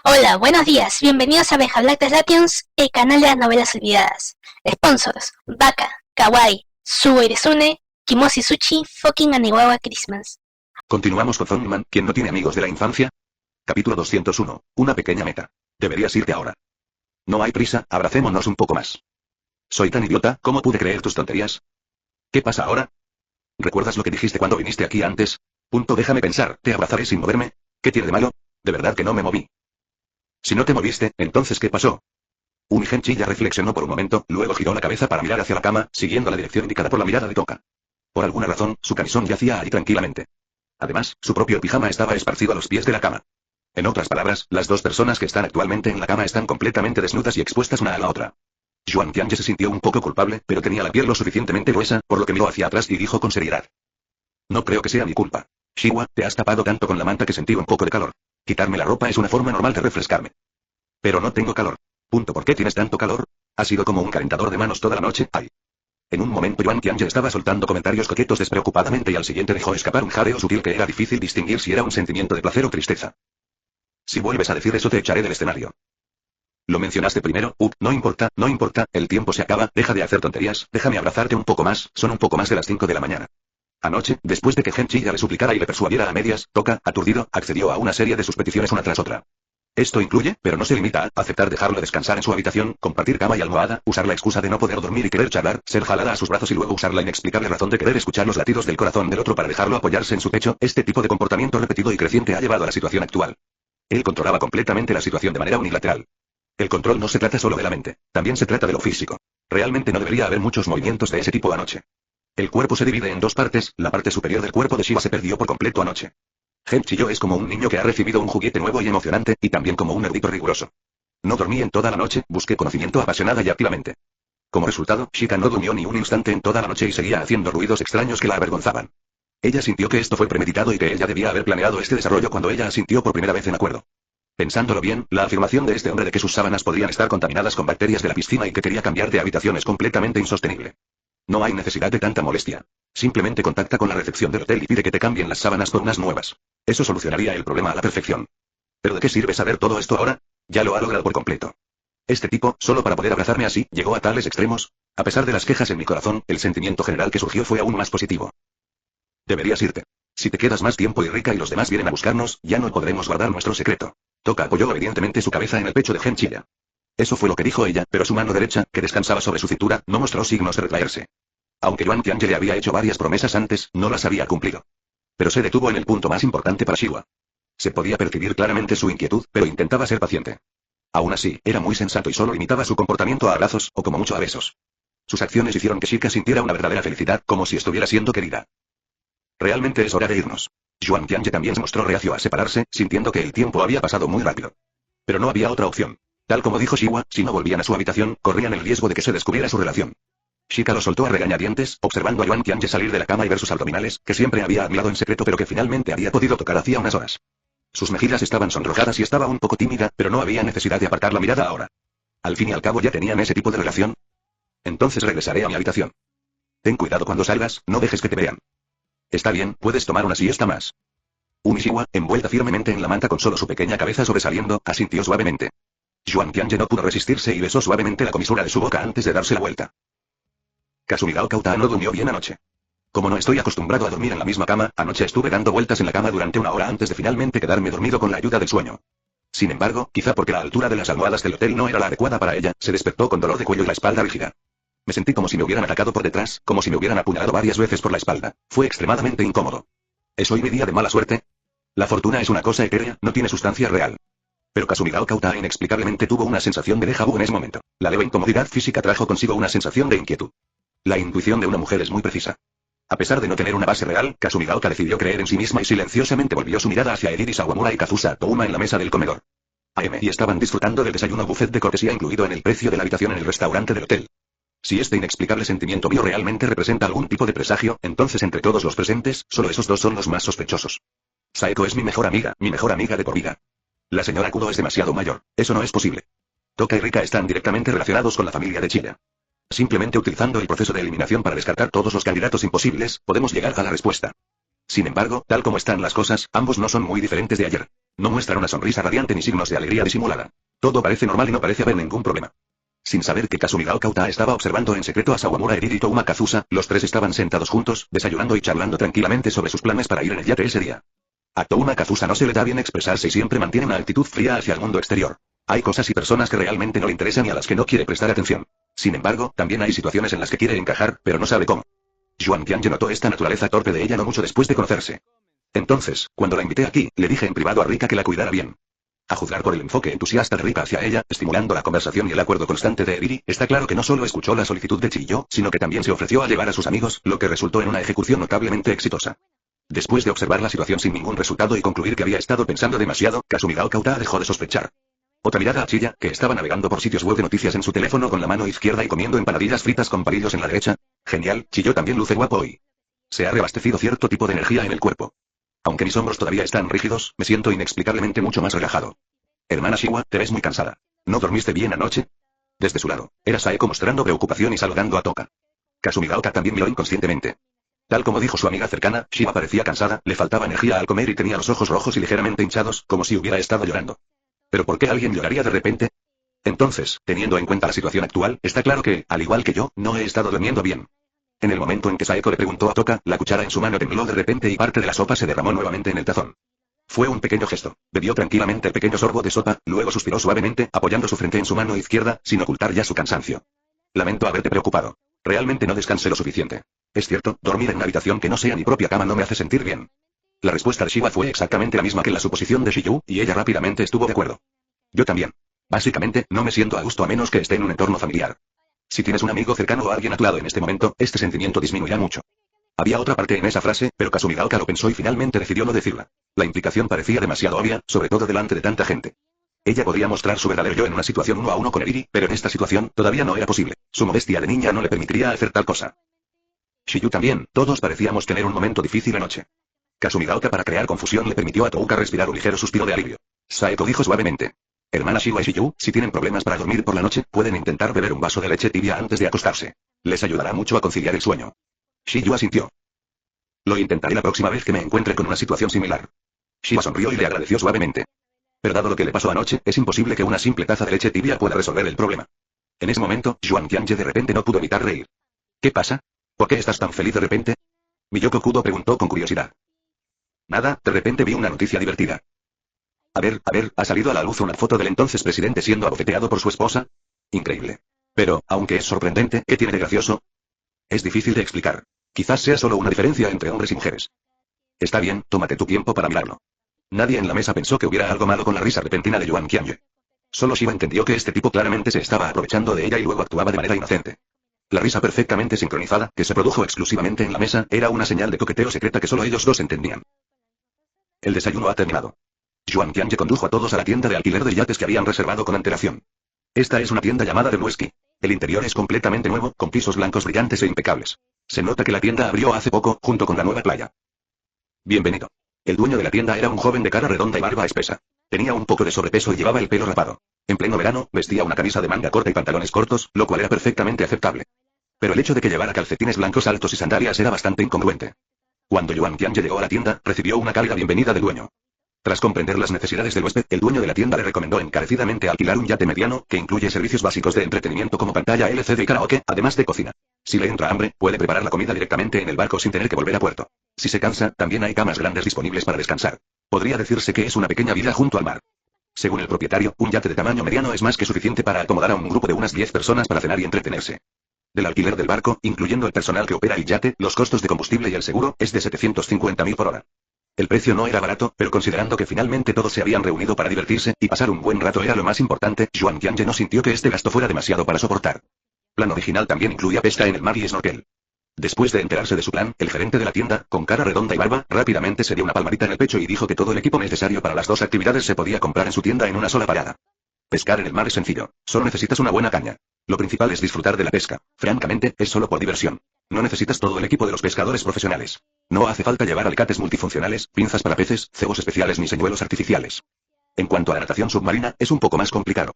Hola, buenos días. Bienvenidos a Abeja Black Sapiens, el canal de las novelas olvidadas. Sponsors: Baka, Kawaii, Sueresune, Kimoshi Sushi, Fucking Aniwawa Christmas. Continuamos con Zombieman, quien no tiene amigos de la infancia. Capítulo 201. Una pequeña meta. Deberías irte ahora. No hay prisa, abracémonos un poco más. Soy tan idiota, ¿cómo pude creer tus tonterías? ¿Qué pasa ahora? ¿Recuerdas lo que dijiste cuando viniste aquí antes? Déjame pensar, ¿te abrazaré sin moverme? ¿Qué tiene de malo? De verdad que no me moví. Si no te moviste, entonces ¿qué pasó? Unigen Chilla reflexionó por un momento, luego giró la cabeza para mirar hacia la cama, siguiendo la dirección indicada por la mirada de Toka. Por alguna razón, su camisón yacía ahí tranquilamente. Además, su propio pijama estaba esparcido a los pies de la cama. En otras palabras, las dos personas que están actualmente en la cama están completamente desnudas y expuestas una a la otra. Yuan Tianye se sintió un poco culpable, pero tenía la piel lo suficientemente gruesa, por lo que miró hacia atrás y dijo con seriedad. No creo que sea mi culpa. Shiwa, te has tapado tanto con la manta que sentí un poco de calor. Quitarme la ropa es una forma normal de refrescarme. Pero no tengo calor. ¿Por qué tienes tanto calor? Ha sido como un calentador de manos toda la noche, ay. En un momento Yuan Tianye estaba soltando comentarios coquetos despreocupadamente y al siguiente dejó escapar un jadeo sutil que era difícil distinguir si era un sentimiento de placer o tristeza. Si vuelves a decir eso te echaré del escenario. Lo mencionaste primero, no importa, no importa, el tiempo se acaba, deja de hacer tonterías, déjame abrazarte un poco más, son un poco más de las 5 de la mañana. Anoche, después de que Gen Chilla le suplicara y le persuadiera a medias, Toka, aturdido, accedió a una serie de sus peticiones una tras otra. Esto incluye, pero no se limita a, aceptar dejarlo descansar en su habitación, compartir cama y almohada, usar la excusa de no poder dormir y querer charlar, ser jalada a sus brazos y luego usar la inexplicable razón de querer escuchar los latidos del corazón del otro para dejarlo apoyarse en su pecho. Este tipo de comportamiento repetido y creciente ha llevado a la situación actual. Él controlaba completamente la situación de manera unilateral. El control no se trata solo de la mente, también se trata de lo físico. Realmente no debería haber muchos movimientos de ese tipo anoche. El cuerpo se divide en dos partes, la parte superior del cuerpo de Shiva se perdió por completo anoche. Gen Chiyo es como un niño que ha recibido un juguete nuevo y emocionante, y también como un erudito riguroso. No dormí en toda la noche, busqué conocimiento apasionada y activamente. Como resultado, Shika no durmió ni un instante en toda la noche y seguía haciendo ruidos extraños que la avergonzaban. Ella sintió que esto fue premeditado y que ella debía haber planeado este desarrollo cuando ella asintió por primera vez en acuerdo. Pensándolo bien, la afirmación de este hombre de que sus sábanas podrían estar contaminadas con bacterias de la piscina y que quería cambiar de habitación es completamente insostenible. No hay necesidad de tanta molestia. Simplemente contacta con la recepción del hotel y pide que te cambien las sábanas por unas nuevas. Eso solucionaría el problema a la perfección. ¿Pero de qué sirve saber todo esto ahora? Ya lo ha logrado por completo. Este tipo, solo para poder abrazarme así, llegó a tales extremos. A pesar de las quejas en mi corazón, el sentimiento general que surgió fue aún más positivo. Deberías irte. Si te quedas más tiempo y Rika y los demás vienen a buscarnos, ya no podremos guardar nuestro secreto. Toka apoyó obedientemente su cabeza en el pecho de Gen Chilla. Eso fue lo que dijo ella, pero su mano derecha, que descansaba sobre su cintura, no mostró signos de retraerse. Aunque Yuan Tianye le había hecho varias promesas antes, no las había cumplido. Pero se detuvo en el punto más importante para Shiwa. Se podía percibir claramente su inquietud, pero intentaba ser paciente. Aún así, era muy sensato y solo limitaba su comportamiento a abrazos, o como mucho a besos. Sus acciones hicieron que Shika sintiera una verdadera felicidad, como si estuviera siendo querida. Realmente es hora de irnos. Yuan Tianye también se mostró reacio a separarse, sintiendo que el tiempo había pasado muy rápido. Pero no había otra opción. Tal como dijo Shiwa, si no volvían a su habitación, corrían el riesgo de que se descubriera su relación. Shika lo soltó a regañadientes, observando a Yuan Tianye salir de la cama y ver sus abdominales, que siempre había admirado en secreto pero que finalmente había podido tocar hacía unas horas. Sus mejillas estaban sonrojadas y estaba un poco tímida, pero no había necesidad de apartar la mirada ahora. Al fin y al cabo ya tenían ese tipo de relación. Entonces regresaré a mi habitación. Ten cuidado cuando salgas, no dejes que te vean. Está bien, puedes tomar una siesta más. Unishiwa, envuelta firmemente en la manta con solo su pequeña cabeza sobresaliendo, asintió suavemente. Yuan Tianye no pudo resistirse y besó suavemente la comisura de su boca antes de darse la vuelta. Kasumigao Kauta no durmió bien anoche. Como no estoy acostumbrado a dormir en la misma cama, anoche estuve dando vueltas en la cama durante una hora antes de finalmente quedarme dormido con la ayuda del sueño. Sin embargo, quizá porque la altura de las almohadas del hotel no era la adecuada para ella, se despertó con dolor de cuello y la espalda rígida. Me sentí como si me hubieran atacado por detrás, como si me hubieran apuñalado varias veces por la espalda. Fue extremadamente incómodo. ¿Es hoy mi día de mala suerte? La fortuna es una cosa etérea, no tiene sustancia real. Pero Kasumigao Kauta inexplicablemente tuvo una sensación de déjà vu en ese momento. La leve incomodidad física trajo consigo una sensación de inquietud. La intuición de una mujer es muy precisa. A pesar de no tener una base real, Kasumigaoka decidió creer en sí misma y silenciosamente volvió su mirada hacia Ediri Sawamura y Kazusa Touma en la mesa del comedor. Y estaban disfrutando del desayuno buffet de cortesía incluido en el precio de la habitación en el restaurante del hotel. Si este inexplicable sentimiento mío realmente representa algún tipo de presagio, entonces entre todos los presentes, solo esos dos son los más sospechosos. Saeko es mi mejor amiga de por vida. La señora Kudo es demasiado mayor, eso no es posible. Toka y Rika están directamente relacionados con la familia de Chilla. Simplemente utilizando el proceso de eliminación para descartar todos los candidatos imposibles, podemos llegar a la respuesta. Sin embargo, tal como están las cosas, ambos no son muy diferentes de ayer. No muestran una sonrisa radiante ni signos de alegría disimulada. Todo parece normal y no parece haber ningún problema. Sin saber que Kasumigao Kauta estaba observando en secreto a Sawamura Eriri y Touma Kazusa, los tres estaban sentados juntos, desayunando y charlando tranquilamente sobre sus planes para ir en el yate ese día. A Touma Kazusa no se le da bien expresarse y siempre mantiene una actitud fría hacia el mundo exterior. Hay cosas y personas que realmente no le interesan y a las que no quiere prestar atención. Sin embargo, también hay situaciones en las que quiere encajar, pero no sabe cómo. Yuan Tianyi notó esta naturaleza torpe de ella no mucho después de conocerse. Entonces, cuando la invité aquí, le dije en privado a Rika que la cuidara bien. A juzgar por el enfoque entusiasta de Rika hacia ella, estimulando la conversación y el acuerdo constante de Eriri, está claro que no solo escuchó la solicitud de Chiyo, sino que también se ofreció a llevar a sus amigos, lo que resultó en una ejecución notablemente exitosa. Después de observar la situación sin ningún resultado y concluir que había estado pensando demasiado, Kasumigao Kauta dejó de sospechar. Otra mirada a Chiya, que estaba navegando por sitios web de noticias en su teléfono con la mano izquierda y comiendo empanadillas fritas con palillos en la derecha. Genial, Chiyo también luce guapo hoy. Se ha reabastecido cierto tipo de energía en el cuerpo. Aunque mis hombros todavía están rígidos, me siento inexplicablemente mucho más relajado. Hermana Shiwa, te ves muy cansada. ¿No dormiste bien anoche? Desde su lado, era Saeko mostrando preocupación y saludando a Toka. Kasumigaoka también miró inconscientemente. Tal como dijo su amiga cercana, Shiwa parecía cansada, le faltaba energía al comer y tenía los ojos rojos y ligeramente hinchados, como si hubiera estado llorando. ¿Pero por qué alguien lloraría de repente? Entonces, teniendo en cuenta la situación actual, está claro que, al igual que yo, no he estado durmiendo bien. En el momento en que Saeko le preguntó a Toka, la cuchara en su mano tembló de repente y parte de la sopa se derramó nuevamente en el tazón. Fue un pequeño gesto. Bebió tranquilamente el pequeño sorbo de sopa, luego suspiró suavemente, apoyando su frente en su mano izquierda, sin ocultar ya su cansancio. Lamento haberte preocupado. Realmente no descansé lo suficiente. Es cierto, dormir en una habitación que no sea mi propia cama no me hace sentir bien. La respuesta de Shiva fue exactamente la misma que la suposición de Shiyu, y ella rápidamente estuvo de acuerdo. Yo también. Básicamente, no me siento a gusto a menos que esté en un entorno familiar. Si tienes un amigo cercano o alguien a tu lado en este momento, este sentimiento disminuirá mucho. Había otra parte en esa frase, pero Kasumigaoka lo pensó y finalmente decidió no decirla. La implicación parecía demasiado obvia, sobre todo delante de tanta gente. Ella podía mostrar su verdadero yo en una situación uno a uno con Eriri, pero en esta situación, todavía no era posible. Su modestia de niña no le permitiría hacer tal cosa. Shiyu también, todos parecíamos tener un momento difícil anoche. Kasumigaoka para crear confusión le permitió a Touka respirar un ligero suspiro de alivio. Saeko dijo suavemente. Hermana Shiwa y Shiyu, si tienen problemas para dormir por la noche, pueden intentar beber un vaso de leche tibia antes de acostarse. Les ayudará mucho a conciliar el sueño. Shiyu asintió. Lo intentaré la próxima vez que me encuentre con una situación similar. Shiva sonrió y le agradeció suavemente. Pero dado lo que le pasó anoche, es imposible que una simple taza de leche tibia pueda resolver el problema. En ese momento, Yuan Tianyi de repente no pudo evitar reír. ¿Qué pasa? ¿Por qué estás tan feliz de repente? Miyoko Kudo preguntó con curiosidad. Nada, de repente vi una noticia divertida. A ver, ha salido a la luz una foto del entonces presidente siendo abofeteado por su esposa. Increíble. Pero, aunque es sorprendente, ¿qué tiene de gracioso? Es difícil de explicar. Quizás sea solo una diferencia entre hombres y mujeres. Está bien, tómate tu tiempo para mirarlo. Nadie en la mesa pensó que hubiera algo malo con la risa repentina de Yuan Tianyi. Solo Shiva entendió que este tipo claramente se estaba aprovechando de ella y luego actuaba de manera inocente. La risa perfectamente sincronizada, que se produjo exclusivamente en la mesa, era una señal de coqueteo secreta que solo ellos dos entendían. El desayuno ha terminado. Yuan Tianyi condujo a todos a la tienda de alquiler de yates que habían reservado con antelación. Esta es una tienda llamada The Blue Sky. El interior es completamente nuevo, con pisos blancos brillantes e impecables. Se nota que la tienda abrió hace poco, junto con la nueva playa. Bienvenido. El dueño de la tienda era un joven de cara redonda y barba espesa. Tenía un poco de sobrepeso y llevaba el pelo rapado. En pleno verano, vestía una camisa de manga corta y pantalones cortos, lo cual era perfectamente aceptable. Pero el hecho de que llevara calcetines blancos altos y sandalias era bastante incongruente. Cuando Yuan Tianyi llegó a la tienda, recibió una cálida bienvenida del dueño. Tras comprender las necesidades del huésped, el dueño de la tienda le recomendó encarecidamente alquilar un yate mediano, que incluye servicios básicos de entretenimiento como pantalla LCD y karaoke, además de cocina. Si le entra hambre, puede preparar la comida directamente en el barco sin tener que volver a puerto. Si se cansa, también hay camas grandes disponibles para descansar. Podría decirse que es una pequeña villa junto al mar. Según el propietario, un yate de tamaño mediano es más que suficiente para acomodar a un grupo de unas 10 personas para cenar y entretenerse. Del alquiler del barco, incluyendo el personal que opera el yate, los costos de combustible y el seguro, es de 750.000 por hora. El precio no era barato, pero considerando que finalmente todos se habían reunido para divertirse y pasar un buen rato era lo más importante, Yuan Tianyi no sintió que este gasto fuera demasiado para soportar. Plan original también incluía pesca en el mar y snorkel. Después de enterarse de su plan, el gerente de la tienda, con cara redonda y barba, rápidamente se dio una palmadita en el pecho y dijo que todo el equipo necesario para las dos actividades se podía comprar en su tienda en una sola parada. Pescar en el mar es sencillo. Solo necesitas una buena caña. Lo principal es disfrutar de la pesca. Francamente, es solo por diversión. No necesitas todo el equipo de los pescadores profesionales. No hace falta llevar alicates multifuncionales, pinzas para peces, cebos especiales ni señuelos artificiales. En cuanto a la natación submarina, es un poco más complicado.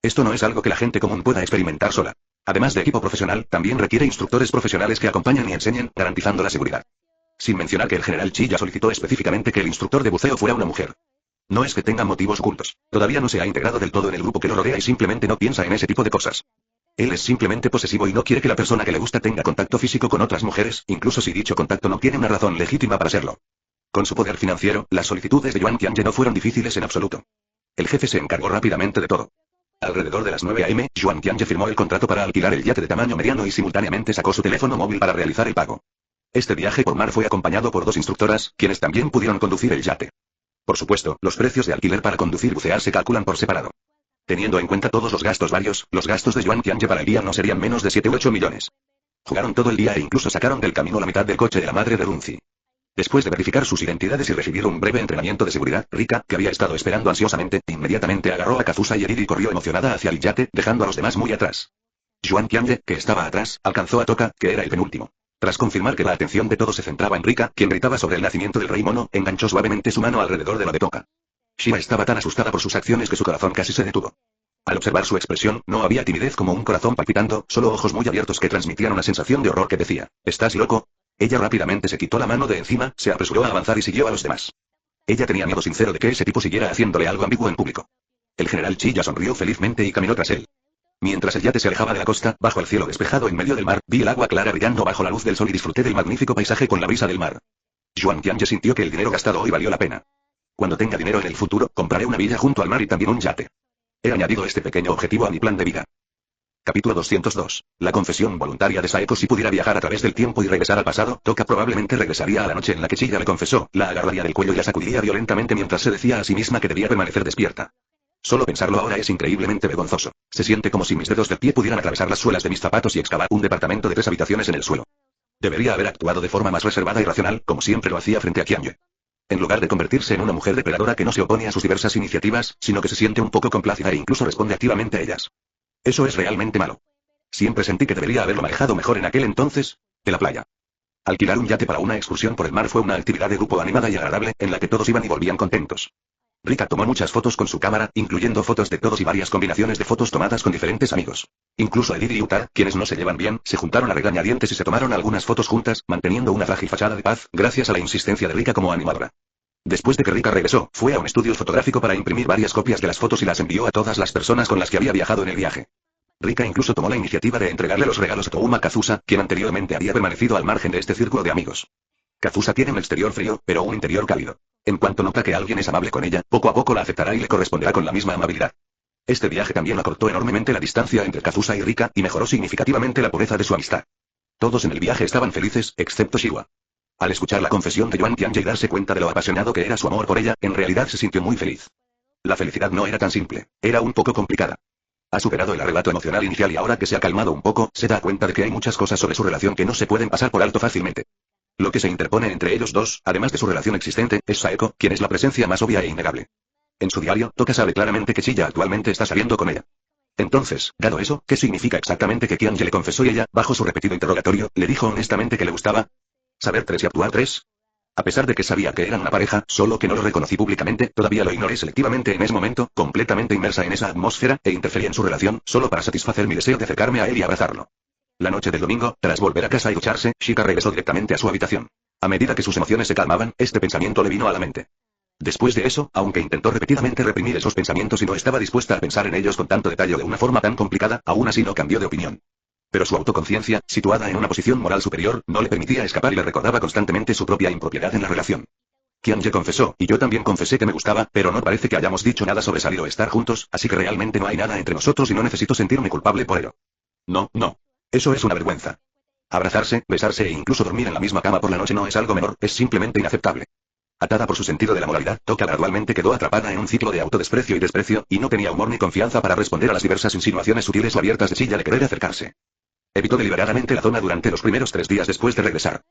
Esto no es algo que la gente común pueda experimentar sola. Además de equipo profesional, también requiere instructores profesionales que acompañen y enseñen, garantizando la seguridad. Sin mencionar que el general Chilla solicitó específicamente que el instructor de buceo fuera una mujer. No es que tenga motivos ocultos. Todavía no se ha integrado del todo en el grupo que lo rodea y simplemente no piensa en ese tipo de cosas. Él es simplemente posesivo y no quiere que la persona que le gusta tenga contacto físico con otras mujeres, incluso si dicho contacto no tiene una razón legítima para serlo. Con su poder financiero, las solicitudes de Yuan Tiange no fueron difíciles en absoluto. El jefe se encargó rápidamente de todo. Alrededor de las 9 a.m., Yuan Tiange firmó el contrato para alquilar el yate de tamaño mediano y simultáneamente sacó su teléfono móvil para realizar el pago. Este viaje por mar fue acompañado por 2 instructoras, quienes también pudieron conducir el yate. Por supuesto, los precios de alquiler para conducir bucear se calculan por separado. Teniendo en cuenta todos los gastos varios, los gastos de Yuan Tiange para el día no serían menos de 7 u 8 millones. Jugaron todo el día e incluso sacaron del camino la mitad del coche de la madre de Runzi. Después de verificar sus identidades y recibir un breve entrenamiento de seguridad, Rika, que había estado esperando ansiosamente, inmediatamente agarró a Kazusa y Edith y corrió emocionada hacia el yate, dejando a los demás muy atrás. Yuan Tiange, que estaba atrás, alcanzó a Toka, que era el penúltimo. Tras confirmar que la atención de todos se centraba en Rika, quien gritaba sobre el nacimiento del rey mono, enganchó suavemente su mano alrededor de la de Toka. Shiva estaba tan asustada por sus acciones que su corazón casi se detuvo. Al observar su expresión, no había timidez como un corazón palpitando, solo ojos muy abiertos que transmitían una sensación de horror que decía, ¿estás loco? Ella rápidamente se quitó la mano de encima, se apresuró a avanzar y siguió a los demás. Ella tenía miedo sincero de que ese tipo siguiera haciéndole algo ambiguo en público. El general Chilla sonrió felizmente y caminó tras él. Mientras el yate se alejaba de la costa, bajo el cielo despejado en medio del mar, vi el agua clara brillando bajo la luz del sol y disfruté del magnífico paisaje con la brisa del mar. Yuan Tiange sintió que el dinero gastado hoy valió la pena. Cuando tenga dinero en el futuro, compraré una villa junto al mar y también un yate. He añadido este pequeño objetivo a mi plan de vida. Capítulo 202. La confesión voluntaria de Saeko. Si pudiera viajar a través del tiempo y regresar al pasado, Toka probablemente regresaría a la noche en la que Chilla le confesó, la agarraría del cuello y la sacudiría violentamente mientras se decía a sí misma que debía permanecer despierta. Solo pensarlo ahora es increíblemente vergonzoso. Se siente como si mis dedos del pie pudieran atravesar las suelas de mis zapatos y excavar un departamento de 3 habitaciones en el suelo. Debería haber actuado de forma más reservada y racional, como siempre lo hacía frente a Qianye. En lugar de convertirse en una mujer depredadora que no se opone a sus diversas iniciativas, sino que se siente un poco complacida e incluso responde activamente a ellas. Eso es realmente malo. Siempre sentí que debería haberlo manejado mejor en aquel entonces, de la playa. Alquilar un yate para una excursión por el mar fue una actividad de grupo animada y agradable, en la que todos iban y volvían contentos. Rika tomó muchas fotos con su cámara, incluyendo fotos de todos y varias combinaciones de fotos tomadas con diferentes amigos. Incluso Edith y Uta, quienes no se llevan bien, se juntaron a regañadientes y se tomaron algunas fotos juntas, manteniendo una frágil fachada de paz, gracias a la insistencia de Rika como animadora. Después de que Rika regresó, fue a un estudio fotográfico para imprimir varias copias de las fotos y las envió a todas las personas con las que había viajado en el viaje. Rika incluso tomó la iniciativa de entregarle los regalos a Touma Kazusa, quien anteriormente había permanecido al margen de este círculo de amigos. Kazusa tiene un exterior frío, pero un interior cálido. En cuanto nota que alguien es amable con ella, poco a poco la aceptará y le corresponderá con la misma amabilidad. Este viaje también acortó enormemente la distancia entre Kazusa y Rika, y mejoró significativamente la pureza de su amistad. Todos en el viaje estaban felices, excepto Shiwa. Al escuchar la confesión de Yuan Tiange y darse cuenta de lo apasionado que era su amor por ella, en realidad se sintió muy feliz. La felicidad no era tan simple, era un poco complicada. Ha superado el arrebato emocional inicial y ahora que se ha calmado un poco, se da cuenta de que hay muchas cosas sobre su relación que no se pueden pasar por alto fácilmente. Lo que se interpone entre ellos dos, además de su relación existente, es Saeko, quien es la presencia más obvia e innegable. En su diario, Toka sabe claramente que Chilla actualmente está saliendo con ella. Entonces, dado eso, ¿qué significa exactamente que Qianye le confesó y ella, bajo su repetido interrogatorio, le dijo honestamente que le gustaba? ¿Saber 3 y actuar 3? A pesar de que sabía que eran una pareja, solo que no lo reconocí públicamente, todavía lo ignoré selectivamente en ese momento, completamente inmersa en esa atmósfera, e interferí en su relación, solo para satisfacer mi deseo de acercarme a él y abrazarlo. La noche del domingo, tras volver a casa y ducharse, Shika regresó directamente a su habitación. A medida que sus emociones se calmaban, este pensamiento le vino a la mente. Después de eso, aunque intentó repetidamente reprimir esos pensamientos y no estaba dispuesta a pensar en ellos con tanto detalle o de una forma tan complicada, aún así no cambió de opinión. Pero su autoconciencia, situada en una posición moral superior, no le permitía escapar y le recordaba constantemente su propia impropiedad en la relación. Qianye confesó, y yo también confesé que me gustaba, pero no parece que hayamos dicho nada sobre salir o estar juntos, así que realmente no hay nada entre nosotros y no necesito sentirme culpable por ello. No. Eso es una vergüenza. Abrazarse, besarse e incluso dormir en la misma cama por la noche no es algo menor, es simplemente inaceptable. Atada por su sentido de la moralidad, Toka gradualmente quedó atrapada en un ciclo de autodesprecio y desprecio, y no tenía humor ni confianza para responder a las diversas insinuaciones sutiles o abiertas de Chilla de querer acercarse. Evitó deliberadamente la zona durante los primeros 3 días después de regresar.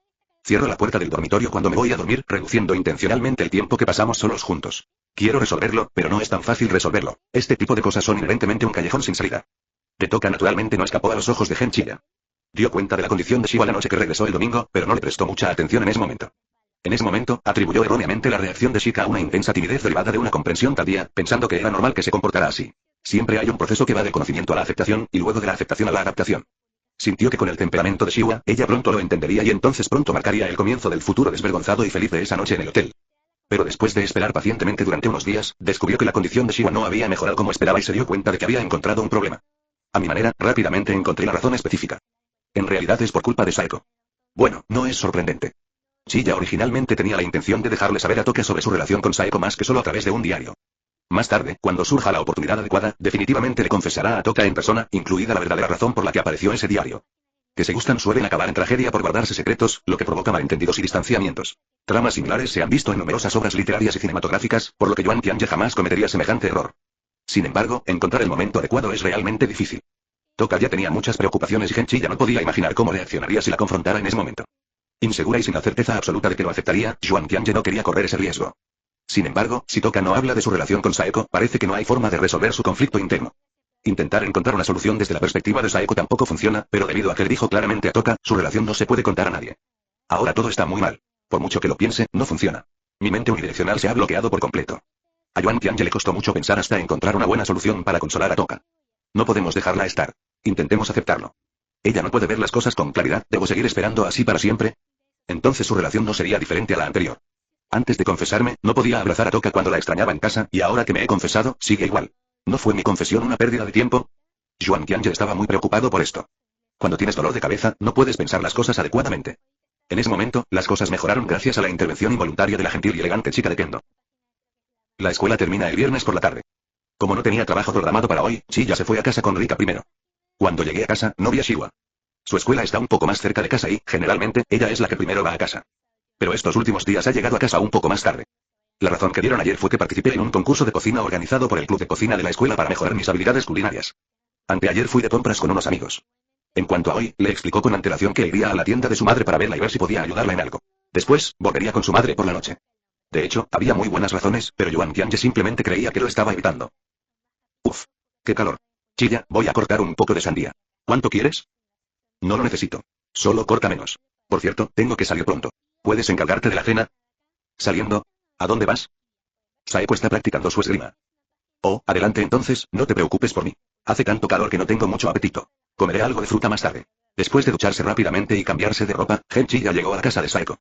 Cierro la puerta del dormitorio cuando me voy a dormir, reduciendo intencionalmente el tiempo que pasamos solos juntos. Quiero resolverlo, pero no es tan fácil resolverlo. Este tipo de cosas son inherentemente un callejón sin salida. De Toka naturalmente no escapó a los ojos de Gen Chilla. Dio cuenta de la condición de Shiwa la noche que regresó el domingo, pero no le prestó mucha atención en ese momento. En ese momento, atribuyó erróneamente la reacción de Shika a una intensa timidez derivada de una comprensión tardía, pensando que era normal que se comportara así. Siempre hay un proceso que va del conocimiento a la aceptación, y luego de la aceptación a la adaptación. Sintió que con el temperamento de Shiwa, ella pronto lo entendería y entonces pronto marcaría el comienzo del futuro desvergonzado y feliz de esa noche en el hotel. Pero después de esperar pacientemente durante unos días, descubrió que la condición de Shiwa no había mejorado como esperaba y se dio cuenta de que había encontrado un problema. A mi manera, rápidamente encontré la razón específica. En realidad es por culpa de Saeko. Bueno, no es sorprendente. Chiya originalmente tenía la intención de dejarle saber a Toka sobre su relación con Saeko más que solo a través de un diario. Más tarde, cuando surja la oportunidad adecuada, definitivamente le confesará a Toka en persona, incluida la verdadera razón por la que apareció ese diario. Que se gustan suelen acabar en tragedia por guardarse secretos, lo que provoca malentendidos y distanciamientos. Tramas similares se han visto en numerosas obras literarias y cinematográficas, por lo que Yuan Tianyi jamás cometería semejante error. Sin embargo, encontrar el momento adecuado es realmente difícil. Toka ya tenía muchas preocupaciones y Genchi ya no podía imaginar cómo reaccionaría si la confrontara en ese momento. Insegura y sin la certeza absoluta de que lo aceptaría, Yuan Tianyi no quería correr ese riesgo. Sin embargo, si Toka no habla de su relación con Saeko, parece que no hay forma de resolver su conflicto interno. Intentar encontrar una solución desde la perspectiva de Saeko tampoco funciona, pero debido a que le dijo claramente a Toka, su relación no se puede contar a nadie. Ahora todo está muy mal. Por mucho que lo piense, no funciona. Mi mente unidireccional se ha bloqueado por completo. A Yuan Tianyi le costó mucho pensar hasta encontrar una buena solución para consolar a Toka. No podemos dejarla estar. Intentemos aceptarlo. Ella no puede ver las cosas con claridad, ¿debo seguir esperando así para siempre? Entonces su relación no sería diferente a la anterior. Antes de confesarme, no podía abrazar a Toka cuando la extrañaba en casa, y ahora que me he confesado, sigue igual. ¿No fue mi confesión una pérdida de tiempo? Yuan Tianyi estaba muy preocupado por esto. Cuando tienes dolor de cabeza, no puedes pensar las cosas adecuadamente. En ese momento, las cosas mejoraron gracias a la intervención involuntaria de la gentil y elegante chica de Kendo. La escuela termina el viernes por la tarde. Como no tenía trabajo programado para hoy, Chiya se fue a casa con Rika primero. Cuando llegué a casa, no vi a Shiwa. Su escuela está un poco más cerca de casa y, generalmente, ella es la que primero va a casa. Pero estos últimos días ha llegado a casa un poco más tarde. La razón que dieron ayer fue que participé en un concurso de cocina organizado por el club de cocina de la escuela para mejorar mis habilidades culinarias. Anteayer fui de compras con unos amigos. En cuanto a hoy, le explicó con antelación que iría a la tienda de su madre para verla y ver si podía ayudarla en algo. Después, volvería con su madre por la noche. De hecho, había muy buenas razones, pero Yuan Tianyi simplemente creía que lo estaba evitando. Uf. ¡Qué calor! Chilla, voy a cortar un poco de sandía. ¿Cuánto quieres? No lo necesito. Solo corta menos. Por cierto, tengo que salir pronto. ¿Puedes encargarte de la cena? ¿Saliendo? ¿A dónde vas? Saeko está practicando su esgrima. Oh, adelante entonces, no te preocupes por mí. Hace tanto calor que no tengo mucho apetito. Comeré algo de fruta más tarde. Después de ducharse rápidamente y cambiarse de ropa, Genchi ya llegó a la casa de Saeko.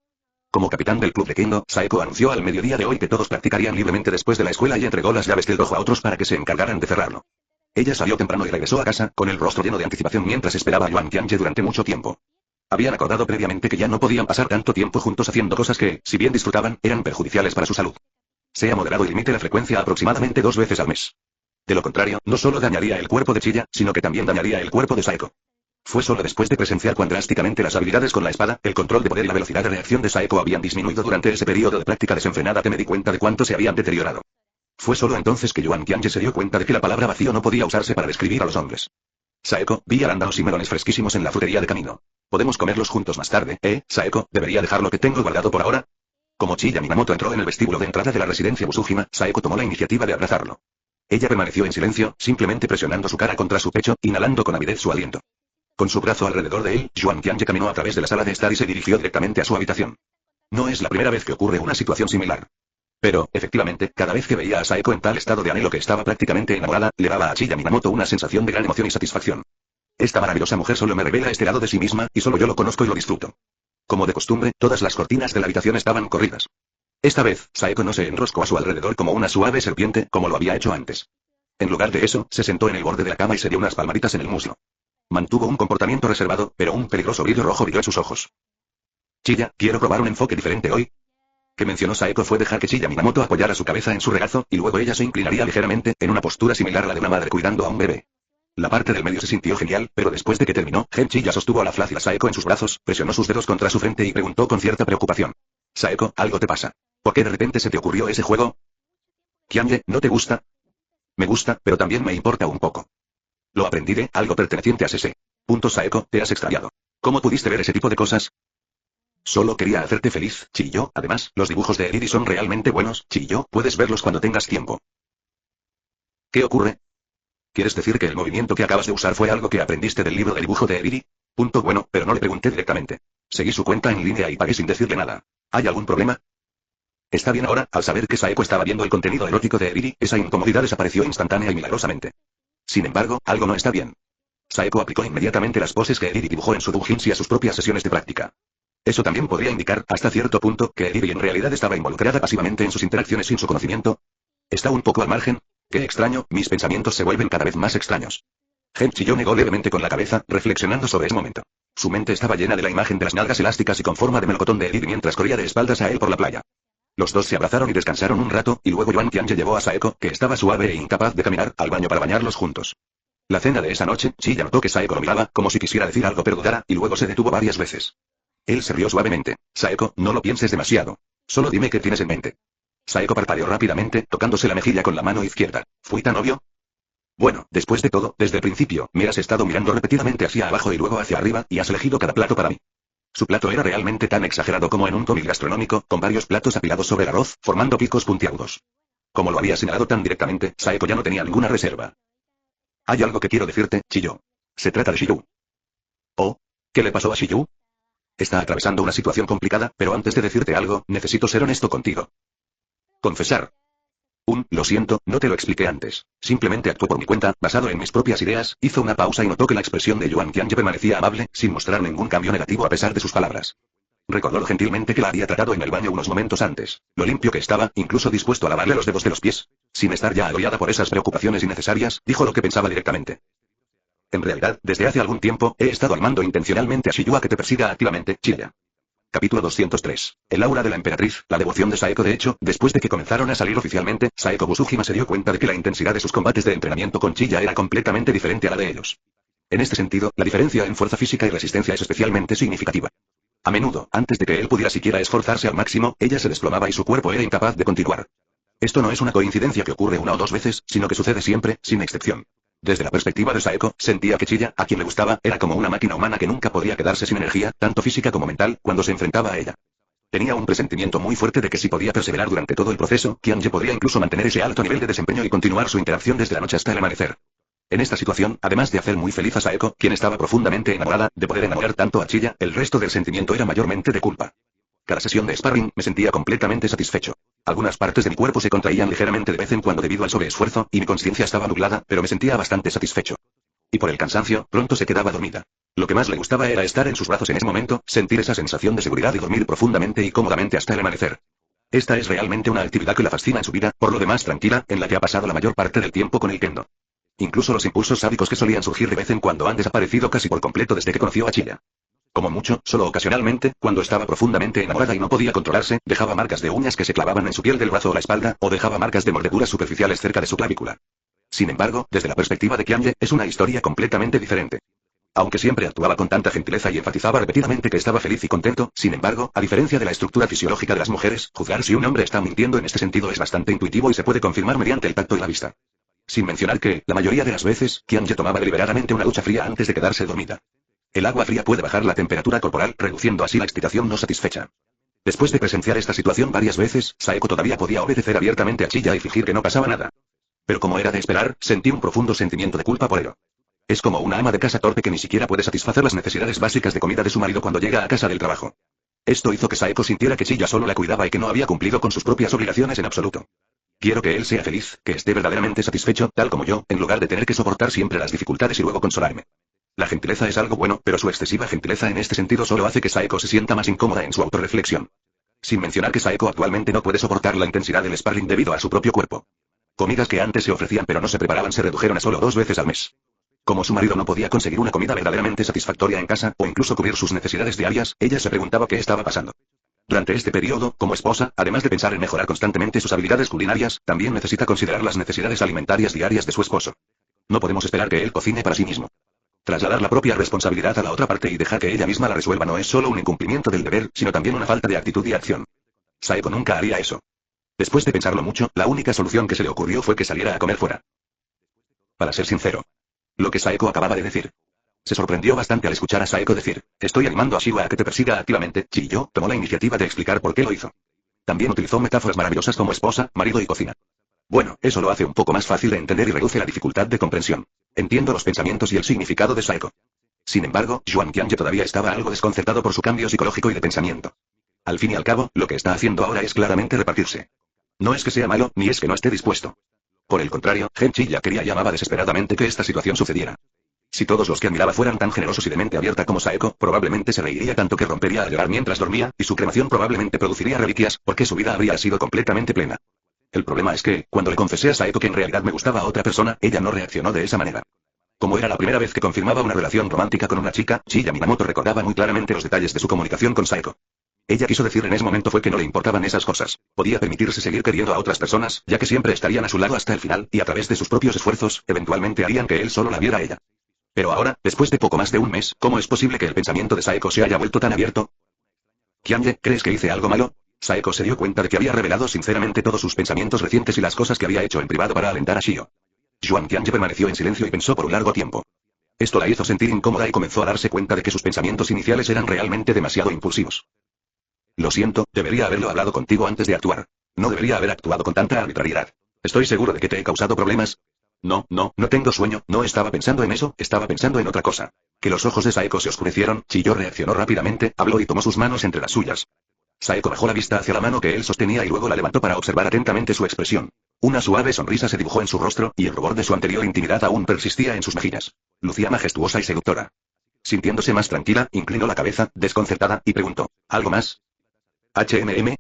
Como capitán del club de Kendo, Saeko anunció al mediodía de hoy que todos practicarían libremente después de la escuela y entregó las llaves del dojo a otros para que se encargaran de cerrarlo. Ella salió temprano y regresó a casa, con el rostro lleno de anticipación mientras esperaba a Yuan Tianyi durante mucho tiempo. Habían acordado previamente que ya no podían pasar tanto tiempo juntos haciendo cosas que, si bien disfrutaban, eran perjudiciales para su salud. Sea moderado y limite la frecuencia a aproximadamente 2 veces al mes. De lo contrario, no solo dañaría el cuerpo de Chiya, sino que también dañaría el cuerpo de Saeko. Fue solo después de presenciar cuán drásticamente las habilidades con la espada, el control de poder y la velocidad de reacción de Saeko habían disminuido durante ese periodo de práctica desenfrenada que me di cuenta de cuánto se habían deteriorado. Fue solo entonces que Yuan Tianyi se dio cuenta de que la palabra vacío no podía usarse para describir a los hombres. Saeko, vi arándanos y melones fresquísimos en la frutería de camino. Podemos comerlos juntos más tarde, Saeko, ¿debería dejar lo que tengo guardado por ahora? Como Chiya Minamoto entró en el vestíbulo de entrada de la residencia Busujima, Saeko tomó la iniciativa de abrazarlo. Ella permaneció en silencio, simplemente presionando su cara contra su pecho, inhalando con avidez su aliento. Con su brazo alrededor de él, Yuan Tianyi caminó a través de la sala de estar y se dirigió directamente a su habitación. No es la primera vez que ocurre una situación similar. Pero, efectivamente, cada vez que veía a Saeko en tal estado de anhelo que estaba prácticamente enamorada, le daba a Chiya Minamoto una sensación de gran emoción y satisfacción. Esta maravillosa mujer solo me revela este lado de sí misma, y solo yo lo conozco y lo disfruto. Como de costumbre, todas las cortinas de la habitación estaban corridas. Esta vez, Saeko no se enroscó a su alrededor como una suave serpiente, como lo había hecho antes. En lugar de eso, se sentó en el borde de la cama y se dio unas palmaditas en el muslo. Mantuvo un comportamiento reservado, pero un peligroso brillo rojo brilló en sus ojos. Chiya, quiero probar un enfoque diferente hoy. Que mencionó Saeko fue dejar que Chiya Minamoto apoyara su cabeza en su regazo, y luego ella se inclinaría ligeramente, en una postura similar a la de una madre cuidando a un bebé. La parte del medio se sintió genial, pero después de que terminó, Chiya sostuvo a la flácida Saeko en sus brazos, presionó sus dedos contra su frente y preguntó con cierta preocupación. Saeko, ¿algo te pasa? ¿Por qué de repente se te ocurrió ese juego? Tianyi, ¿no te gusta? Me gusta, pero también me importa un poco. Lo aprendí de algo perteneciente a Sese. Saeko, te has extraviado. ¿Cómo pudiste ver ese tipo de cosas? Solo quería hacerte feliz, Chiyo. Además, los dibujos de Eriri son realmente buenos, Chiyo, puedes verlos cuando tengas tiempo. ¿Qué ocurre? ¿Quieres decir que el movimiento que acabas de usar fue algo que aprendiste del libro de dibujo de Eriri? Bueno, pero no le pregunté directamente. Seguí su cuenta en línea y pagué sin decirle nada. ¿Hay algún problema? Está bien ahora, al saber que Saeko estaba viendo el contenido erótico de Eriri, esa incomodidad desapareció instantánea y milagrosamente. Sin embargo, algo no está bien. Saeko aplicó inmediatamente las poses que Ediri dibujó en su doujinshi a sus propias sesiones de práctica. Eso también podría indicar, hasta cierto punto, que Ediri en realidad estaba involucrada pasivamente en sus interacciones sin su conocimiento. ¿Está un poco al margen? Qué extraño, mis pensamientos se vuelven cada vez más extraños. Gen chilló negó levemente con la cabeza, reflexionando sobre ese momento. Su mente estaba llena de la imagen de las nalgas elásticas y con forma de melocotón de Ediri mientras corría de espaldas a él por la playa. Los dos se abrazaron y descansaron un rato, y luego Yuan Tianyi llevó a Saeko, que estaba suave e incapaz de caminar, al baño para bañarlos juntos. La cena de esa noche, Chilla notó que Saeko lo miraba, como si quisiera decir algo pero dudara, y luego se detuvo varias veces. Él se rió suavemente. Saeko, no lo pienses demasiado. Solo dime qué tienes en mente. Saeko parpadeó rápidamente, tocándose la mejilla con la mano izquierda. ¿Fui tan obvio? Bueno, después de todo, desde el principio, me has estado mirando repetidamente hacia abajo y luego hacia arriba, y has elegido cada plato para mí. Su plato era realmente tan exagerado como en un tómic gastronómico, con varios platos apilados sobre el arroz, formando picos puntiagudos. Como lo había señalado tan directamente, Saeko ya no tenía ninguna reserva. Hay algo que quiero decirte, chilló. Se trata de Shiyu. ¿Oh? ¿Qué le pasó a Shiyu? Está atravesando una situación complicada, pero antes de decirte algo, necesito ser honesto contigo. Confesar. Lo siento, no te lo expliqué antes. Simplemente actué por mi cuenta, basado en mis propias ideas. Hizo una pausa y notó que la expresión de Yuan Tianyi permanecía amable, sin mostrar ningún cambio negativo a pesar de sus palabras. Recordó lo gentilmente que la había tratado en el baño unos momentos antes, lo limpio que estaba, incluso dispuesto a lavarle los dedos de los pies. Sin estar ya agobiada por esas preocupaciones innecesarias, dijo lo que pensaba directamente. En realidad, desde hace algún tiempo, he estado armando intencionalmente a Shiyu a que te persiga activamente, Chilla. Capítulo 203. El aura de la emperatriz, la devoción de Saeko. De hecho, después de que comenzaron a salir oficialmente, Saeko Busujima se dio cuenta de que la intensidad de sus combates de entrenamiento con Chilla era completamente diferente a la de ellos. En este sentido, la diferencia en fuerza física y resistencia es especialmente significativa. A menudo, antes de que él pudiera siquiera esforzarse al máximo, ella se desplomaba y su cuerpo era incapaz de continuar. Esto no es una coincidencia que ocurre una o dos veces, sino que sucede siempre, sin excepción. Desde la perspectiva de Saeko, sentía que Chilla, a quien le gustaba, era como una máquina humana que nunca podía quedarse sin energía, tanto física como mental, cuando se enfrentaba a ella. Tenía un presentimiento muy fuerte de que si podía perseverar durante todo el proceso, Qianye podría incluso mantener ese alto nivel de desempeño y continuar su interacción desde la noche hasta el amanecer. En esta situación, además de hacer muy feliz a Saeko, quien estaba profundamente enamorada, de poder enamorar tanto a Chilla, el resto del sentimiento era mayormente de culpa. Cada sesión de sparring, me sentía completamente satisfecho. Algunas partes de mi cuerpo se contraían ligeramente de vez en cuando debido al sobreesfuerzo, y mi conciencia estaba nublada, pero me sentía bastante satisfecho. Y por el cansancio, pronto se quedaba dormida. Lo que más le gustaba era estar en sus brazos en ese momento, sentir esa sensación de seguridad y dormir profundamente y cómodamente hasta el amanecer. Esta es realmente una actividad que la fascina en su vida, por lo demás tranquila, en la que ha pasado la mayor parte del tiempo con el kendo. Incluso los impulsos sádicos que solían surgir de vez en cuando han desaparecido casi por completo desde que conoció a Chilla. Como mucho, solo ocasionalmente, cuando estaba profundamente enamorada y no podía controlarse, dejaba marcas de uñas que se clavaban en su piel del brazo o la espalda, o dejaba marcas de mordeduras superficiales cerca de su clavícula. Sin embargo, desde la perspectiva de Qianye, es una historia completamente diferente. Aunque siempre actuaba con tanta gentileza y enfatizaba repetidamente que estaba feliz y contento, sin embargo, a diferencia de la estructura fisiológica de las mujeres, juzgar si un hombre está mintiendo en este sentido es bastante intuitivo y se puede confirmar mediante el tacto y la vista. Sin mencionar que, la mayoría de las veces, Qianye tomaba deliberadamente una ducha fría antes de quedarse dormida. El agua fría puede bajar la temperatura corporal, reduciendo así la excitación no satisfecha. Después de presenciar esta situación varias veces, Saeko todavía podía obedecer abiertamente a Chilla y fingir que no pasaba nada. Pero como era de esperar, sentí un profundo sentimiento de culpa por ello. Es como una ama de casa torpe que ni siquiera puede satisfacer las necesidades básicas de comida de su marido cuando llega a casa del trabajo. Esto hizo que Saeko sintiera que Chilla solo la cuidaba y que no había cumplido con sus propias obligaciones en absoluto. Quiero que él sea feliz, que esté verdaderamente satisfecho, tal como yo, en lugar de tener que soportar siempre las dificultades y luego consolarme. La gentileza es algo bueno, pero su excesiva gentileza en este sentido solo hace que Saeko se sienta más incómoda en su autorreflexión. Sin mencionar que Saeko actualmente no puede soportar la intensidad del sparring debido a su propio cuerpo. Comidas que antes se ofrecían pero no se preparaban se redujeron a solo 2 veces al mes. Como su marido no podía conseguir una comida verdaderamente satisfactoria en casa, o incluso cubrir sus necesidades diarias, ella se preguntaba qué estaba pasando. Durante este periodo, como esposa, además de pensar en mejorar constantemente sus habilidades culinarias, también necesita considerar las necesidades alimentarias diarias de su esposo. No podemos esperar que él cocine para sí mismo. Trasladar la propia responsabilidad a la otra parte y dejar que ella misma la resuelva no es solo un incumplimiento del deber, sino también una falta de actitud y acción. Saeko nunca haría eso. Después de pensarlo mucho, la única solución que se le ocurrió fue que saliera a comer fuera. Para ser sincero. Lo que Saeko acababa de decir. Se sorprendió bastante al escuchar a Saeko decir, estoy animando a Shiwa a que te persiga activamente. Chilló, tomó la iniciativa de explicar por qué lo hizo. También utilizó metáforas maravillosas como esposa, marido y cocina. Bueno, eso lo hace un poco más fácil de entender y reduce la dificultad de comprensión. Entiendo los pensamientos y el significado de Saeko. Sin embargo, Yuan Qianye todavía estaba algo desconcertado por su cambio psicológico y de pensamiento. Al fin y al cabo, lo que está haciendo ahora es claramente repartirse. No es que sea malo, ni es que no esté dispuesto. Por el contrario, Gen Chilla quería y amaba desesperadamente que esta situación sucediera. Si todos los que admiraba fueran tan generosos y de mente abierta como Saeko, probablemente se reiría tanto que rompería a llorar mientras dormía, y su cremación probablemente produciría reliquias, porque su vida habría sido completamente plena. El problema es que, cuando le confesé a Saeko que en realidad me gustaba a otra persona, ella no reaccionó de esa manera. Como era la primera vez que confirmaba una relación romántica con una chica, Shinya Minamoto recordaba muy claramente los detalles de su comunicación con Saeko. Ella quiso decir en ese momento fue que no le importaban esas cosas. Podía permitirse seguir queriendo a otras personas, ya que siempre estarían a su lado hasta el final, y a través de sus propios esfuerzos, eventualmente harían que él solo la viera a ella. Pero ahora, después de poco más de un mes, ¿cómo es posible que el pensamiento de Saeko se haya vuelto tan abierto? Kianye, ¿crees que hice algo malo? Saeko se dio cuenta de que había revelado sinceramente todos sus pensamientos recientes y las cosas que había hecho en privado para alentar a Shio. Yuan Tianyi permaneció en silencio y pensó por un largo tiempo. Esto la hizo sentir incómoda y comenzó a darse cuenta de que sus pensamientos iniciales eran realmente demasiado impulsivos. Lo siento, debería haberlo hablado contigo antes de actuar. No debería haber actuado con tanta arbitrariedad. ¿Estoy seguro de que te he causado problemas? No tengo sueño, no estaba pensando en eso, estaba pensando en otra cosa. Que los ojos de Saeko se oscurecieron, Chiyo reaccionó rápidamente, habló y tomó sus manos entre las suyas. Saeko bajó la vista hacia la mano que él sostenía y luego la levantó para observar atentamente su expresión. Una suave sonrisa se dibujó en su rostro, y el rubor de su anterior intimidad aún persistía en sus mejillas. Lucía majestuosa y seductora. Sintiéndose más tranquila, inclinó la cabeza, desconcertada, y preguntó, ¿algo más?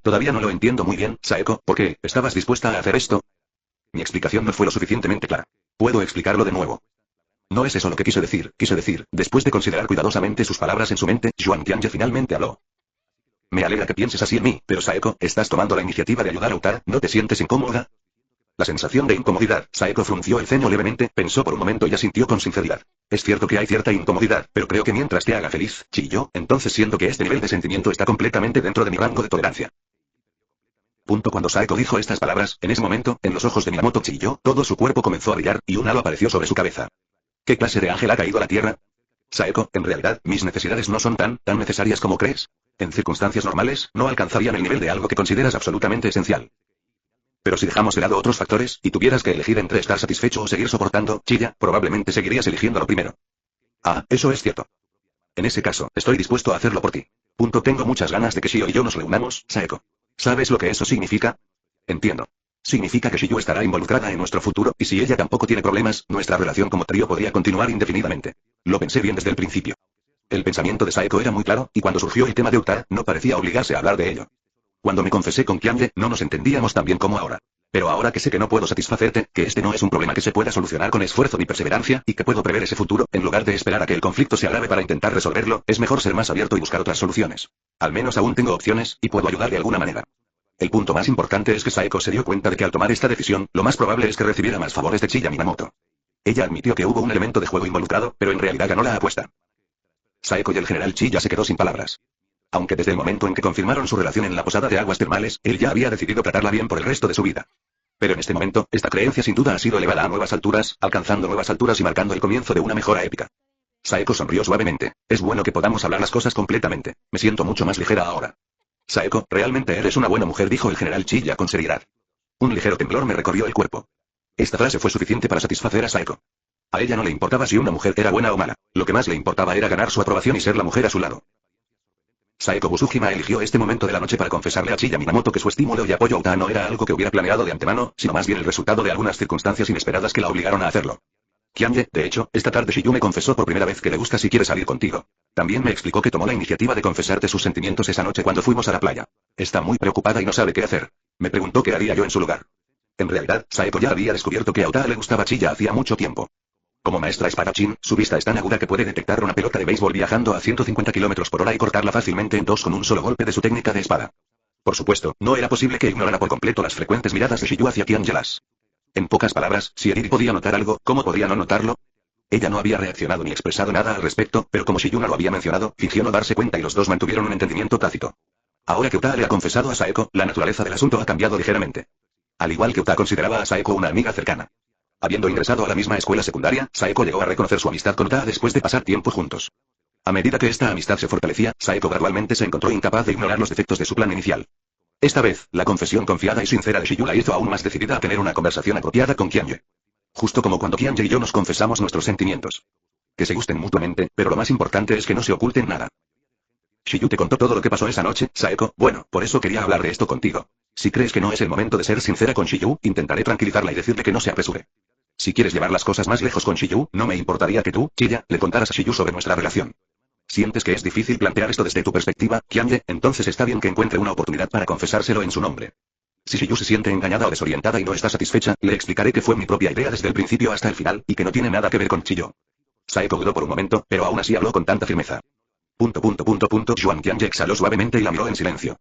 Todavía no lo entiendo muy bien, Saeko, ¿por qué estabas dispuesta a hacer esto? Mi explicación no fue lo suficientemente clara. ¿Puedo explicarlo de nuevo? No es eso lo que quiso decir, después de considerar cuidadosamente sus palabras en su mente, Yuan Tianyi finalmente habló. Me alegra que pienses así en mí, pero Saeko, estás tomando la iniciativa de ayudar a Uta, ¿no te sientes incómoda? La sensación de incomodidad, Saeko frunció el ceño levemente, pensó por un momento y asintió con sinceridad. Es cierto que hay cierta incomodidad, pero creo que mientras te haga feliz, Chiyo, entonces siento que este nivel de sentimiento está completamente dentro de mi rango de tolerancia. Cuando Saeko dijo estas palabras, en ese momento, en los ojos de Minamoto Chiyo, todo su cuerpo comenzó a brillar, y un halo apareció sobre su cabeza. ¿Qué clase de ángel ha caído a la tierra? Saeko, en realidad, mis necesidades no son tan necesarias como crees. En circunstancias normales, no alcanzarían el nivel de algo que consideras absolutamente esencial. Pero si dejamos de lado otros factores, y tuvieras que elegir entre estar satisfecho o seguir soportando, Chiya, probablemente seguirías eligiendo lo primero. Ah, eso es cierto. En ese caso, estoy dispuesto a hacerlo por ti. Tengo muchas ganas de que Shio y yo nos reunamos, Saeko. ¿Sabes lo que eso significa? Entiendo. Significa que Shiyu estará involucrada en nuestro futuro, y si ella tampoco tiene problemas, nuestra relación como trío podría continuar indefinidamente. Lo pensé bien desde el principio. El pensamiento de Saeko era muy claro, y cuando surgió el tema de Uta, no parecía obligarse a hablar de ello. Cuando me confesé con Kianye, no nos entendíamos tan bien como ahora. Pero ahora que sé que no puedo satisfacerte, que este no es un problema que se pueda solucionar con esfuerzo ni perseverancia, y que puedo prever ese futuro, en lugar de esperar a que el conflicto se agrave para intentar resolverlo, es mejor ser más abierto y buscar otras soluciones. Al menos aún tengo opciones, y puedo ayudar de alguna manera. El punto más importante es que Saeko se dio cuenta de que al tomar esta decisión, lo más probable es que recibiera más favores de Chiya Minamoto. Ella admitió que hubo un elemento de juego involucrado, pero en realidad ganó la apuesta. Saeko y el general Chiya se quedó sin palabras. Aunque desde el momento en que confirmaron su relación en la posada de aguas termales, él ya había decidido tratarla bien por el resto de su vida. Pero en este momento, esta creencia sin duda ha sido elevada a nuevas alturas, alcanzando nuevas alturas y marcando el comienzo de una mejora épica. Saeko sonrió suavemente. Es bueno que podamos hablar las cosas completamente. Me siento mucho más ligera ahora. Saeko, realmente eres una buena mujer, dijo el general Chiya con seriedad. Un ligero temblor me recorrió el cuerpo. Esta frase fue suficiente para satisfacer a Saeko. A ella no le importaba si una mujer era buena o mala. Lo que más le importaba era ganar su aprobación y ser la mujer a su lado. Saeko Busujima eligió este momento de la noche para confesarle a Chiya Minamoto que su estímulo y apoyo a Uta no era algo que hubiera planeado de antemano, sino más bien el resultado de algunas circunstancias inesperadas que la obligaron a hacerlo. Kianye, de hecho, esta tarde Shiyu me confesó por primera vez que le gusta si quiere salir contigo. También me explicó que tomó la iniciativa de confesarte sus sentimientos esa noche cuando fuimos a la playa. Está muy preocupada y no sabe qué hacer. Me preguntó qué haría yo en su lugar. En realidad, Saeko ya había descubierto que a Uta le gustaba Chiya hacía mucho tiempo. Como maestra espadachín, su vista es tan aguda que puede detectar una pelota de béisbol viajando a 150 km por hora y cortarla fácilmente en dos con un solo golpe de su técnica de espada. Por supuesto, no era posible que ignorara por completo las frecuentes miradas de Shiyu hacia Kiangelas. En pocas palabras, si Eriri podía notar algo, ¿cómo podía no notarlo? Ella no había reaccionado ni expresado nada al respecto, pero como Shiyu no lo había mencionado, fingió no darse cuenta y los dos mantuvieron un entendimiento tácito. Ahora que Uta le ha confesado a Saeko, la naturaleza del asunto ha cambiado ligeramente. Al igual que Uta consideraba a Saeko una amiga cercana. Habiendo ingresado a la misma escuela secundaria, Saeko llegó a reconocer su amistad con Uta después de pasar tiempo juntos. A medida que esta amistad se fortalecía, Saeko gradualmente se encontró incapaz de ignorar los defectos de su plan inicial. Esta vez, la confesión confiada y sincera de Shiyu la hizo aún más decidida a tener una conversación apropiada con Kianye. Justo como cuando Kianye y yo nos confesamos nuestros sentimientos. Que se gusten mutuamente, pero lo más importante es que no se oculten nada. Shiyu te contó todo lo que pasó esa noche, Saeko, bueno, por eso quería hablar de esto contigo. Si crees que no es el momento de ser sincera con Shiyu, intentaré tranquilizarla y decirle que no se apresure. Si quieres llevar las cosas más lejos con Shiyu, no me importaría que tú, Chiya, le contaras a Shiyu sobre nuestra relación. ¿Sientes que es difícil plantear esto desde tu perspectiva, Kyanye? Entonces está bien que encuentre una oportunidad para confesárselo en su nombre. Si Shiyu se siente engañada o desorientada y no está satisfecha, le explicaré que fue mi propia idea desde el principio hasta el final, y que no tiene nada que ver con Chiyo. Saeko dudó por un momento, pero aún así habló con tanta firmeza. Xuan Tianyi exhaló suavemente y la miró en silencio.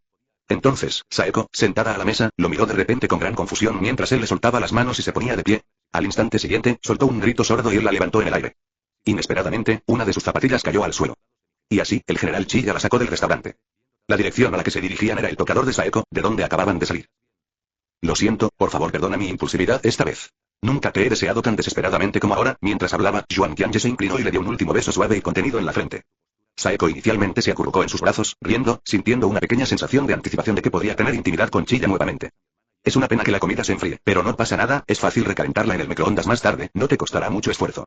Entonces, Saeko, sentada a la mesa, lo miró de repente con gran confusión mientras él le soltaba las manos y se ponía de pie. Al instante siguiente, soltó un grito sordo y él la levantó en el aire. Inesperadamente, una de sus zapatillas cayó al suelo. Y así, el general Chiya la sacó del restaurante. La dirección a la que se dirigían era el tocador de Saeko, de donde acababan de salir. Lo siento, por favor perdona mi impulsividad esta vez. Nunca te he deseado tan desesperadamente como ahora. Mientras hablaba, Xuan Tianyi se inclinó y le dio un último beso suave y contenido en la frente. Saeko inicialmente se acurrucó en sus brazos, riendo, sintiendo una pequeña sensación de anticipación de que podía tener intimidad con Chiya nuevamente. Es una pena que la comida se enfríe, pero no pasa nada, es fácil recalentarla en el microondas más tarde, no te costará mucho esfuerzo.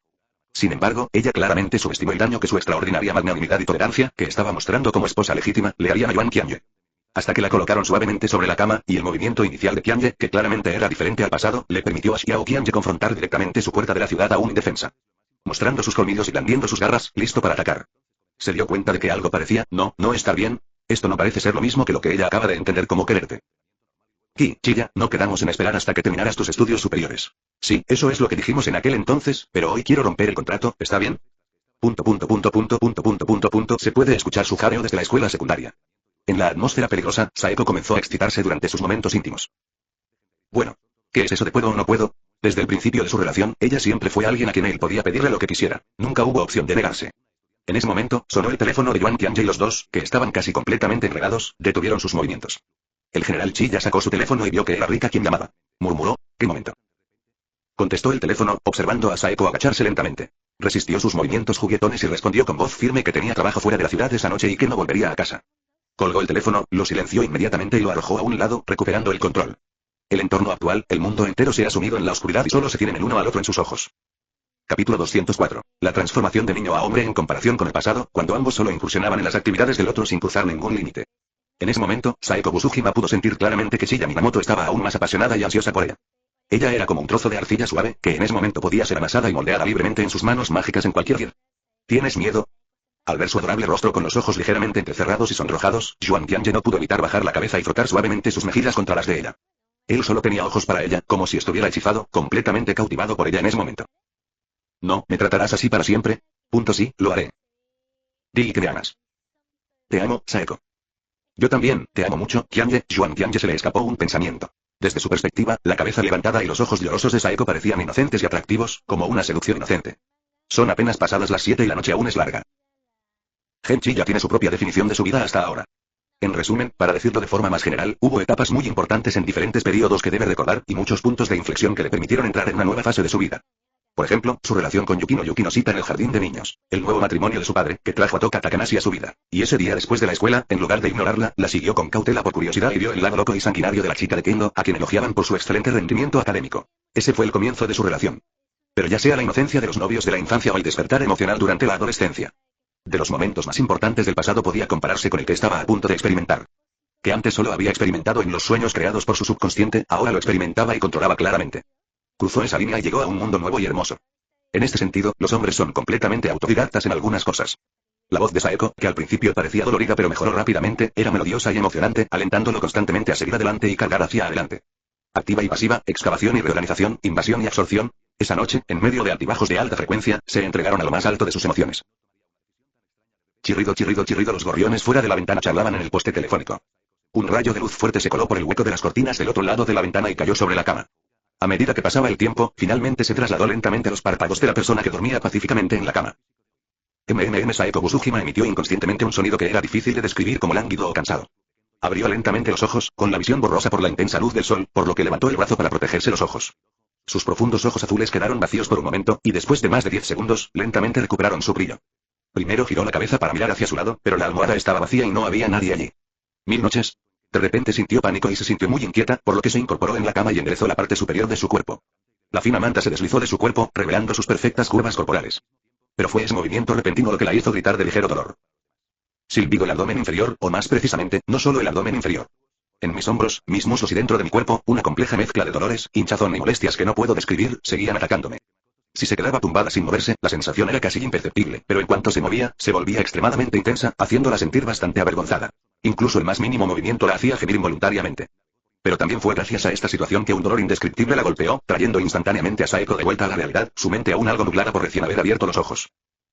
Sin embargo, ella claramente subestimó el daño que su extraordinaria magnanimidad y tolerancia, que estaba mostrando como esposa legítima, le harían a Xuan Tianyi. Hasta que la colocaron suavemente sobre la cama, y el movimiento inicial de Tianyi, que claramente era diferente al pasado, le permitió a Xiao Tianyi confrontar directamente su puerta de la ciudad aún indefensa. Mostrando sus colmillos y blandiendo sus garras, listo para atacar. Se dio cuenta de que algo parecía, no estar bien. Esto no parece ser lo mismo que lo que ella acaba de entender como quererte. Chiya, no quedamos en esperar hasta que terminaras tus estudios superiores. Sí, eso es lo que dijimos en aquel entonces, pero hoy quiero romper el contrato, ¿está bien? Se puede escuchar su jareo desde la escuela secundaria. En la atmósfera peligrosa, Saeko comenzó a excitarse durante sus momentos íntimos. Bueno, ¿qué es eso de puedo o no puedo? Desde el principio de su relación, ella siempre fue alguien a quien él podía pedirle lo que quisiera. Nunca hubo opción de negarse. En ese momento, sonó el teléfono de Xuan Tianyi y los dos, que estaban casi completamente enredados, detuvieron sus movimientos. El general Chiya sacó su teléfono y vio que era Rika quien llamaba. Murmuró, ¿qué momento? Contestó el teléfono, observando a Saeko agacharse lentamente. Resistió sus movimientos juguetones y respondió con voz firme que tenía trabajo fuera de la ciudad esa noche y que no volvería a casa. Colgó el teléfono, lo silenció inmediatamente y lo arrojó a un lado, recuperando el control. El entorno actual, el mundo entero se ha sumido en la oscuridad y solo se tienen el uno al otro en sus ojos. Capítulo 204. La transformación de niño a hombre en comparación con el pasado, cuando ambos solo incursionaban en las actividades del otro sin cruzar ningún límite. En ese momento, Saeko Busujima pudo sentir claramente que Shiya Minamoto estaba aún más apasionada y ansiosa por ella. Ella era como un trozo de arcilla suave, que en ese momento podía ser amasada y moldeada libremente en sus manos mágicas en cualquier día. ¿Tienes miedo? Al ver su adorable rostro con los ojos ligeramente entrecerrados y sonrojados, Xuan Tianyi no pudo evitar bajar la cabeza y frotar suavemente sus mejillas contra las de ella. Él solo tenía ojos para ella, como si estuviera hechizado, completamente cautivado por ella en ese momento. ¿No me tratarás así para siempre? Sí, lo haré. Di que me amas. Te amo, Saeko. Yo también, te amo mucho, Tianyi. Xuan Tianyi se le escapó un pensamiento. Desde su perspectiva, la cabeza levantada y los ojos llorosos de Saeko parecían inocentes y atractivos, como una seducción inocente. Son apenas pasadas las 7 y la noche aún es larga. Genchi ya tiene su propia definición de su vida hasta ahora. En resumen, para decirlo de forma más general, hubo etapas muy importantes en diferentes periodos que debe recordar y muchos puntos de inflexión que le permitieron entrar en una nueva fase de su vida. Por ejemplo, su relación con Yukino Shita en el jardín de niños, el nuevo matrimonio de su padre, que trajo a Toka Takanashi a su vida, y ese día después de la escuela, en lugar de ignorarla, la siguió con cautela por curiosidad y vio el lado loco y sanguinario de la chica de Kendo, a quien elogiaban por su excelente rendimiento académico. Ese fue el comienzo de su relación. Pero ya sea la inocencia de los novios de la infancia o el despertar emocional durante la adolescencia. De los momentos más importantes del pasado podía compararse con el que estaba a punto de experimentar. Que antes solo había experimentado en los sueños creados por su subconsciente, ahora lo experimentaba y controlaba claramente. Cruzó esa línea y llegó a un mundo nuevo y hermoso. En este sentido, los hombres son completamente autodidactas en algunas cosas. La voz de Saeko, que al principio parecía dolorida pero mejoró rápidamente, era melodiosa y emocionante, alentándolo constantemente a seguir adelante y cargar hacia adelante. Activa y pasiva, excavación y reorganización, invasión y absorción. Esa noche, en medio de altibajos de alta frecuencia, se entregaron a lo más alto de sus emociones. Chirrido, chirrido, chirrido. Los gorriones fuera de la ventana charlaban en el poste telefónico. Un rayo de luz fuerte se coló por el hueco de las cortinas del otro lado de la ventana y cayó sobre la cama. A medida que pasaba el tiempo, finalmente se trasladó lentamente a los párpados de la persona que dormía pacíficamente en la cama. Saeko Busujima emitió inconscientemente un sonido que era difícil de describir como lánguido o cansado. Abrió lentamente los ojos, con la visión borrosa por la intensa luz del sol, por lo que levantó el brazo para protegerse los ojos. Sus profundos ojos azules quedaron vacíos por un momento, y después de más de 10 segundos, lentamente recuperaron su brillo. Primero giró la cabeza para mirar hacia su lado, pero la almohada estaba vacía y no había nadie allí. Mil noches. De repente sintió pánico y se sintió muy inquieta, por lo que se incorporó en la cama y enderezó la parte superior de su cuerpo. La fina manta se deslizó de su cuerpo, revelando sus perfectas curvas corporales. Pero fue ese movimiento repentino lo que la hizo gritar de ligero dolor. Silbido el abdomen inferior, o más precisamente, no solo el abdomen inferior. En mis hombros, mis muslos y dentro de mi cuerpo, una compleja mezcla de dolores, hinchazón y molestias que no puedo describir, seguían atacándome. Si se quedaba tumbada sin moverse, la sensación era casi imperceptible, pero en cuanto se movía, se volvía extremadamente intensa, haciéndola sentir bastante avergonzada. Incluso el más mínimo movimiento la hacía gemir involuntariamente. Pero también fue gracias a esta situación que un dolor indescriptible la golpeó, trayendo instantáneamente a Saeko de vuelta a la realidad, su mente aún algo nublada por recién haber abierto los ojos.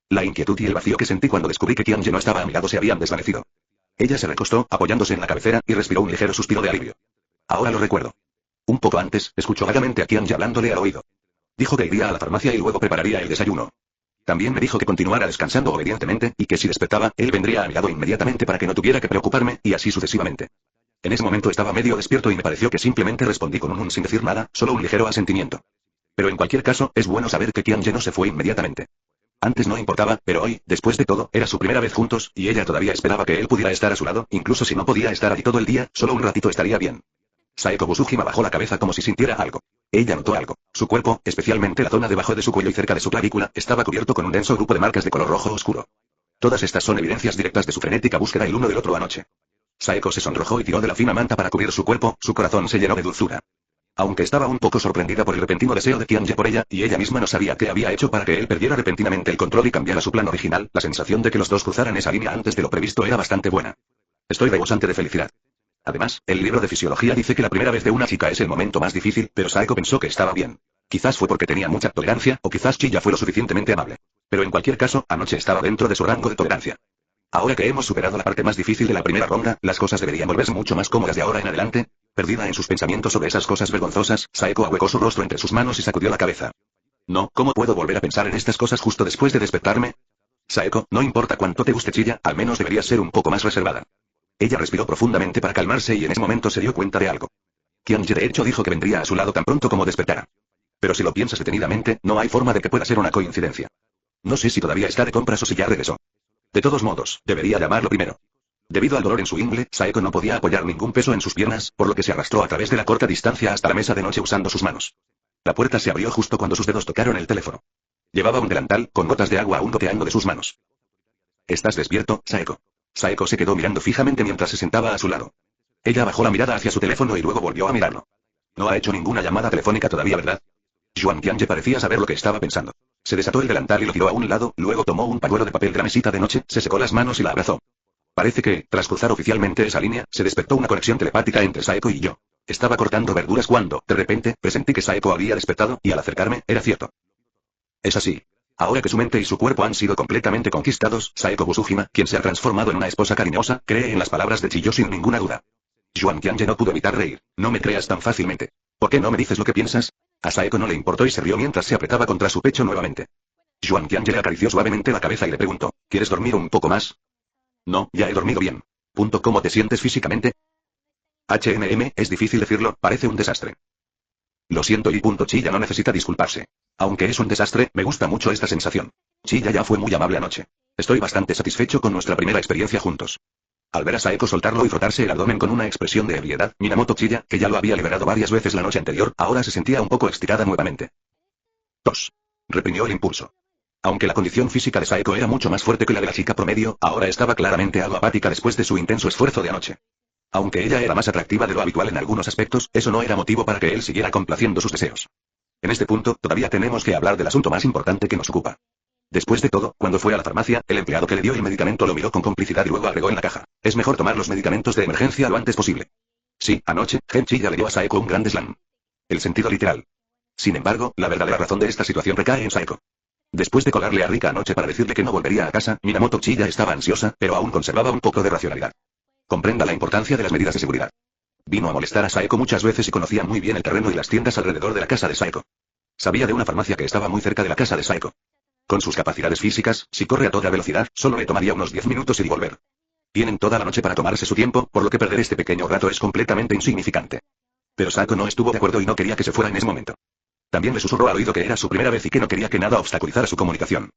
La inquietud y el vacío que sentí cuando descubrí que Tiange no estaba a mi lado se habían desvanecido. Ella se recostó, apoyándose en la cabecera, y respiró un ligero suspiro de alivio. Ahora lo recuerdo. Un poco antes, escuchó vagamente a Tiange hablándole al oído. Dijo que iría a la farmacia y luego prepararía el desayuno. También me dijo que continuara descansando obedientemente, y que si despertaba, él vendría a mi lado inmediatamente para que no tuviera que preocuparme, y así sucesivamente. En ese momento estaba medio despierto y me pareció que simplemente respondí con un sin decir nada, solo un ligero asentimiento. Pero en cualquier caso, es bueno saber que Tiange no se fue inmediatamente. Antes no importaba, pero hoy, después de todo, era su primera vez juntos, y ella todavía esperaba que él pudiera estar a su lado, incluso si no podía estar allí todo el día, solo un ratito estaría bien. Saeko Busujima bajó la cabeza como si sintiera algo. Ella notó algo. Su cuerpo, especialmente la zona debajo de su cuello y cerca de su clavícula, estaba cubierto con un denso grupo de marcas de color rojo oscuro. Todas estas son evidencias directas de su frenética búsqueda el uno del otro anoche. Saeko se sonrojó y tiró de la fina manta para cubrir su cuerpo, su corazón se llenó de dulzura. Aunque estaba un poco sorprendida por el repentino deseo de Tiange por ella, y ella misma no sabía qué había hecho para que él perdiera repentinamente el control y cambiara su plan original, la sensación de que los dos cruzaran esa línea antes de lo previsto era bastante buena. Estoy rebosante de felicidad. Además, el libro de fisiología dice que la primera vez de una chica es el momento más difícil, pero Saeko pensó que estaba bien. Quizás fue porque tenía mucha tolerancia, o quizás Chilla fue lo suficientemente amable. Pero en cualquier caso, anoche estaba dentro de su rango de tolerancia. Ahora que hemos superado la parte más difícil de la primera ronda, las cosas deberían volverse mucho más cómodas de ahora en adelante. Perdida en sus pensamientos sobre esas cosas vergonzosas, Saeko ahuecó su rostro entre sus manos y sacudió la cabeza. No, ¿cómo puedo volver a pensar en estas cosas justo después de despertarme? Saeko, no importa cuánto te guste Chilla, al menos deberías ser un poco más reservada. Ella respiró profundamente para calmarse y en ese momento se dio cuenta de algo. Tiange de hecho dijo que vendría a su lado tan pronto como despertara. Pero si lo piensas detenidamente, no hay forma de que pueda ser una coincidencia. No sé si todavía está de compras o si ya regresó. De todos modos, debería llamarlo primero. Debido al dolor en su ingle, Saeko no podía apoyar ningún peso en sus piernas, por lo que se arrastró a través de la corta distancia hasta la mesa de noche usando sus manos. La puerta se abrió justo cuando sus dedos tocaron el teléfono. Llevaba un delantal, con gotas de agua aún goteando de sus manos. ¿Estás despierto, Saeko? Saeko se quedó mirando fijamente mientras se sentaba a su lado. Ella bajó la mirada hacia su teléfono y luego volvió a mirarlo. No ha hecho ninguna llamada telefónica todavía, ¿verdad? Juan Tiange parecía saber lo que estaba pensando. Se desató el delantal y lo tiró a un lado, luego tomó un pañuelo de papel de la mesita de noche, se secó las manos y la abrazó. Parece que, tras cruzar oficialmente esa línea, se despertó una conexión telepática entre Saeko y yo. Estaba cortando verduras cuando, de repente, presentí que Saeko había despertado, y al acercarme, era cierto. Es así. Ahora que su mente y su cuerpo han sido completamente conquistados, Saeko Busujima, quien se ha transformado en una esposa cariñosa, cree en las palabras de Chiyo sin ninguna duda. Juan Tiange no pudo evitar reír. No me creas tan fácilmente. ¿Por qué no me dices lo que piensas? A Saeko no le importó y se rió mientras se apretaba contra su pecho nuevamente. Juan Tiange le acarició suavemente la cabeza y le preguntó, ¿quieres dormir un poco más? No, ya he dormido bien. ¿Cómo te sientes físicamente? Es difícil decirlo, parece un desastre. Lo siento y Chilla no necesita disculparse. Aunque es un desastre, me gusta mucho esta sensación. Chilla ya fue muy amable anoche. Estoy bastante satisfecho con nuestra primera experiencia juntos. Al ver a Saeko soltarlo y frotarse el abdomen con una expresión de ebriedad, Minamoto Chilla, que ya lo había liberado varias veces la noche anterior, ahora se sentía un poco estirada nuevamente. Tos. Reprimió el impulso. Aunque la condición física de Saeko era mucho más fuerte que la de la chica promedio, ahora estaba claramente algo apática después de su intenso esfuerzo de anoche. Aunque ella era más atractiva de lo habitual en algunos aspectos, eso no era motivo para que él siguiera complaciendo sus deseos. En este punto, todavía tenemos que hablar del asunto más importante que nos ocupa. Después de todo, cuando fue a la farmacia, el empleado que le dio el medicamento lo miró con complicidad y luego agregó en la caja: es mejor tomar los medicamentos de emergencia lo antes posible. Sí, anoche, Chilla le dio a Saeko un gran slam. El sentido literal. Sin embargo, la verdadera razón de esta situación recae en Saeko. Después de colgarle a Rika anoche para decirle que no volvería a casa, Minamoto Chilla estaba ansiosa, pero aún conservaba un poco de racionalidad. Comprenda la importancia de las medidas de seguridad. Vino a molestar a Saeko muchas veces y conocía muy bien el terreno y las tiendas alrededor de la casa de Saeko. Sabía de una farmacia que estaba muy cerca de la casa de Saeko. Con sus capacidades físicas, si corre a toda velocidad, solo le tomaría unos 10 minutos y volver. Tienen toda la noche para tomarse su tiempo, por lo que perder este pequeño rato es completamente insignificante. Pero Saeko no estuvo de acuerdo y no quería que se fuera en ese momento. También le susurró al oído que era su primera vez y que no quería que nada obstaculizara su comunicación.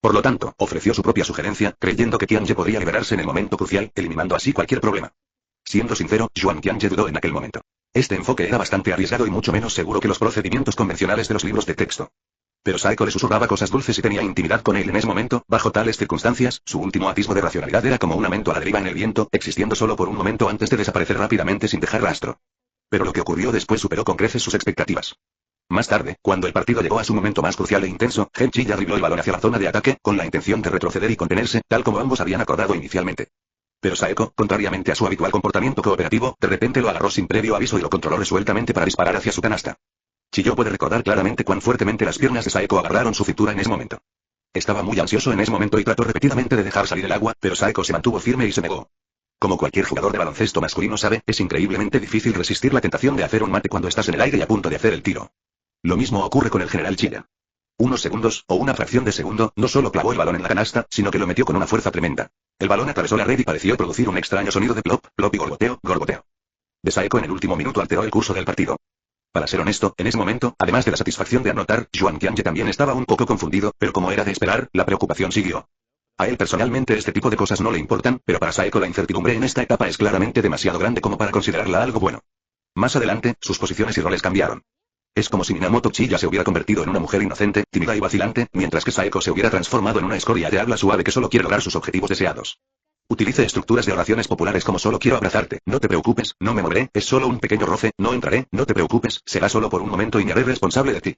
Por lo tanto, ofreció su propia sugerencia, creyendo que Tiange podría liberarse en el momento crucial, eliminando así cualquier problema. Siendo sincero, Juan Tiange dudó en aquel momento. Este enfoque era bastante arriesgado y mucho menos seguro que los procedimientos convencionales de los libros de texto. Pero Saeko le susurraba cosas dulces y tenía intimidad con él en ese momento. Bajo tales circunstancias, su último atisbo de racionalidad era como un lamento a la deriva en el viento, existiendo solo por un momento antes de desaparecer rápidamente sin dejar rastro. Pero lo que ocurrió después superó con creces sus expectativas. Más tarde, cuando el partido llegó a su momento más crucial e intenso, Genchi ya dribló el balón hacia la zona de ataque, con la intención de retroceder y contenerse, tal como ambos habían acordado inicialmente. Pero Saeko, contrariamente a su habitual comportamiento cooperativo, de repente lo agarró sin previo aviso y lo controló resueltamente para disparar hacia su canasta. Chiyo puede recordar claramente cuán fuertemente las piernas de Saeko agarraron su cintura en ese momento. Estaba muy ansioso en ese momento y trató repetidamente de dejar salir el agua, pero Saeko se mantuvo firme y se negó. Como cualquier jugador de baloncesto masculino sabe, es increíblemente difícil resistir la tentación de hacer un mate cuando estás en el aire y a punto de hacer el tiro. Lo mismo ocurre con el general Chiya. Unos segundos, o una fracción de segundo, no solo clavó el balón en la canasta, sino que lo metió con una fuerza tremenda. El balón atravesó la red y pareció producir un extraño sonido de plop, plop y gorboteo, gorboteo. De Saeko en el último minuto alteró el curso del partido. Para ser honesto, en ese momento, además de la satisfacción de anotar, Juan Tiange también estaba un poco confundido, pero como era de esperar, la preocupación siguió. A él personalmente este tipo de cosas no le importan, pero para Saeko la incertidumbre en esta etapa es claramente demasiado grande como para considerarla algo bueno. Más adelante, sus posiciones y roles cambiaron. Es como si Minamoto Chiya se hubiera convertido en una mujer inocente, tímida y vacilante, mientras que Saeko se hubiera transformado en una escoria de habla suave que solo quiere lograr sus objetivos deseados. Utilice estructuras de oraciones populares como solo quiero abrazarte, no te preocupes, no me moveré, es solo un pequeño roce, no entraré, no te preocupes, será solo por un momento y me haré responsable de ti.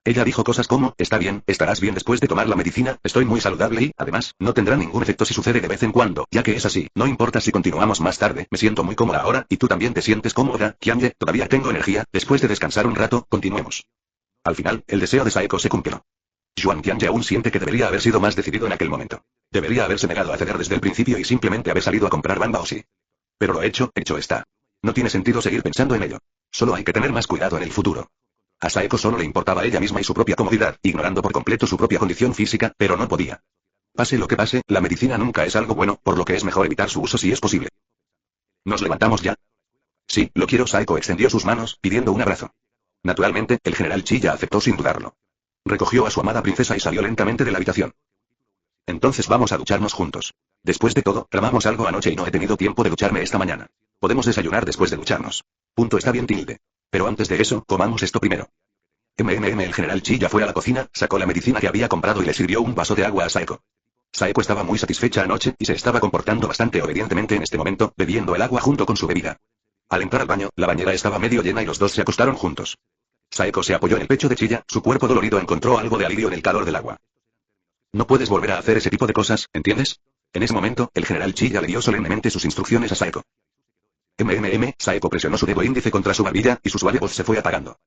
Ella dijo cosas como, está bien, estarás bien después de tomar la medicina, estoy muy saludable y, además, no tendrá ningún efecto si sucede de vez en cuando, ya que es así, no importa si continuamos más tarde, me siento muy cómoda ahora, y tú también te sientes cómoda, Kianye, todavía tengo energía, después de descansar un rato, continuemos. Al final, el deseo de Saeko se cumplió. Juan Tiange aún siente que debería haber sido más decidido en aquel momento. Debería haberse negado a ceder desde el principio y simplemente haber salido a comprar Bamba o sí. Pero lo hecho está. No tiene sentido seguir pensando en ello. Solo hay que tener más cuidado en el futuro. A Saeko solo le importaba ella misma y su propia comodidad, ignorando por completo su propia condición física, pero no podía. Pase lo que pase, la medicina nunca es algo bueno, por lo que es mejor evitar su uso si es posible. ¿Nos levantamos ya? Sí, lo quiero. Saeko extendió sus manos, pidiendo un abrazo. Naturalmente, el general Chiya aceptó sin dudarlo. Recogió a su amada princesa y salió lentamente de la habitación. Entonces vamos a ducharnos juntos. Después de todo, tramamos algo anoche y no he tenido tiempo de ducharme esta mañana. Podemos desayunar después de ducharnos. Punto, está bien, Tilde. Pero antes de eso, comamos esto primero. El general Chiya fue a la cocina, sacó la medicina que había comprado y le sirvió un vaso de agua a Saeko. Saeko estaba muy satisfecha anoche, y se estaba comportando bastante obedientemente en este momento, bebiendo el agua junto con su bebida. Al entrar al baño, la bañera estaba medio llena y los dos se acostaron juntos. Saeko se apoyó en el pecho de Chiya, su cuerpo dolorido encontró algo de alivio en el calor del agua. No puedes volver a hacer ese tipo de cosas, ¿entiendes? En ese momento, el general Chiya le dio solemnemente sus instrucciones a Saeko. Saeko presionó su dedo índice contra su barbilla, y su suave voz se fue apagando.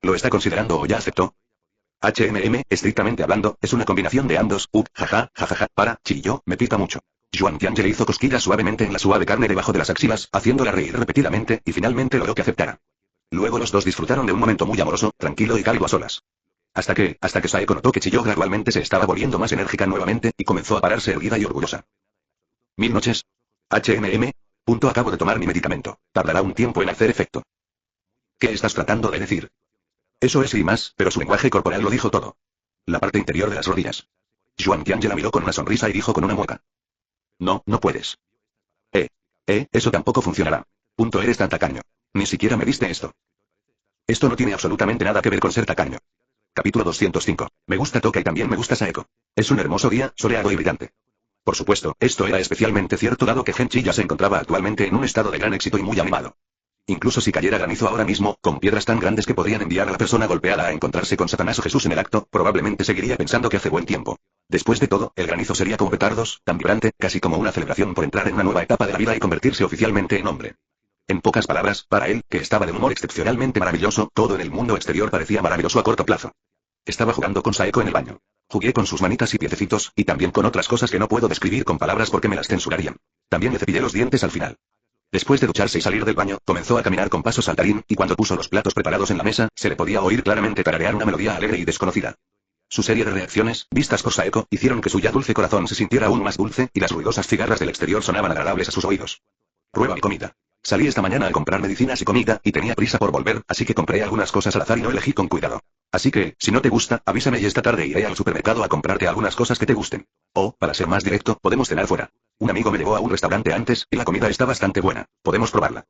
¿Lo está considerando o ya aceptó? Estrictamente hablando, es una combinación de ambos, jajaja, chilló, me pica mucho. Juan Tiange le hizo cosquillas suavemente en la suave carne debajo de las axilas, haciéndola reír repetidamente, y finalmente logró que aceptara. Luego los dos disfrutaron de un momento muy amoroso, tranquilo y cálido a solas. Hasta que Saeko notó que Chiyo gradualmente se estaba volviendo más enérgica nuevamente, y comenzó a pararse erguida y orgullosa. 1000 noches. Acabo de tomar mi medicamento. Tardará un tiempo en hacer efecto. ¿Qué estás tratando de decir? Eso es y más, pero su lenguaje corporal lo dijo todo. La parte interior de las rodillas. Juan Tiange la miró con una sonrisa y dijo con una mueca. No, no puedes. Eso tampoco funcionará. Eres tan tacaño. Ni siquiera me diste esto. Esto no tiene absolutamente nada que ver con ser tacaño. Capítulo 205. Me gusta Toka y también me gusta Saeko. Es un hermoso día, soleado y brillante. Por supuesto, esto era especialmente cierto dado que Genchi ya se encontraba actualmente en un estado de gran éxito y muy animado. Incluso si cayera granizo ahora mismo, con piedras tan grandes que podrían enviar a la persona golpeada a encontrarse con Satanás o Jesús en el acto, probablemente seguiría pensando que hace buen tiempo. Después de todo, el granizo sería como petardos, tan vibrante, casi como una celebración por entrar en una nueva etapa de la vida y convertirse oficialmente en hombre. En pocas palabras, para él, que estaba de humor excepcionalmente maravilloso, todo en el mundo exterior parecía maravilloso a corto plazo. Estaba jugando con Saeko en el baño. Jugué con sus manitas y piececitos, y también con otras cosas que no puedo describir con palabras porque me las censurarían. También le cepillé los dientes al final. Después de ducharse y salir del baño, comenzó a caminar con paso saltarín, y cuando puso los platos preparados en la mesa, se le podía oír claramente tararear una melodía alegre y desconocida. Su serie de reacciones, vistas por Saeko, hicieron que su ya dulce corazón se sintiera aún más dulce, y las ruidosas cigarras del exterior sonaban agradables a sus oídos. Prueba mi comida. Salí esta mañana a comprar medicinas y comida, y tenía prisa por volver, así que compré algunas cosas al azar y no elegí con cuidado. Así que, si no te gusta, avísame y esta tarde iré al supermercado a comprarte algunas cosas que te gusten. O, para ser más directo, podemos cenar fuera. Un amigo me llevó a un restaurante antes, y la comida está bastante buena. Podemos probarla.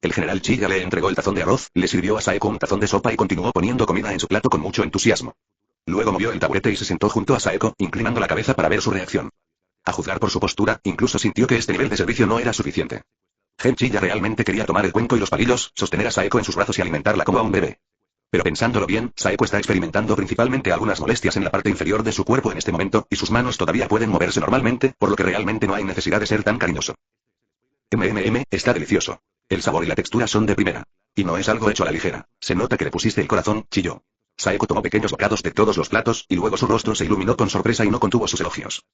El general Chiya le entregó el tazón de arroz, le sirvió a Saeko un tazón de sopa y continuó poniendo comida en su plato con mucho entusiasmo. Luego movió el taburete y se sentó junto a Saeko, inclinando la cabeza para ver su reacción. A juzgar por su postura, incluso sintió que este nivel de servicio no era suficiente. Chilla realmente quería tomar el cuenco y los palillos, sostener a Saeko en sus brazos y alimentarla como a un bebé. Pero pensándolo bien, Saeko está experimentando principalmente algunas molestias en la parte inferior de su cuerpo en este momento, y sus manos todavía pueden moverse normalmente, por lo que realmente no hay necesidad de ser tan cariñoso. Está delicioso. El sabor y la textura son de primera. Y no es algo hecho a la ligera. Se nota que le pusiste el corazón, chilló. Saeko tomó pequeños bocados de todos los platos, y luego su rostro se iluminó con sorpresa y no contuvo sus elogios.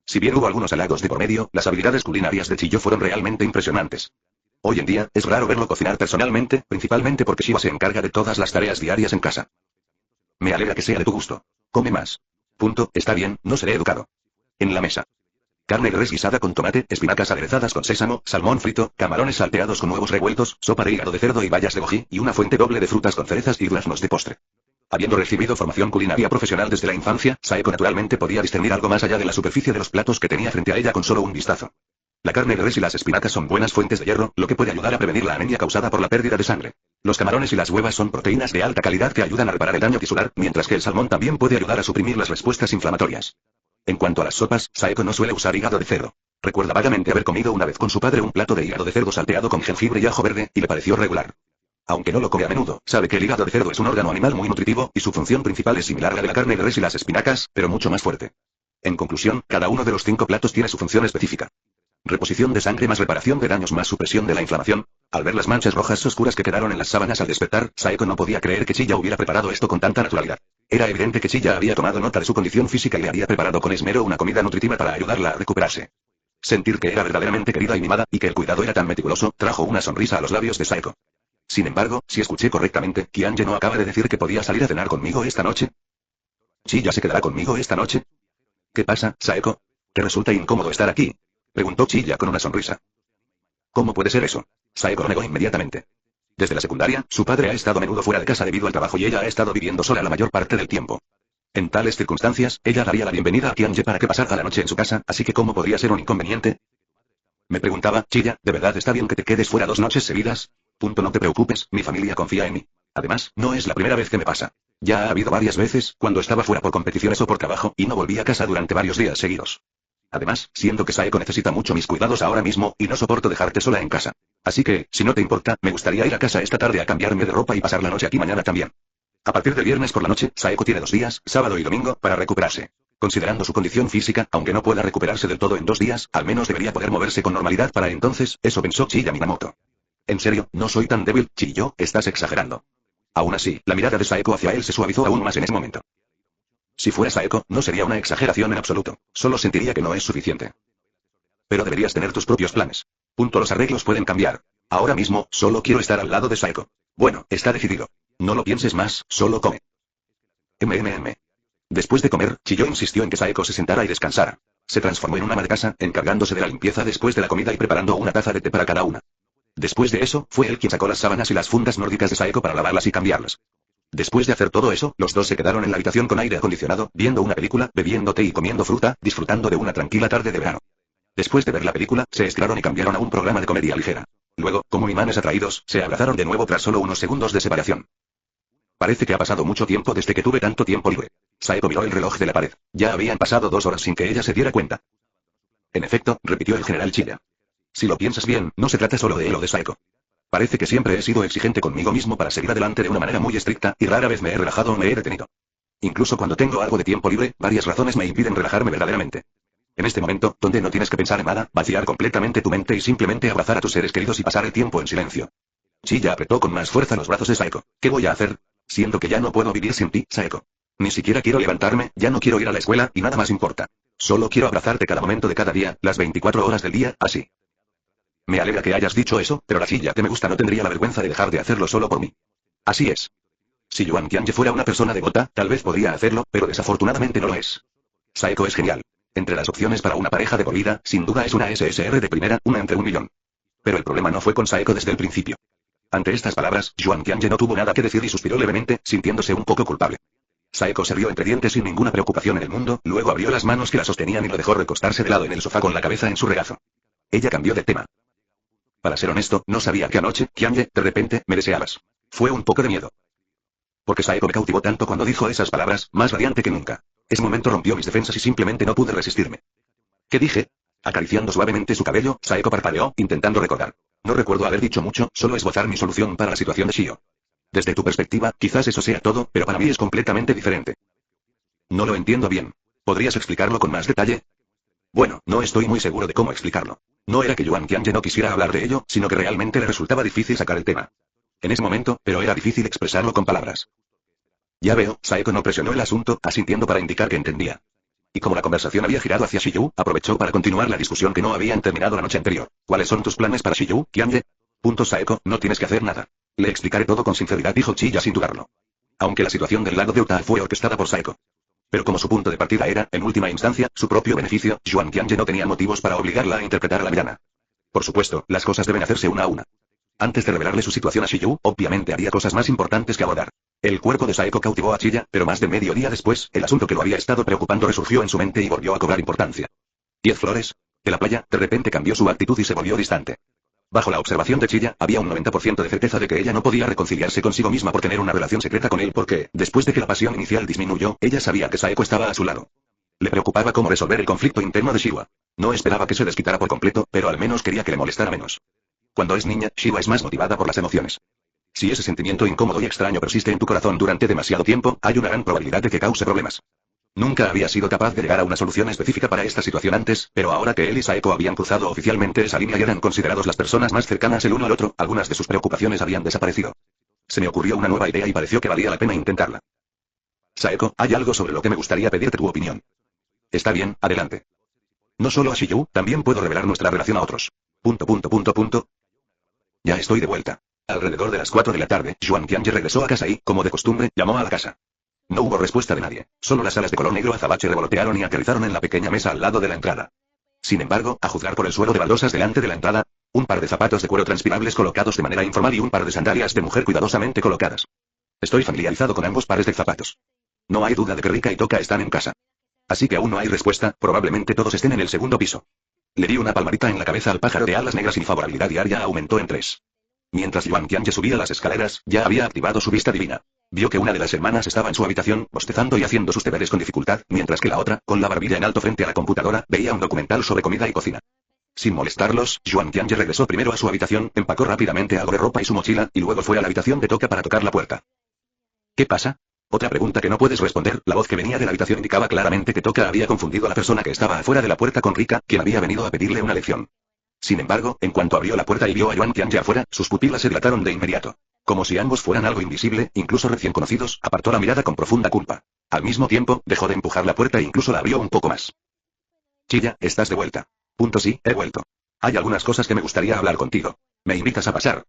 Si bien hubo algunos halagos de por medio, las habilidades culinarias de Chiyo fueron realmente impresionantes. Hoy en día, es raro verlo cocinar personalmente, principalmente porque Shiva se encarga de todas las tareas diarias en casa. Me alegra que sea de tu gusto. Come más. Está bien, no seré educado. En la mesa. Carne de res guisada con tomate, espinacas aderezadas con sésamo, salmón frito, camarones salteados con huevos revueltos, sopa de hígado de cerdo y bayas de goji, y una fuente doble de frutas con cerezas y duraznos de postre. Habiendo recibido formación culinaria profesional desde la infancia, Saeko naturalmente podía discernir algo más allá de la superficie de los platos que tenía frente a ella con solo un vistazo. La carne de res y las espinacas son buenas fuentes de hierro, lo que puede ayudar a prevenir la anemia causada por la pérdida de sangre. Los camarones y las huevas son proteínas de alta calidad que ayudan a reparar el daño tisular, mientras que el salmón también puede ayudar a suprimir las respuestas inflamatorias. En cuanto a las sopas, Saeko no suele usar hígado de cerdo. Recuerda vagamente haber comido una vez con su padre un plato de hígado de cerdo salteado con jengibre y ajo verde, y le pareció regular. Aunque no lo come a menudo, sabe que el hígado de cerdo es un órgano animal muy nutritivo, y su función principal es similar a la de la carne de res y las espinacas, pero mucho más fuerte. En conclusión, cada uno de los 5 platos tiene su función específica. Reposición de sangre más reparación de daños más supresión de la inflamación. Al ver las manchas rojas oscuras que quedaron en las sábanas al despertar, Saeko no podía creer que Chiya hubiera preparado esto con tanta naturalidad. Era evidente que Chiya había tomado nota de su condición física y le había preparado con esmero una comida nutritiva para ayudarla a recuperarse. Sentir que era verdaderamente querida y mimada, y que el cuidado era tan meticuloso, trajo una sonrisa a los labios de Saeko. Sin embargo, si escuché correctamente, Kyanje no acaba de decir que podía salir a cenar conmigo esta noche. ¿Chiya se quedará conmigo esta noche? ¿Qué pasa, Saeko? ¿Te resulta incómodo estar aquí? Preguntó Chiya con una sonrisa. ¿Cómo puede ser eso? Saeko lo negó inmediatamente. Desde la secundaria, su padre ha estado a menudo fuera de casa debido al trabajo y ella ha estado viviendo sola la mayor parte del tiempo. En tales circunstancias, ella daría la bienvenida a Kyanje para que pasara la noche en su casa, así que ¿cómo podría ser un inconveniente? Me preguntaba, Chiya, ¿de verdad está bien que te quedes fuera 2 noches seguidas? No te preocupes, mi familia confía en mí. Además, no es la primera vez que me pasa. Ya ha habido varias veces, cuando estaba fuera por competiciones o por trabajo, y no volví a casa durante varios días seguidos. Además, siento que Saeko necesita mucho mis cuidados ahora mismo, y no soporto dejarte sola en casa. Así que, si no te importa, me gustaría ir a casa esta tarde a cambiarme de ropa y pasar la noche aquí mañana también. A partir del viernes por la noche, Saeko tiene 2 días, sábado y domingo, para recuperarse. Considerando su condición física, aunque no pueda recuperarse del todo en 2 días, al menos debería poder moverse con normalidad para entonces, eso pensó Chiya Minamoto. En serio, no soy tan débil, Chiyo, estás exagerando. Aún así, la mirada de Saeko hacia él se suavizó aún más en ese momento. Si fuera Saeko, no sería una exageración en absoluto, solo sentiría que no es suficiente. Pero deberías tener tus propios planes. Los arreglos pueden cambiar. Ahora mismo, solo quiero estar al lado de Saeko. Bueno, está decidido. No lo pienses más, solo come. Después de comer, Chiyo insistió en que Saeko se sentara y descansara. Se transformó en una ama de casa, encargándose de la limpieza después de la comida y preparando una taza de té para cada una. Después de eso, fue él quien sacó las sábanas y las fundas nórdicas de Saeko para lavarlas y cambiarlas. Después de hacer todo eso, los dos se quedaron en la habitación con aire acondicionado, viendo una película, bebiendo té y comiendo fruta, disfrutando de una tranquila tarde de verano. Después de ver la película, se estiraron y cambiaron a un programa de comedia ligera. Luego, como imanes atraídos, se abrazaron de nuevo tras solo unos segundos de separación. Parece que ha pasado mucho tiempo desde que tuve tanto tiempo libre. Saeko miró el reloj de la pared. Ya habían pasado 2 horas sin que ella se diera cuenta. En efecto, repitió el general Chiya. Si lo piensas bien, no se trata solo de él o de Saeko. Parece que siempre he sido exigente conmigo mismo para seguir adelante de una manera muy estricta, y rara vez me he relajado o me he detenido. Incluso cuando tengo algo de tiempo libre, varias razones me impiden relajarme verdaderamente. En este momento, donde no tienes que pensar en nada, vaciar completamente tu mente y simplemente abrazar a tus seres queridos y pasar el tiempo en silencio. Chiya apretó con más fuerza los brazos de Saeko. ¿Qué voy a hacer? Siento que ya no puedo vivir sin ti, Saeko. Ni siquiera quiero levantarme, ya no quiero ir a la escuela, y nada más importa. Solo quiero abrazarte cada momento de cada día, las 24 horas del día, así. Me alegra que hayas dicho eso, pero la Chiya que me gusta no tendría la vergüenza de dejar de hacerlo solo por mí. Así es. Si Yuan Qianye fuera una persona devota, tal vez podría hacerlo, pero desafortunadamente no lo es. Saeko es genial. Entre las opciones para una pareja de por vida, sin duda es una SSR de primera, una entre 1.000.000. Pero el problema no fue con Saeko desde el principio. Ante estas palabras, Yuan Qianye no tuvo nada que decir y suspiró levemente, sintiéndose un poco culpable. Saeko se rió entre dientes sin ninguna preocupación en el mundo, luego abrió las manos que la sostenían y lo dejó recostarse de lado en el sofá con la cabeza en su regazo. Ella cambió de tema. Para ser honesto, no sabía que anoche, Qianye, de repente, me deseabas. Fue un poco de miedo. Porque Saeko me cautivó tanto cuando dijo esas palabras, más radiante que nunca. Ese momento rompió mis defensas y simplemente no pude resistirme. ¿Qué dije? Acariciando suavemente su cabello, Saeko parpadeó, intentando recordar. No recuerdo haber dicho mucho, solo esbozar mi solución para la situación de Shio. Desde tu perspectiva, quizás eso sea todo, pero para mí es completamente diferente. No lo entiendo bien. ¿Podrías explicarlo con más detalle? Bueno, no estoy muy seguro de cómo explicarlo. No era que Yuan Tianye no quisiera hablar de ello, sino que realmente le resultaba difícil sacar el tema. En ese momento, pero era difícil expresarlo con palabras. Ya veo, Saeko no presionó el asunto, asintiendo para indicar que entendía. Y como la conversación había girado hacia Shiyu, aprovechó para continuar la discusión que no habían terminado la noche anterior. ¿Cuáles son tus planes para Shiyu, Tianye? Saeko, no tienes que hacer nada. Le explicaré todo con sinceridad, dijo Chiya sin dudarlo. Aunque la situación del lago de Uta fue orquestada por Saeko. Pero como su punto de partida era, en última instancia, su propio beneficio, Yuan Tianye no tenía motivos para obligarla a interpretar a la villana. Por supuesto, las cosas deben hacerse una a una. Antes de revelarle su situación a Shiyu, obviamente había cosas más importantes que abordar. El cuerpo de Saeko cautivó a Chiya, pero más de medio día después, el asunto que lo había estado preocupando resurgió en su mente y volvió a cobrar importancia. 10 flores. De la playa, de repente cambió su actitud y se volvió distante. Bajo la observación de Chiya, había un 90% de certeza de que ella no podía reconciliarse consigo misma por tener una relación secreta con él porque, después de que la pasión inicial disminuyó, ella sabía que Saeko estaba a su lado. Le preocupaba cómo resolver el conflicto interno de Shiwa. No esperaba que se desquitara por completo, pero al menos quería que le molestara menos. Cuando es niña, Shiwa es más motivada por las emociones. Si ese sentimiento incómodo y extraño persiste en tu corazón durante demasiado tiempo, hay una gran probabilidad de que cause problemas. Nunca había sido capaz de llegar a una solución específica para esta situación antes, pero ahora que él y Saeko habían cruzado oficialmente esa línea y eran considerados las personas más cercanas el uno al otro, algunas de sus preocupaciones habían desaparecido. Se me ocurrió una nueva idea y pareció que valía la pena intentarla. Saeko, hay algo sobre lo que me gustaría pedirte tu opinión. Está bien, adelante. No solo a Shiyu, también puedo revelar nuestra relación a otros. ... Ya estoy de vuelta. Alrededor de las 4 de la tarde, Yuan Tianye regresó a casa y, como de costumbre, llamó a la casa. No hubo respuesta de nadie, solo las alas de color negro azabache revolotearon y aterrizaron en la pequeña mesa al lado de la entrada. Sin embargo, a juzgar por el suelo de baldosas delante de la entrada, un par de zapatos de cuero transpirables colocados de manera informal y un par de sandalias de mujer cuidadosamente colocadas. Estoy familiarizado con ambos pares de zapatos. No hay duda de que Rika y Toka están en casa. Así que aún no hay respuesta, probablemente todos estén en el segundo piso. Le di una palmadita en la cabeza al pájaro de alas negras y mi favorabilidad diaria aumentó en 3. Mientras Yuan Tianye subía las escaleras, ya había activado su vista divina. Vio que una de las hermanas estaba en su habitación, bostezando y haciendo sus deberes con dificultad, mientras que la otra, con la barbilla en alto frente a la computadora, veía un documental sobre comida y cocina. Sin molestarlos, Yuan Tianye regresó primero a su habitación, empacó rápidamente algo de ropa y su mochila, y luego fue a la habitación de Toka para tocar la puerta. ¿Qué pasa? Otra pregunta que no puedes responder. La voz que venía de la habitación indicaba claramente que Toka había confundido a la persona que estaba afuera de la puerta con Rika, quien había venido a pedirle una lección. Sin embargo, en cuanto abrió la puerta y vio a Yuan Tianye afuera, sus pupilas se dilataron de inmediato. Como si ambos fueran algo invisible, incluso recién conocidos, apartó la mirada con profunda culpa. Al mismo tiempo, dejó de empujar la puerta e incluso la abrió un poco más. Chiya, estás de vuelta. Sí, he vuelto. Hay algunas cosas que me gustaría hablar contigo. ¿Me invitas a pasar?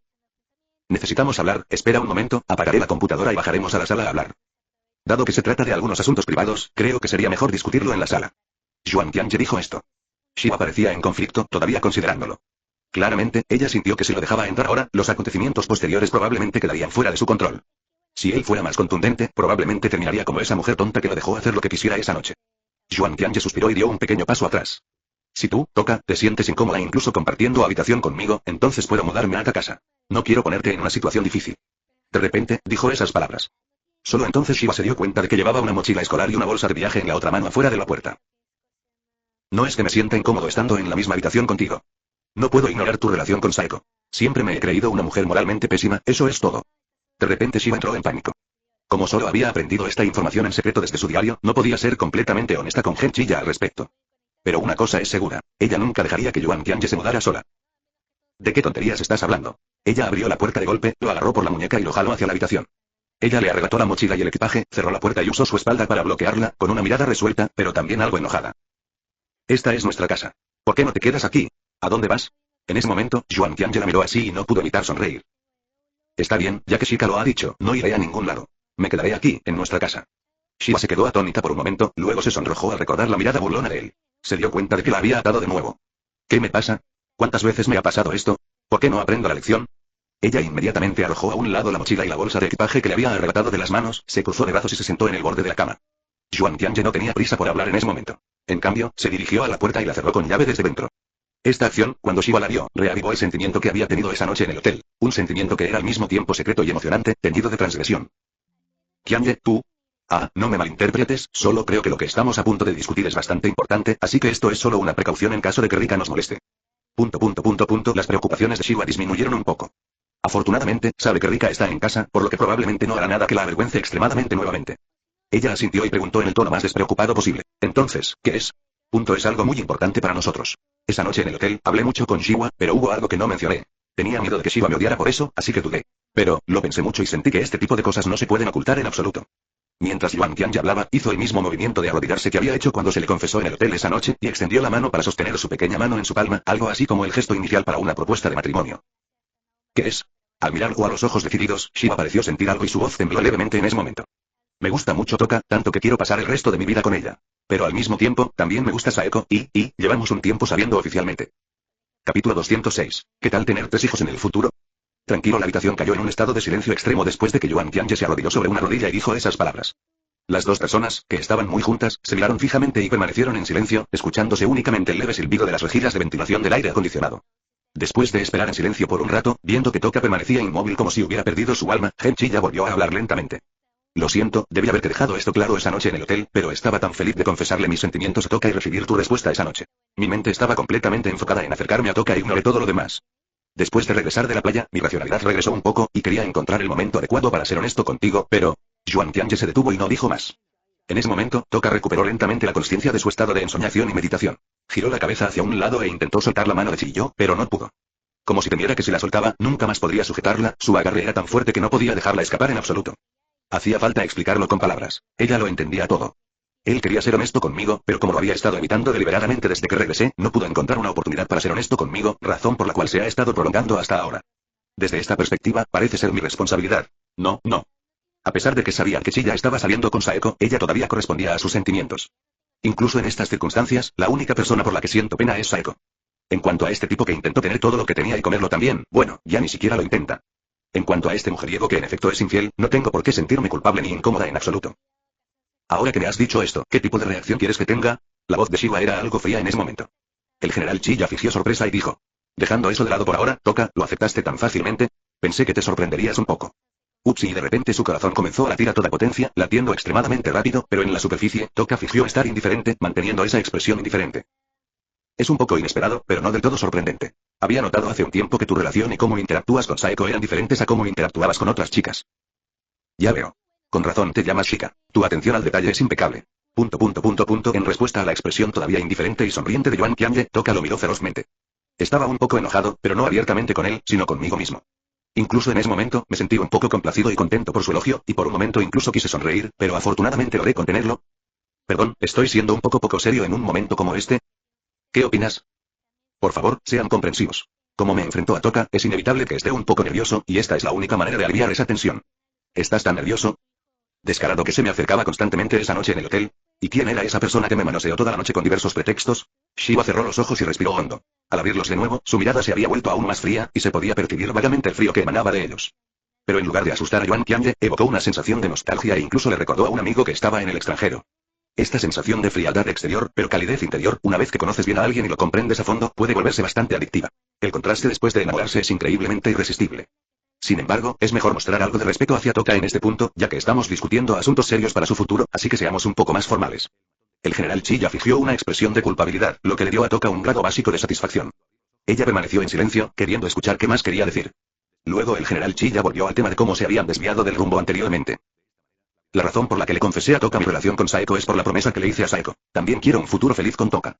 Necesitamos hablar, espera un momento, apagaré la computadora y bajaremos a la sala a hablar. Dado que se trata de algunos asuntos privados, creo que sería mejor discutirlo en la sala. Yuan Tianye dijo esto. Shiva parecía en conflicto, todavía considerándolo. Claramente, ella sintió que si lo dejaba entrar ahora, los acontecimientos posteriores probablemente quedarían fuera de su control. Si él fuera más contundente, probablemente terminaría como esa mujer tonta que lo dejó hacer lo que quisiera esa noche. Yuan Tianye suspiró y dio un pequeño paso atrás. Si tú, Toka, te sientes incómoda incluso compartiendo habitación conmigo, entonces puedo mudarme a otra casa. No quiero ponerte en una situación difícil. De repente, dijo esas palabras. Solo entonces Shiva se dio cuenta de que llevaba una mochila escolar y una bolsa de viaje en la otra mano afuera de la puerta. No es que me sienta incómodo estando en la misma habitación contigo. No puedo ignorar tu relación con Saeko. Siempre me he creído una mujer moralmente pésima, eso es todo. De repente Shiva entró en pánico. Como solo había aprendido esta información en secreto desde su diario, no podía ser completamente honesta con Gen Chiya al respecto. Pero una cosa es segura, ella nunca dejaría que Yuan Tianye se mudara sola. ¿De qué tonterías estás hablando? Ella abrió la puerta de golpe, lo agarró por la muñeca y lo jaló hacia la habitación. Ella le arrebató la mochila y el equipaje, cerró la puerta y usó su espalda para bloquearla, con una mirada resuelta, pero también algo enojada. Esta es nuestra casa. ¿Por qué no te quedas aquí? ¿A dónde vas? En ese momento, Yuan Tianye la miró así y no pudo evitar sonreír. Está bien, ya que Shika lo ha dicho, no iré a ningún lado. Me quedaré aquí, en nuestra casa. Shiva se quedó atónita por un momento, luego se sonrojó al recordar la mirada burlona de él. Se dio cuenta de que la había atado de nuevo. ¿Qué me pasa? ¿Cuántas veces me ha pasado esto? ¿Por qué no aprendo la lección? Ella inmediatamente arrojó a un lado la mochila y la bolsa de equipaje que le había arrebatado de las manos, se cruzó de brazos y se sentó en el borde de la cama. Yuan Tianye no tenía prisa por hablar en ese momento. En cambio, se dirigió a la puerta y la cerró con llave desde dentro. Esta acción, cuando Shiva la vio, reavivó el sentimiento que había tenido esa noche en el hotel. Un sentimiento que era al mismo tiempo secreto y emocionante, teñido de transgresión. Qianye, tú. Ah, no me malinterpretes, solo creo que lo que estamos a punto de discutir es bastante importante, así que esto es solo una precaución en caso de que Rika nos moleste. Las preocupaciones de Shiva disminuyeron un poco. Afortunadamente, sabe que Rika está en casa, por lo que probablemente no hará nada que la avergüence extremadamente nuevamente. Ella asintió y preguntó en el tono más despreocupado posible. Entonces, ¿qué es? Es algo muy importante para nosotros. Esa noche en el hotel, hablé mucho con Shiva, pero hubo algo que no mencioné. Tenía miedo de que Shiva me odiara por eso, así que dudé. Pero, lo pensé mucho y sentí que este tipo de cosas no se pueden ocultar en absoluto. Mientras Yuan Tianyi hablaba, hizo el mismo movimiento de arrodillarse que había hecho cuando se le confesó en el hotel esa noche, y extendió la mano para sostener su pequeña mano en su palma, algo así como el gesto inicial para una propuesta de matrimonio. ¿Qué es? Al mirarlo a los ojos decididos, Shiva pareció sentir algo y su voz tembló levemente en ese momento. Me gusta mucho Toka, tanto que quiero pasar el resto de mi vida con ella. Pero al mismo tiempo, también me gusta Saeko, y llevamos un tiempo saliendo oficialmente. Capítulo 206. ¿Qué tal tener 3 hijos en el futuro? Tranquilo, la habitación cayó en un estado de silencio extremo después de que Yuan Tianyi se arrodilló sobre una rodilla y dijo esas palabras. Las dos personas, que estaban muy juntas, se miraron fijamente y permanecieron en silencio, escuchándose únicamente el leve silbido de las rejillas de ventilación del aire acondicionado. Después de esperar en silencio por un rato, viendo que Toka permanecía inmóvil como si hubiera perdido su alma, Genchi ya volvió a hablar lentamente. Lo siento, debí haberte dejado esto claro esa noche en el hotel, pero estaba tan feliz de confesarle mis sentimientos a Toka y recibir tu respuesta esa noche. Mi mente estaba completamente enfocada en acercarme a Toka e ignoré todo lo demás. Después de regresar de la playa, mi racionalidad regresó un poco, y quería encontrar el momento adecuado para ser honesto contigo, pero... Yuan Tianyi se detuvo y no dijo más. En ese momento, Toka recuperó lentamente la consciencia de su estado de ensoñación y meditación. Giró la cabeza hacia un lado e intentó soltar la mano de Chiyo, pero no pudo. Como si temiera que si la soltaba, nunca más podría sujetarla, su agarre era tan fuerte que no podía dejarla escapar en absoluto. Hacía falta explicarlo con palabras. Ella lo entendía todo. Él quería ser honesto conmigo, pero como lo había estado evitando deliberadamente desde que regresé, no pudo encontrar una oportunidad para ser honesto conmigo, razón por la cual se ha estado prolongando hasta ahora. Desde esta perspectiva, parece ser mi responsabilidad. No. A pesar de que sabía que Chiya estaba saliendo con Saeko, ella todavía correspondía a sus sentimientos. Incluso en estas circunstancias, la única persona por la que siento pena es Saeko. En cuanto a este tipo que intentó tener todo lo que tenía y comerlo también, bueno, ya ni siquiera lo intenta. En cuanto a este mujeriego que en efecto es infiel, no tengo por qué sentirme culpable ni incómoda en absoluto. Ahora que me has dicho esto, ¿qué tipo de reacción quieres que tenga? La voz de Shiva era algo fría en ese momento. El general Chiya fingió sorpresa y dijo. Dejando eso de lado por ahora, Toka, ¿lo aceptaste tan fácilmente? Pensé que te sorprenderías un poco. Ups, y de repente su corazón comenzó a latir a toda potencia, latiendo extremadamente rápido, pero en la superficie, Toka fingió estar indiferente, manteniendo esa expresión indiferente. Es un poco inesperado, pero no del todo sorprendente. Había notado hace un tiempo que tu relación y cómo interactúas con Saeko eran diferentes a cómo interactuabas con otras chicas. Ya veo. Con razón te llamas Shika. Tu atención al detalle es impecable. En respuesta a la expresión todavía indiferente y sonriente de Yuan Tianyi, Toka lo miró ferozmente. Estaba un poco enojado, pero no abiertamente con él, sino conmigo mismo. Incluso en ese momento, me sentí un poco complacido y contento por su elogio, y por un momento incluso quise sonreír, pero afortunadamente logré contenerlo. Perdón, estoy siendo un poco serio en un momento como este. ¿Qué opinas? Por favor, sean comprensivos. Como me enfrentó a Toka, es inevitable que esté un poco nervioso, y esta es la única manera de aliviar esa tensión. ¿Estás tan nervioso? Descarado que se me acercaba constantemente esa noche en el hotel. ¿Y quién era esa persona que me manoseó toda la noche con diversos pretextos? Shiva cerró los ojos y respiró hondo. Al abrirlos de nuevo, su mirada se había vuelto aún más fría, y se podía percibir vagamente el frío que emanaba de ellos. Pero en lugar de asustar a Yuan Tianyi, evocó una sensación de nostalgia e incluso le recordó a un amigo que estaba en el extranjero. Esta sensación de frialdad exterior, pero calidez interior, una vez que conoces bien a alguien y lo comprendes a fondo, puede volverse bastante adictiva. El contraste después de enamorarse es increíblemente irresistible. Sin embargo, es mejor mostrar algo de respeto hacia Toka en este punto, ya que estamos discutiendo asuntos serios para su futuro, así que seamos un poco más formales. El general Chiya fingió una expresión de culpabilidad, lo que le dio a Toka un grado básico de satisfacción. Ella permaneció en silencio, queriendo escuchar qué más quería decir. Luego el general Chiya volvió al tema de cómo se habían desviado del rumbo anteriormente. La razón por la que le confesé a Toka mi relación con Saeko es por la promesa que le hice a Saeko. También quiero un futuro feliz con Toka.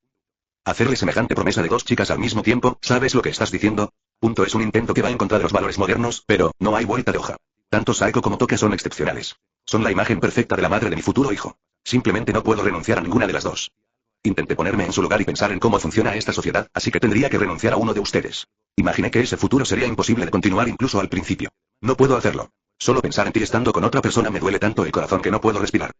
Hacerle semejante promesa de 2 chicas al mismo tiempo, ¿sabes lo que estás diciendo? Es un intento que va en contra de los valores modernos, pero no hay vuelta de hoja. Tanto Saeko como Toka son excepcionales. Son la imagen perfecta de la madre de mi futuro hijo. Simplemente no puedo renunciar a ninguna de las dos. Intenté ponerme en su lugar y pensar en cómo funciona esta sociedad, así que tendría que renunciar a uno de ustedes. Imaginé que ese futuro sería imposible de continuar incluso al principio. No puedo hacerlo. Solo pensar en ti estando con otra persona me duele tanto el corazón que no puedo respirar.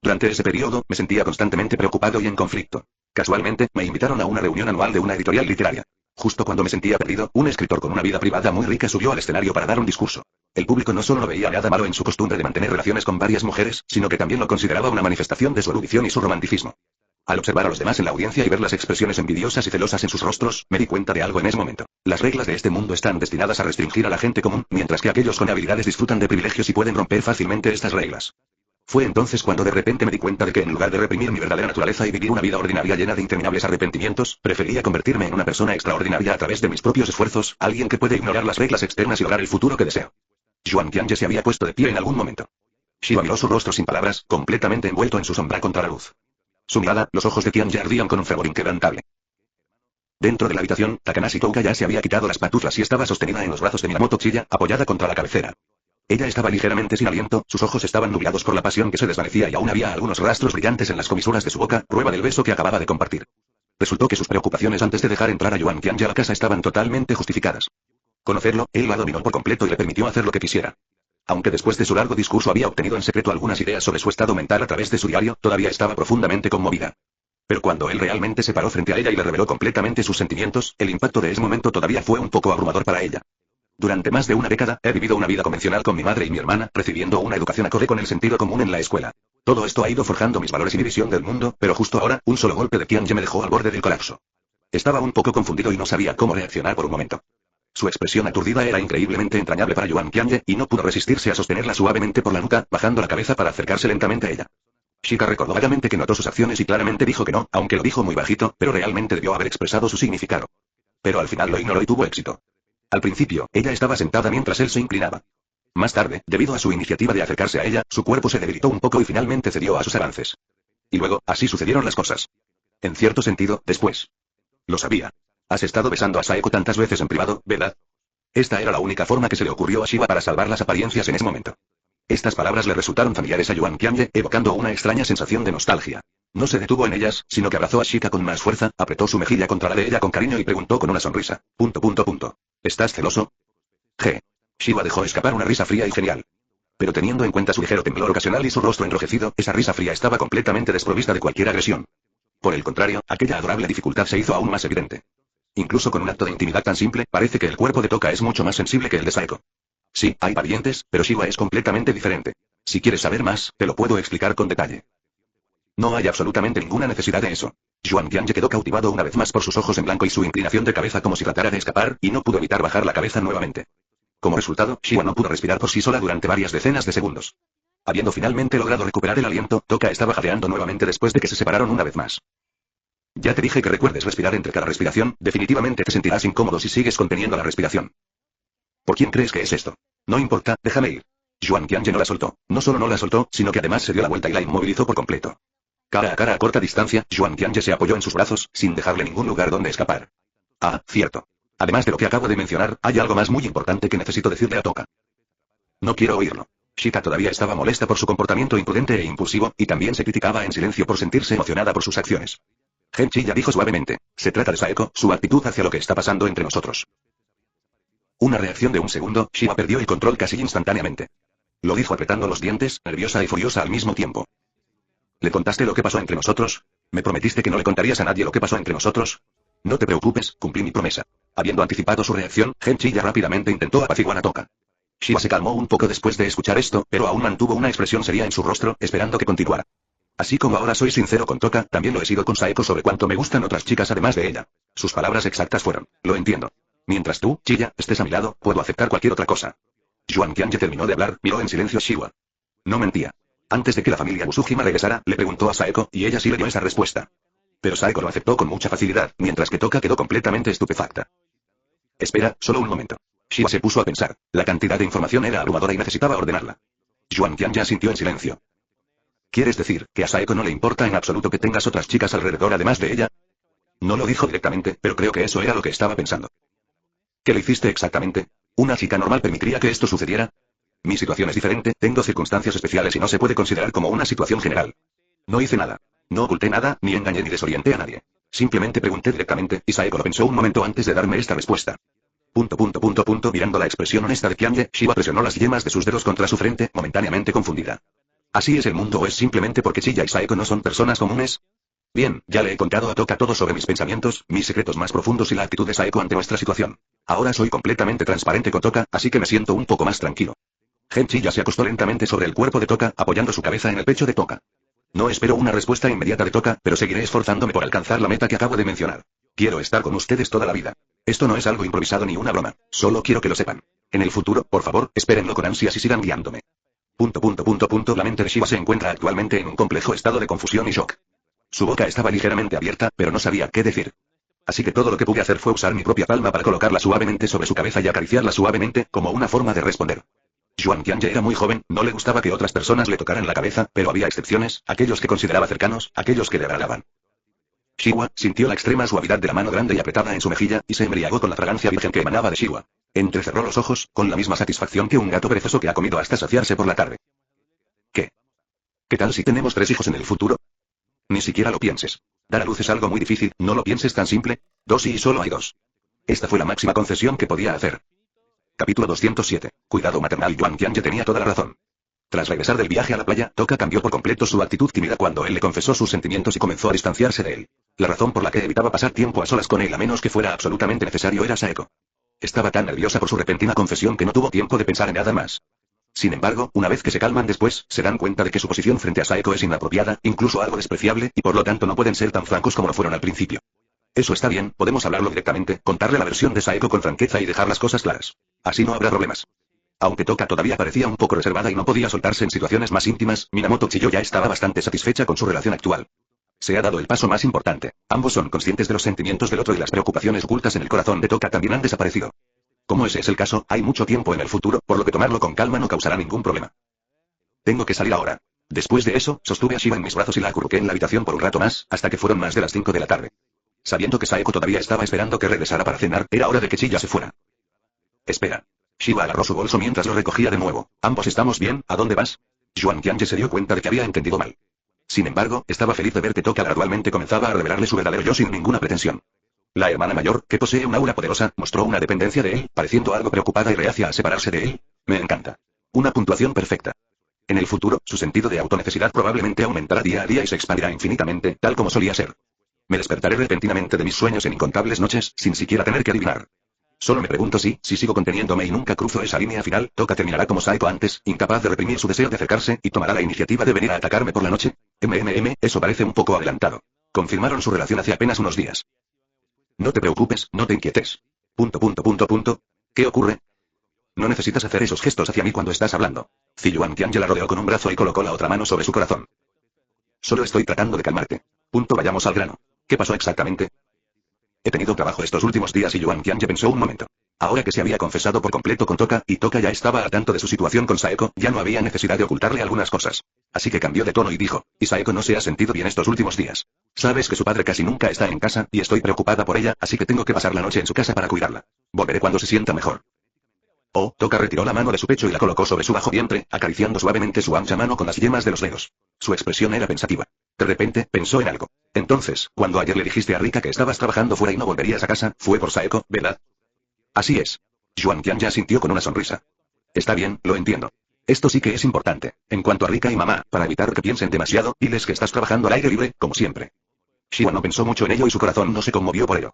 Durante ese periodo, me sentía constantemente preocupado y en conflicto. Casualmente, me invitaron a una reunión anual de una editorial literaria. Justo cuando me sentía perdido, un escritor con una vida privada muy rica subió al escenario para dar un discurso. El público no solo no veía nada malo en su costumbre de mantener relaciones con varias mujeres, sino que también lo consideraba una manifestación de su erudición y su romanticismo. Al observar a los demás en la audiencia y ver las expresiones envidiosas y celosas en sus rostros, me di cuenta de algo en ese momento. Las reglas de este mundo están destinadas a restringir a la gente común, mientras que aquellos con habilidades disfrutan de privilegios y pueden romper fácilmente estas reglas. Fue entonces cuando de repente me di cuenta de que en lugar de reprimir mi verdadera naturaleza y vivir una vida ordinaria llena de interminables arrepentimientos, prefería convertirme en una persona extraordinaria a través de mis propios esfuerzos, alguien que puede ignorar las reglas externas y lograr el futuro que desea. Yuan Tianye se había puesto de pie en algún momento. Shiva miró su rostro sin palabras, completamente envuelto en su sombra contra la luz. Su mirada, los ojos de Tianye ardían con un fervor inquebrantable. Dentro de la habitación, Takanashi Touka ya se había quitado las pantuflas y estaba sostenida en los brazos de Minamoto Chiya, apoyada contra la cabecera. Ella estaba ligeramente sin aliento, sus ojos estaban nublados por la pasión que se desvanecía y aún había algunos rastros brillantes en las comisuras de su boca, prueba del beso que acababa de compartir. Resultó que sus preocupaciones antes de dejar entrar a Yuan Tianye a la casa estaban totalmente justificadas. Conocerlo, él la dominó por completo y le permitió hacer lo que quisiera. Aunque después de su largo discurso había obtenido en secreto algunas ideas sobre su estado mental a través de su diario, todavía estaba profundamente conmovida. Pero cuando él realmente se paró frente a ella y le reveló completamente sus sentimientos, el impacto de ese momento todavía fue un poco abrumador para ella. Durante más de una década, he vivido una vida convencional con mi madre y mi hermana, recibiendo una educación acorde con el sentido común en la escuela. Todo esto ha ido forjando mis valores y mi visión del mundo, pero justo ahora, un solo golpe de Tianye me dejó al borde del colapso. Estaba un poco confundido y no sabía cómo reaccionar por un momento. Su expresión aturdida era increíblemente entrañable para Yuan Tianye, y no pudo resistirse a sostenerla suavemente por la nuca, bajando la cabeza para acercarse lentamente a ella. Shika recordó vagamente que notó sus acciones y claramente dijo que no, aunque lo dijo muy bajito, pero realmente debió haber expresado su significado. Pero al final lo ignoró y tuvo éxito. Al principio, ella estaba sentada mientras él se inclinaba. Más tarde, debido a su iniciativa de acercarse a ella, su cuerpo se debilitó un poco y finalmente cedió a sus avances. Y luego, así sucedieron las cosas. En cierto sentido, después. Lo sabía. Has estado besando a Saeko tantas veces en privado, ¿verdad? Esta era la única forma que se le ocurrió a Shiva para salvar las apariencias en ese momento. Estas palabras le resultaron familiares a Yuan Tianye, evocando una extraña sensación de nostalgia. No se detuvo en ellas, sino que abrazó a Shika con más fuerza, apretó su mejilla contra la de ella con cariño y preguntó con una sonrisa. ¿Estás celoso? Shiva dejó escapar una risa fría y genial. Pero teniendo en cuenta su ligero temblor ocasional y su rostro enrojecido, esa risa fría estaba completamente desprovista de cualquier agresión. Por el contrario, aquella adorable dificultad se hizo aún más evidente. Incluso con un acto de intimidad tan simple, parece que el cuerpo de Toka es mucho más sensible que el de Saeko. Sí, hay parientes, pero Shiva es completamente diferente. Si quieres saber más, te lo puedo explicar con detalle. No hay absolutamente ninguna necesidad de eso. Yuan Tianye quedó cautivado una vez más por sus ojos en blanco y su inclinación de cabeza como si tratara de escapar, y no pudo evitar bajar la cabeza nuevamente. Como resultado, Shiva no pudo respirar por sí sola durante varias decenas de segundos. Habiendo finalmente logrado recuperar el aliento, Toka estaba jadeando nuevamente después de que se separaron una vez más. Ya te dije que recuerdes respirar entre cada respiración, definitivamente te sentirás incómodo si sigues conteniendo la respiración. ¿Por quién crees que es esto? No importa, déjame ir. Yuan Tianye no la soltó. No solo no la soltó, sino que además se dio la vuelta y la inmovilizó por completo. Cara a corta distancia, Yuan Tianye se apoyó en sus brazos, sin dejarle ningún lugar donde escapar. Ah, cierto. Además de lo que acabo de mencionar, hay algo más muy importante que necesito decirle a Toka. No quiero oírlo. Shika todavía estaba molesta por su comportamiento imprudente e impulsivo, y también se criticaba en silencio por sentirse emocionada por sus acciones. Chiya dijo suavemente, se trata de Saeko, su actitud hacia lo que está pasando entre nosotros. Una reacción de un segundo, Shiva perdió el control casi instantáneamente. Lo dijo apretando los dientes, nerviosa y furiosa al mismo tiempo. ¿Le contaste lo que pasó entre nosotros? ¿Me prometiste que no le contarías a nadie lo que pasó entre nosotros? No te preocupes, cumplí mi promesa. Habiendo anticipado su reacción, Chiya rápidamente intentó apaciguar a Toka. Shiva se calmó un poco después de escuchar esto, pero aún mantuvo una expresión seria en su rostro, esperando que continuara. Así como ahora soy sincero con Toka, también lo he sido con Saeko sobre cuánto me gustan otras chicas además de ella. Sus palabras exactas fueron, lo entiendo. Mientras tú, Chiya, estés a mi lado, puedo aceptar cualquier otra cosa. Yuan Tianye terminó de hablar, miró en silencio a Shiva. No mentía. Antes de que la familia Usujima regresara, le preguntó a Saeko, y ella sí le dio esa respuesta. Pero Saeko lo aceptó con mucha facilidad, mientras que Toka quedó completamente estupefacta. Espera, solo un momento. Shiva se puso a pensar. La cantidad de información era abrumadora y necesitaba ordenarla. Yuan Tianye asintió en silencio. ¿Quieres decir que a Saeko no le importa en absoluto que tengas otras chicas alrededor además de ella? No lo dijo directamente, pero creo que eso era lo que estaba pensando. ¿Qué le hiciste exactamente? ¿Una chica normal permitiría que esto sucediera? Mi situación es diferente, tengo circunstancias especiales y no se puede considerar como una situación general. No hice nada. No oculté nada, ni engañé ni desorienté a nadie. Simplemente pregunté directamente, y Saeko lo pensó un momento antes de darme esta respuesta. Mirando la expresión honesta de Tianye, Shiva presionó las yemas de sus dedos contra su frente, momentáneamente confundida. ¿Así es el mundo o es simplemente porque Chiya y Saeko no son personas comunes? Bien, ya le he contado a Toka todo sobre mis pensamientos, mis secretos más profundos y la actitud de Saeko ante nuestra situación. Ahora soy completamente transparente con Toka, así que me siento un poco más tranquilo. Chiya se acostó lentamente sobre el cuerpo de Toka, apoyando su cabeza en el pecho de Toka. No espero una respuesta inmediata de Toka, pero seguiré esforzándome por alcanzar la meta que acabo de mencionar. Quiero estar con ustedes toda la vida. Esto no es algo improvisado ni una broma, solo quiero que lo sepan. En el futuro, por favor, espérenlo con ansias y sigan guiándome. La mente de Shiva se encuentra actualmente en un complejo estado de confusión y shock. Su boca estaba ligeramente abierta, pero no sabía qué decir. Así que todo lo que pude hacer fue usar mi propia palma para colocarla suavemente sobre su cabeza y acariciarla suavemente, como una forma de responder. Yuan Tianyi era muy joven, no le gustaba que otras personas le tocaran la cabeza, pero había excepciones, aquellos que consideraba cercanos, aquellos que le agradaban. Shiwa sintió la extrema suavidad de la mano grande y apretada en su mejilla, y se embriagó con la fragancia virgen que emanaba de Shiwa. Entrecerró los ojos, con la misma satisfacción que un gato perezoso que ha comido hasta saciarse por la tarde. ¿Qué? ¿Qué tal si tenemos 3 hijos en el futuro? Ni siquiera lo pienses. Dar a luz es algo muy difícil, no lo pienses tan simple. 2 y solo hay 2. Esta fue la máxima concesión que podía hacer. Capítulo 207. Cuidado maternal. Yuan Tianyi tenía toda la razón. Tras regresar del viaje a la playa, Toka cambió por completo su actitud tímida cuando él le confesó sus sentimientos y comenzó a distanciarse de él. La razón por la que evitaba pasar tiempo a solas con él a menos que fuera absolutamente necesario era Saeko. Estaba tan nerviosa por su repentina confesión que no tuvo tiempo de pensar en nada más. Sin embargo, una vez que se calman después, se dan cuenta de que su posición frente a Saeko es inapropiada, incluso algo despreciable, y por lo tanto no pueden ser tan francos como lo fueron al principio. Eso está bien, podemos hablarlo directamente, contarle la versión de Saeko con franqueza y dejar las cosas claras. Así no habrá problemas. Aunque Toka todavía parecía un poco reservada y no podía soltarse en situaciones más íntimas, Minamoto Chiyo ya estaba bastante satisfecha con su relación actual. Se ha dado el paso más importante. Ambos son conscientes de los sentimientos del otro y las preocupaciones ocultas en el corazón de Toka también han desaparecido. Como ese es el caso, hay mucho tiempo en el futuro, por lo que tomarlo con calma no causará ningún problema. Tengo que salir ahora. Después de eso, sostuve a Shiva en mis brazos y la acurruqué en la habitación por un rato más, hasta que fueron más de las 5 de la tarde. Sabiendo que Saeko todavía estaba esperando que regresara para cenar, era hora de que Chiya se fuera. Espera. Shiva agarró su bolso mientras lo recogía de nuevo. ¿Ambos estamos bien? ¿A dónde vas? Yuan Tianyi se dio cuenta de que había entendido mal. Sin embargo, estaba feliz de ver que Toka gradualmente comenzaba a revelarle su verdadero yo sin ninguna pretensión. La hermana mayor, que posee un aura poderosa, mostró una dependencia de él, pareciendo algo preocupada y reacia a separarse de él. Me encanta. Una puntuación perfecta. En el futuro, su sentido de autonecesidad probablemente aumentará día a día y se expandirá infinitamente, tal como solía ser. Me despertaré repentinamente de mis sueños en incontables noches, sin siquiera tener que adivinar. Solo me pregunto si sigo conteniéndome y nunca cruzo esa línea final, Toka terminará como Saeko antes, incapaz de reprimir su deseo de acercarse, y tomará la iniciativa de venir a atacarme por la noche. Eso parece un poco adelantado. Confirmaron su relación hace apenas unos días. No te preocupes, no te inquietes. ¿Qué ocurre? No necesitas hacer esos gestos hacia mí cuando estás hablando. Yuan Tianyi la rodeó con un brazo y colocó la otra mano sobre su corazón. Solo estoy tratando de calmarte. Vayamos al grano. ¿Qué pasó exactamente? He tenido trabajo estos últimos días y Yuan Tianyi pensó un momento. Ahora que se había confesado por completo con Toka, y Toka ya estaba al tanto de su situación con Saeko, ya no había necesidad de ocultarle algunas cosas. Así que cambió de tono y dijo, y Saeko no se ha sentido bien estos últimos días. Sabes que su padre casi nunca está en casa, y estoy preocupada por ella, así que tengo que pasar la noche en su casa para cuidarla. Volveré cuando se sienta mejor. Toka retiró la mano de su pecho y la colocó sobre su bajo vientre, acariciando suavemente su ancha mano con las yemas de los dedos. Su expresión era pensativa. De repente, pensó en algo. Entonces, cuando ayer le dijiste a Rika que estabas trabajando fuera y no volverías a casa, fue por Saeko, ¿verdad? Así es. Yuan Tianyi asintió con una sonrisa. Está bien, lo entiendo. Esto sí que es importante. En cuanto a Rika y mamá, para evitar que piensen demasiado, diles que estás trabajando al aire libre, como siempre. Shiva no pensó mucho en ello y su corazón no se conmovió por ello.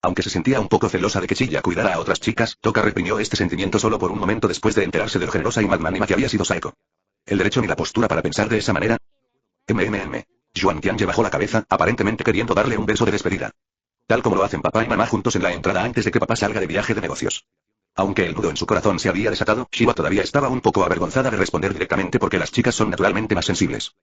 Aunque se sentía un poco celosa de que Chiya cuidara a otras chicas, Toka reprimió este sentimiento solo por un momento después de enterarse de lo generosa y magnánima que había sido Saeko. El derecho ni la postura para pensar de esa manera. Yuan Tianyi bajó la cabeza, aparentemente queriendo darle un beso de despedida. Tal como lo hacen papá y mamá juntos en la entrada antes de que papá salga de viaje de negocios. Aunque el nudo en su corazón se había desatado, Shiva todavía estaba un poco avergonzada de responder directamente porque las chicas son naturalmente más sensibles.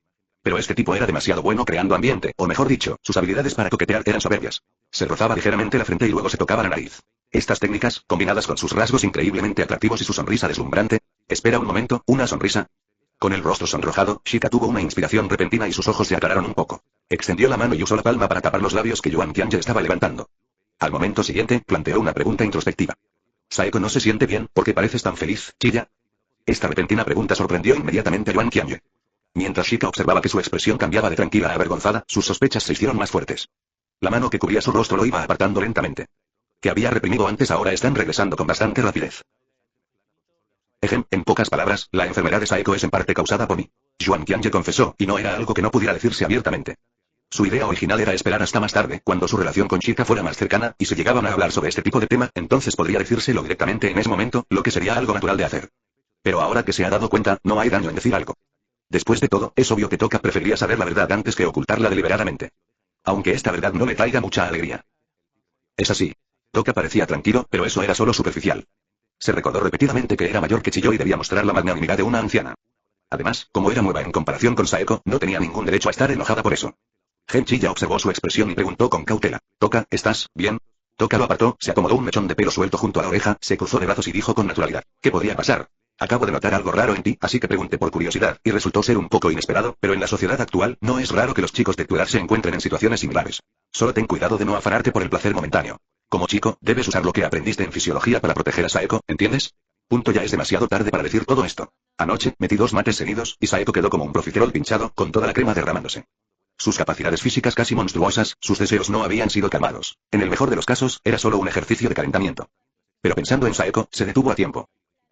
Pero este tipo era demasiado bueno creando ambiente, o mejor dicho, sus habilidades para coquetear eran soberbias. Se rozaba ligeramente la frente y luego se tocaba la nariz. Estas técnicas, combinadas con sus rasgos increíblemente atractivos y su sonrisa deslumbrante. Espera un momento, ¿una sonrisa? Con el rostro sonrojado, Shika tuvo una inspiración repentina y sus ojos se aclararon un poco. Extendió la mano y usó la palma para tapar los labios que Yuan Tianyi estaba levantando. Al momento siguiente, planteó una pregunta introspectiva. Saeko no se siente bien, ¿por qué pareces tan feliz, Chiya? Esta repentina pregunta sorprendió inmediatamente a Yuan Tianyi. Mientras Shika observaba que su expresión cambiaba de tranquila a avergonzada, sus sospechas se hicieron más fuertes. La mano que cubría su rostro lo iba apartando lentamente. Que había reprimido antes ahora están regresando con bastante rapidez. En pocas palabras, la enfermedad de Saeko es en parte causada por mí. Yuan Tianyi confesó, y no era algo que no pudiera decirse abiertamente. Su idea original era esperar hasta más tarde, cuando su relación con Shika fuera más cercana, y si llegaban a hablar sobre este tipo de tema, entonces podría decírselo directamente en ese momento, lo que sería algo natural de hacer. Pero ahora que se ha dado cuenta, no hay daño en decir algo. Después de todo, es obvio que Toka preferiría saber la verdad antes que ocultarla deliberadamente. Aunque esta verdad no le traiga mucha alegría. Es así. Toka parecía tranquilo, pero eso era solo superficial. Se recordó repetidamente que era mayor que Chiyo y debía mostrar la magnanimidad de una anciana. Además, como era nueva en comparación con Saeko, no tenía ningún derecho a estar enojada por eso. Gen Chiya observó su expresión y preguntó con cautela: Toka, ¿estás bien? Toka lo apartó, se acomodó un mechón de pelo suelto junto a la oreja, se cruzó de brazos y dijo con naturalidad: ¿Qué podría pasar? Acabo de notar algo raro en ti, así que pregunté por curiosidad, y resultó ser un poco inesperado, pero en la sociedad actual, no es raro que los chicos de tu edad se encuentren en situaciones similares. Solo ten cuidado de no afanarte por el placer momentáneo. Como chico, debes usar lo que aprendiste en fisiología para proteger a Saeko, ¿entiendes? Ya es demasiado tarde para decir todo esto. Anoche, metí 2 mates seguidos, y Saeko quedó como un profiterol pinchado, con toda la crema derramándose. Sus capacidades físicas casi monstruosas, sus deseos no habían sido calmados. En el mejor de los casos, era solo un ejercicio de calentamiento. Pero pensando en Saeko, se detuvo a tiempo.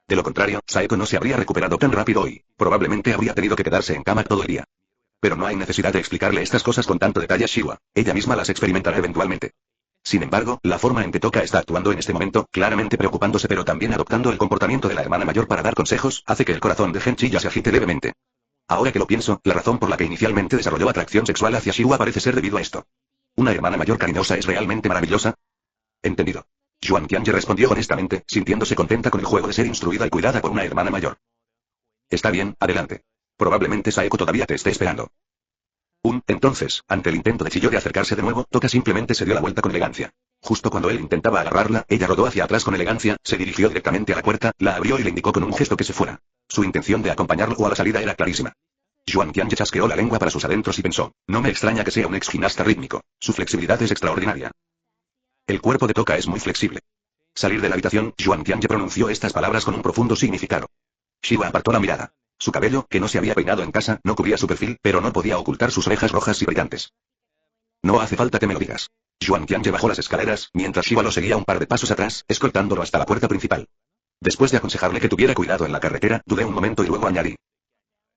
De lo contrario, Saeko no se habría recuperado tan rápido y, probablemente habría tenido que quedarse en cama todo el día. Pero no hay necesidad de explicarle estas cosas con tanto detalle a Shiwa, ella misma las experimentará eventualmente. Sin embargo, la forma en que Toka está actuando en este momento, claramente preocupándose pero también adoptando el comportamiento de la hermana mayor para dar consejos, hace que el corazón de Gen Chiya se agite levemente. Ahora que lo pienso, la razón por la que inicialmente desarrolló atracción sexual hacia Shiwa parece ser debido a esto. ¿Una hermana mayor cariñosa es realmente maravillosa? Entendido. Yuan Tianyi respondió honestamente, sintiéndose contenta con el juego de ser instruida y cuidada por una hermana mayor. Está bien, adelante. Probablemente Saeko todavía te esté esperando. Entonces, ante el intento de Chiyo de acercarse de nuevo, Toka simplemente se dio la vuelta con elegancia. Justo cuando él intentaba agarrarla, ella rodó hacia atrás con elegancia, se dirigió directamente a la puerta, la abrió y le indicó con un gesto que se fuera. Su intención de acompañarlo a la salida era clarísima. Yuan Tianyi chasqueó la lengua para sus adentros y pensó: no me extraña que sea un ex gimnasta rítmico. Su flexibilidad es extraordinaria. El cuerpo de Toka es muy flexible. Salir de la habitación, Yuan Tianyi pronunció estas palabras con un profundo significado. Shiwa apartó la mirada. Su cabello, que no se había peinado en casa, no cubría su perfil, pero no podía ocultar sus orejas rojas y brillantes. No hace falta que me lo digas. Yuan Tianyi bajó las escaleras, mientras Shiwa lo seguía un par de pasos atrás, escoltándolo hasta la puerta principal. Después de aconsejarle que tuviera cuidado en la carretera, dudé un momento y luego añadí: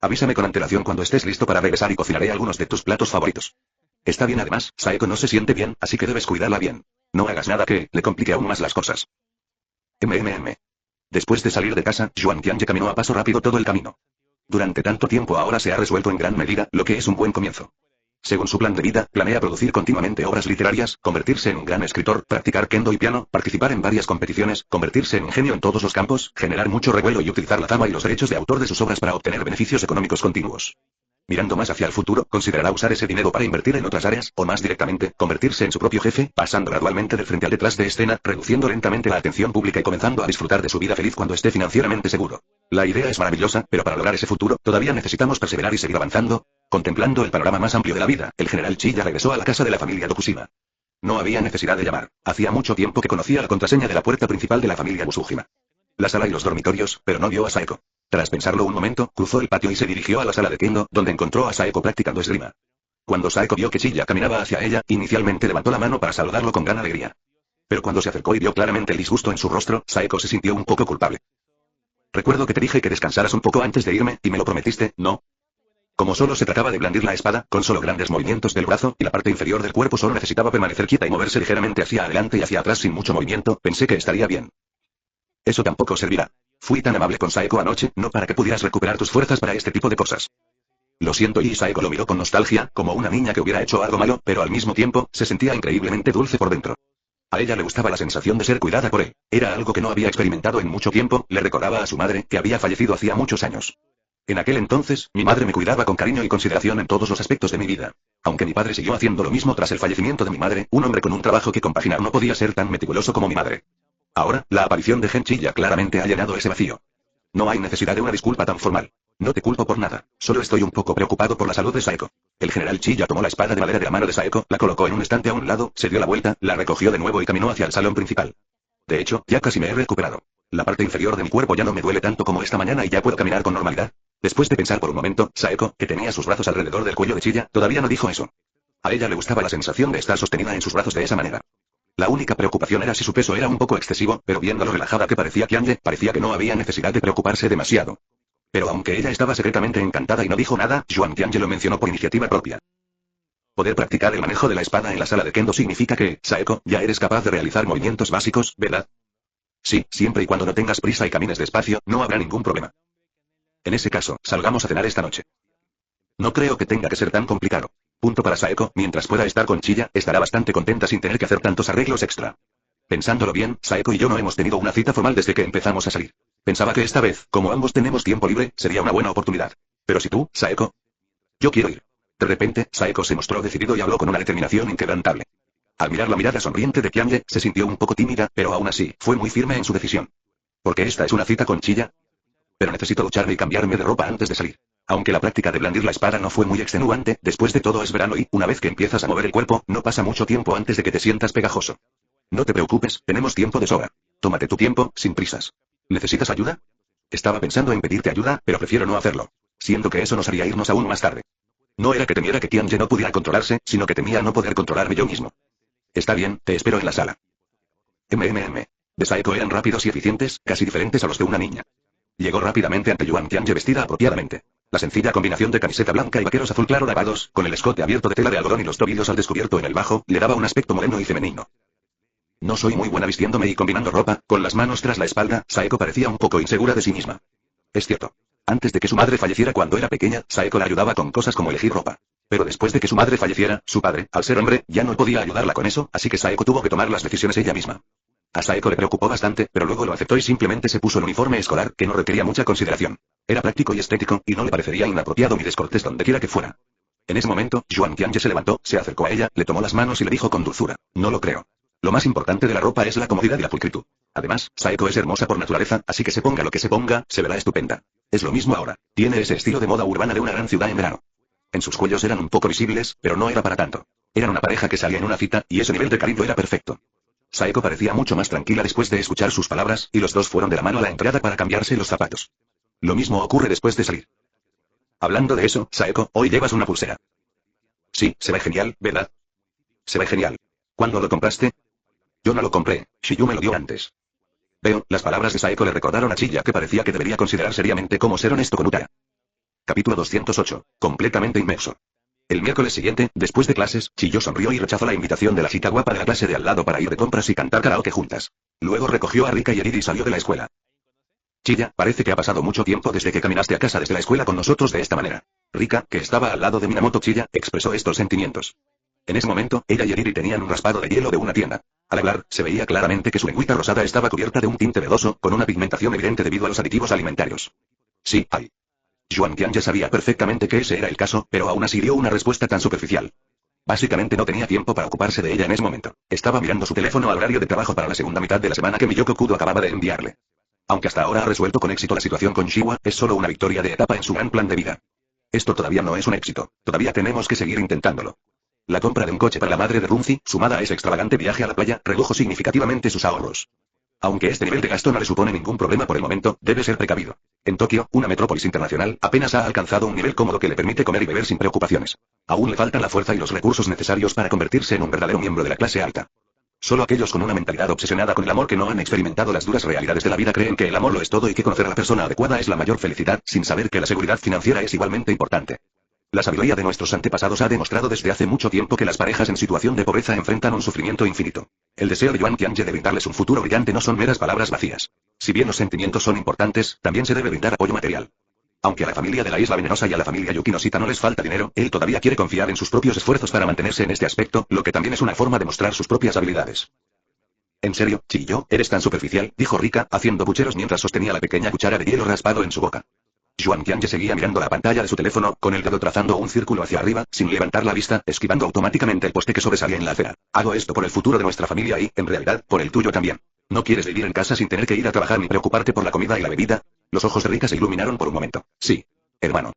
avísame con antelación cuando estés listo para regresar y cocinaré algunos de tus platos favoritos. Está bien, además, Saeko no se siente bien, así que debes cuidarla bien. No hagas nada que le complique aún más las cosas. Después de salir de casa, Yuan Tianyi caminó a paso rápido todo el camino. Durante tanto tiempo ahora se ha resuelto en gran medida, lo que es un buen comienzo. Según su plan de vida, planea producir continuamente obras literarias, convertirse en un gran escritor, practicar kendo y piano, participar en varias competiciones, convertirse en un genio en todos los campos, generar mucho revuelo y utilizar la fama y los derechos de autor de sus obras para obtener beneficios económicos continuos. Mirando más hacia el futuro, considerará usar ese dinero para invertir en otras áreas, o más directamente, convertirse en su propio jefe, pasando gradualmente del frente al detrás de escena, reduciendo lentamente la atención pública y comenzando a disfrutar de su vida feliz cuando esté financieramente seguro. La idea es maravillosa, pero para lograr ese futuro, todavía necesitamos perseverar y seguir avanzando. Contemplando el panorama más amplio de la vida, el general Chiya regresó a la casa de la familia Tokushima. No había necesidad de llamar. Hacía mucho tiempo que conocía la contraseña de la puerta principal de la familia Busujima. La sala y los dormitorios, pero no vio a Saeko. Tras pensarlo un momento, cruzó el patio y se dirigió a la sala de kendo, donde encontró a Saeko practicando esgrima. Cuando Saeko vio que Chiya caminaba hacia ella, inicialmente levantó la mano para saludarlo con gran alegría. Pero cuando se acercó y vio claramente el disgusto en su rostro, Saeko se sintió un poco culpable. Recuerdo que te dije que descansaras un poco antes de irme, y me lo prometiste, ¿no? Como solo se trataba de blandir la espada, con solo grandes movimientos del brazo, y la parte inferior del cuerpo solo necesitaba permanecer quieta y moverse ligeramente hacia adelante y hacia atrás sin mucho movimiento, pensé que estaría bien. Eso tampoco servirá. Fui tan amable con Saeko anoche, no para que pudieras recuperar tus fuerzas para este tipo de cosas. Lo siento, y Saeko lo miró con nostalgia, como una niña que hubiera hecho algo malo, pero al mismo tiempo, se sentía increíblemente dulce por dentro. A ella le gustaba la sensación de ser cuidada por él. Era algo que no había experimentado en mucho tiempo, le recordaba a su madre, que había fallecido hacía muchos años. En aquel entonces, mi madre me cuidaba con cariño y consideración en todos los aspectos de mi vida. Aunque mi padre siguió haciendo lo mismo tras el fallecimiento de mi madre, un hombre con un trabajo que compaginar no podía ser tan meticuloso como mi madre. Ahora, la aparición de Gen Chiya claramente ha llenado ese vacío. No hay necesidad de una disculpa tan formal. No te culpo por nada, solo estoy un poco preocupado por la salud de Saeko. El general Chiya tomó la espada de madera de la mano de Saeko, la colocó en un estante a un lado, se dio la vuelta, la recogió de nuevo y caminó hacia el salón principal. De hecho, ya casi me he recuperado. La parte inferior de mi cuerpo ya no me duele tanto como esta mañana y ya puedo caminar con normalidad. Después de pensar por un momento, Saeko, que tenía sus brazos alrededor del cuello de Chiya, todavía no dijo eso. A ella le gustaba la sensación de estar sostenida en sus brazos de esa manera. La única preocupación era si su peso era un poco excesivo, pero viendo lo relajada que parecía Kyanje, parecía que no había necesidad de preocuparse demasiado. Pero aunque ella estaba secretamente encantada y no dijo nada, Yuan Tianyi lo mencionó por iniciativa propia. Poder practicar el manejo de la espada en la sala de kendo significa que, Saeko, ya eres capaz de realizar movimientos básicos, ¿verdad? Sí, siempre y cuando no tengas prisa y camines despacio, no habrá ningún problema. En ese caso, salgamos a cenar esta noche. No creo que tenga que ser tan complicado. Punto para Saeko, mientras pueda estar con Chilla, estará bastante contenta sin tener que hacer tantos arreglos extra. Pensándolo bien, Saeko y yo no hemos tenido una cita formal desde que empezamos a salir. Pensaba que esta vez, como ambos tenemos tiempo libre, sería una buena oportunidad. Pero si tú, Saeko... Yo quiero ir. De repente, Saeko se mostró decidido y habló con una determinación inquebrantable. Al mirar la mirada sonriente de Kyanje, se sintió un poco tímida, pero aún así, fue muy firme en su decisión. ¿Porque esta es una cita con Chilla? Pero necesito ducharme y cambiarme de ropa antes de salir. Aunque la práctica de blandir la espada no fue muy extenuante, después de todo es verano y, una vez que empiezas a mover el cuerpo, no pasa mucho tiempo antes de que te sientas pegajoso. No te preocupes, tenemos tiempo de sobra. Tómate tu tiempo, sin prisas. ¿Necesitas ayuda? Estaba pensando en pedirte ayuda, pero prefiero no hacerlo. Siento que eso nos haría irnos aún más tarde. No era que temiera que Kyanje no pudiera controlarse, sino que temía no poder controlarme yo mismo. Está bien, te espero en la sala. De Saeko eran rápidos y eficientes, casi diferentes a los de una niña. Llegó rápidamente ante Yuan Kyanje vestida apropiadamente. La sencilla combinación de camiseta blanca y vaqueros azul claro lavados, con el escote abierto de tela de algodón y los tobillos al descubierto en el bajo, le daba un aspecto moderno y femenino. No soy muy buena vistiéndome y combinando ropa, con las manos tras la espalda, Saeko parecía un poco insegura de sí misma. Es cierto. Antes de que su madre falleciera cuando era pequeña, Saeko la ayudaba con cosas como elegir ropa. Pero después de que su madre falleciera, su padre, al ser hombre, ya no podía ayudarla con eso, así que Saeko tuvo que tomar las decisiones ella misma. A Saeko le preocupó bastante, pero luego lo aceptó y simplemente se puso el uniforme escolar, que no requería mucha consideración. Era práctico y estético, y no le parecería inapropiado ni descortés dondequiera que fuera. En ese momento, Yuan Kyanje se levantó, se acercó a ella, le tomó las manos y le dijo con dulzura: no lo creo. Lo más importante de la ropa es la comodidad y la pulcritud. Además, Saeko es hermosa por naturaleza, así que se ponga lo que se ponga, se verá estupenda. Es lo mismo ahora. Tiene ese estilo de moda urbana de una gran ciudad en verano. En sus cuellos eran un poco visibles, pero no era para tanto. Eran una pareja que salía en una cita, y ese nivel de cariño era perfecto. Saeko parecía mucho más tranquila después de escuchar sus palabras, y los dos fueron de la mano a la entrada para cambiarse los zapatos. Lo mismo ocurre después de salir. Hablando de eso, Saeko, hoy llevas una pulsera. Sí, se ve genial, ¿verdad? Se ve genial. ¿Cuándo lo compraste? Yo no lo compré, Shiyu me lo dio antes. Veo, las palabras de Saeko le recordaron a Chilla que parecía que debería considerar seriamente cómo ser honesto con Utara. Capítulo 208. Completamente inmerso. El miércoles siguiente, después de clases, Chiyo sonrió y rechazó la invitación de la chica guapa de la clase de al lado para ir de compras y cantar karaoke juntas. Luego recogió a Rika y Eriri y salió de la escuela. Chilla, parece que ha pasado mucho tiempo desde que caminaste a casa desde la escuela con nosotros de esta manera. Rika, que estaba al lado de Minamoto Chilla, expresó estos sentimientos. En ese momento, ella y Eriri tenían un raspado de hielo de una tienda. Al hablar, se veía claramente que su lengüita rosada estaba cubierta de un tinte verdoso, con una pigmentación evidente debido a los aditivos alimentarios. Sí, hay. Yuan Kyanje sabía perfectamente que ese era el caso, pero aún así dio una respuesta tan superficial. Básicamente no tenía tiempo para ocuparse de ella en ese momento. Estaba mirando su teléfono al horario de trabajo para la segunda mitad de la semana que Miyoko Kudo acababa de enviarle. Aunque hasta ahora ha resuelto con éxito la situación con Shiwa, es solo una victoria de etapa en su gran plan de vida. Esto todavía no es un éxito, todavía tenemos que seguir intentándolo. La compra de un coche para la madre de Runzi, sumada a ese extravagante viaje a la playa, redujo significativamente sus ahorros. Aunque este nivel de gasto no le supone ningún problema por el momento, debe ser precavido. En Tokio, una metrópolis internacional, apenas ha alcanzado un nivel cómodo que le permite comer y beber sin preocupaciones. Aún le faltan la fuerza y los recursos necesarios para convertirse en un verdadero miembro de la clase alta. Solo aquellos con una mentalidad obsesionada con el amor que no han experimentado las duras realidades de la vida creen que el amor lo es todo y que conocer a la persona adecuada es la mayor felicidad, sin saber que la seguridad financiera es igualmente importante. La sabiduría de nuestros antepasados ha demostrado desde hace mucho tiempo que las parejas en situación de pobreza enfrentan un sufrimiento infinito. El deseo de Yuan Kyanje de brindarles un futuro brillante no son meras palabras vacías. Si bien los sentimientos son importantes, también se debe brindar apoyo material. Aunque a la familia de la Isla Venenosa y a la familia Yukinosita no les falta dinero, él todavía quiere confiar en sus propios esfuerzos para mantenerse en este aspecto, lo que también es una forma de mostrar sus propias habilidades. En serio, Chiyo, eres tan superficial, dijo Rika, haciendo pucheros mientras sostenía la pequeña cuchara de hielo raspado en su boca. Yuan Kyanje seguía mirando la pantalla de su teléfono, con el dedo trazando un círculo hacia arriba, sin levantar la vista, esquivando automáticamente el poste que sobresalía en la acera. Hago esto por el futuro de nuestra familia y, en realidad, por el tuyo también. ¿No quieres vivir en casa sin tener que ir a trabajar ni preocuparte por la comida y la bebida? Los ojos de Rika se iluminaron por un momento. Sí. Hermano.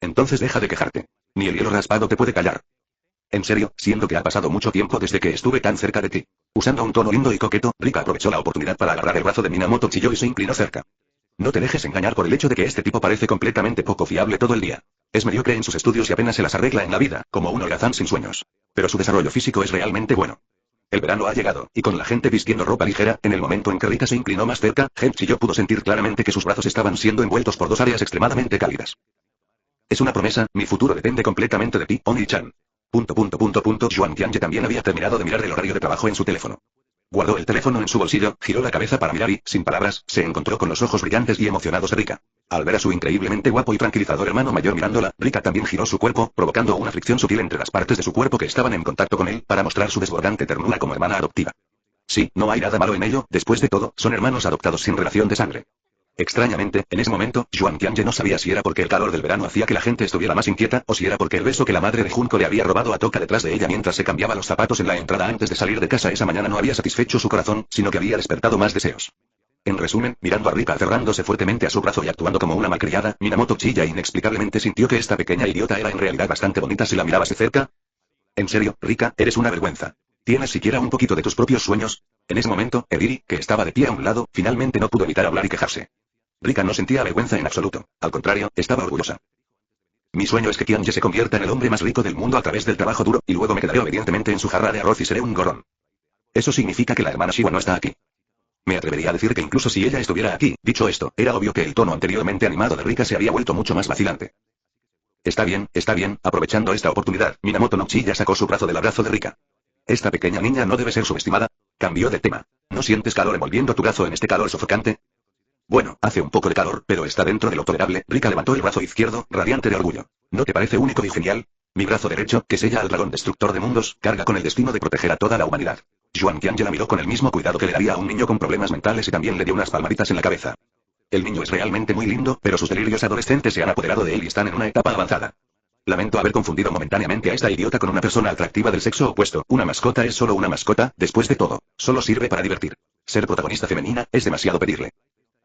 Entonces deja de quejarte. Ni el hielo raspado te puede callar. En serio, siento que ha pasado mucho tiempo desde que estuve tan cerca de ti. Usando un tono lindo y coqueto, Rika aprovechó la oportunidad para agarrar el brazo de Minamoto Chiyo y se inclinó cerca. No te dejes engañar por el hecho de que este tipo parece completamente poco fiable todo el día. Es mediocre en sus estudios y apenas se las arregla en la vida, como un holgazán sin sueños. Pero su desarrollo físico es realmente bueno. El verano ha llegado, y con la gente vistiendo ropa ligera, en el momento en que Rika se inclinó más cerca, Chiyo pudo sentir claramente que sus brazos estaban siendo envueltos por dos áreas extremadamente cálidas. Es una promesa, mi futuro depende completamente de ti, Oni-chan. Yuan Kyanje también había terminado de mirar el horario de trabajo en su teléfono. Guardó el teléfono en su bolsillo, giró la cabeza para mirar y, sin palabras, se encontró con los ojos brillantes y emocionados de Rika. Al ver a su increíblemente guapo y tranquilizador hermano mayor mirándola, Rika también giró su cuerpo, provocando una fricción sutil entre las partes de su cuerpo que estaban en contacto con él, para mostrar su desbordante ternura como hermana adoptiva. Sí, no hay nada malo en ello, después de todo, son hermanos adoptados sin relación de sangre. Extrañamente, en ese momento, Yuan Tianye no sabía si era porque el calor del verano hacía que la gente estuviera más inquieta, o si era porque el beso que la madre de Junko le había robado a Toka detrás de ella mientras se cambiaba los zapatos en la entrada antes de salir de casa esa mañana no había satisfecho su corazón, sino que había despertado más deseos. En resumen, mirando a Rika aferrándose fuertemente a su brazo y actuando como una malcriada, Minamoto Chiya inexplicablemente sintió que esta pequeña idiota era en realidad bastante bonita si la mirabas de cerca. En serio, Rika, eres una vergüenza. ¿Tienes siquiera un poquito de tus propios sueños? En ese momento, Ediri, que estaba de pie a un lado, finalmente no pudo evitar hablar y quejarse. Rika no sentía vergüenza en absoluto, al contrario, estaba orgullosa. Mi sueño es que Tianjie se convierta en el hombre más rico del mundo a través del trabajo duro, y luego me quedaré obedientemente en su jarra de arroz y seré un gorrón. Eso significa que la hermana Shiwa no está aquí. Me atrevería a decir que incluso si ella estuviera aquí, dicho esto, era obvio que el tono anteriormente animado de Rika se había vuelto mucho más vacilante. Está bien, aprovechando esta oportunidad, Minamoto no Chiya sacó su brazo del abrazo de Rika. Esta pequeña niña no debe ser subestimada. Cambió de tema. ¿No sientes calor envolviendo tu brazo en este calor sofocante? Bueno, hace un poco de calor, pero está dentro de lo tolerable. Rika levantó el brazo izquierdo, radiante de orgullo. ¿No te parece único y genial? Mi brazo derecho, que sella al dragón destructor de mundos, carga con el destino de proteger a toda la humanidad. Yuan Tianjie la miró con el mismo cuidado que le daría a un niño con problemas mentales y también le dio unas palmaditas en la cabeza. El niño es realmente muy lindo, pero sus delirios adolescentes se han apoderado de él y están en una etapa avanzada. Lamento haber confundido momentáneamente a esta idiota con una persona atractiva del sexo opuesto. Una mascota es solo una mascota, después de todo. Solo sirve para divertir. Ser protagonista femenina es demasiado pedirle.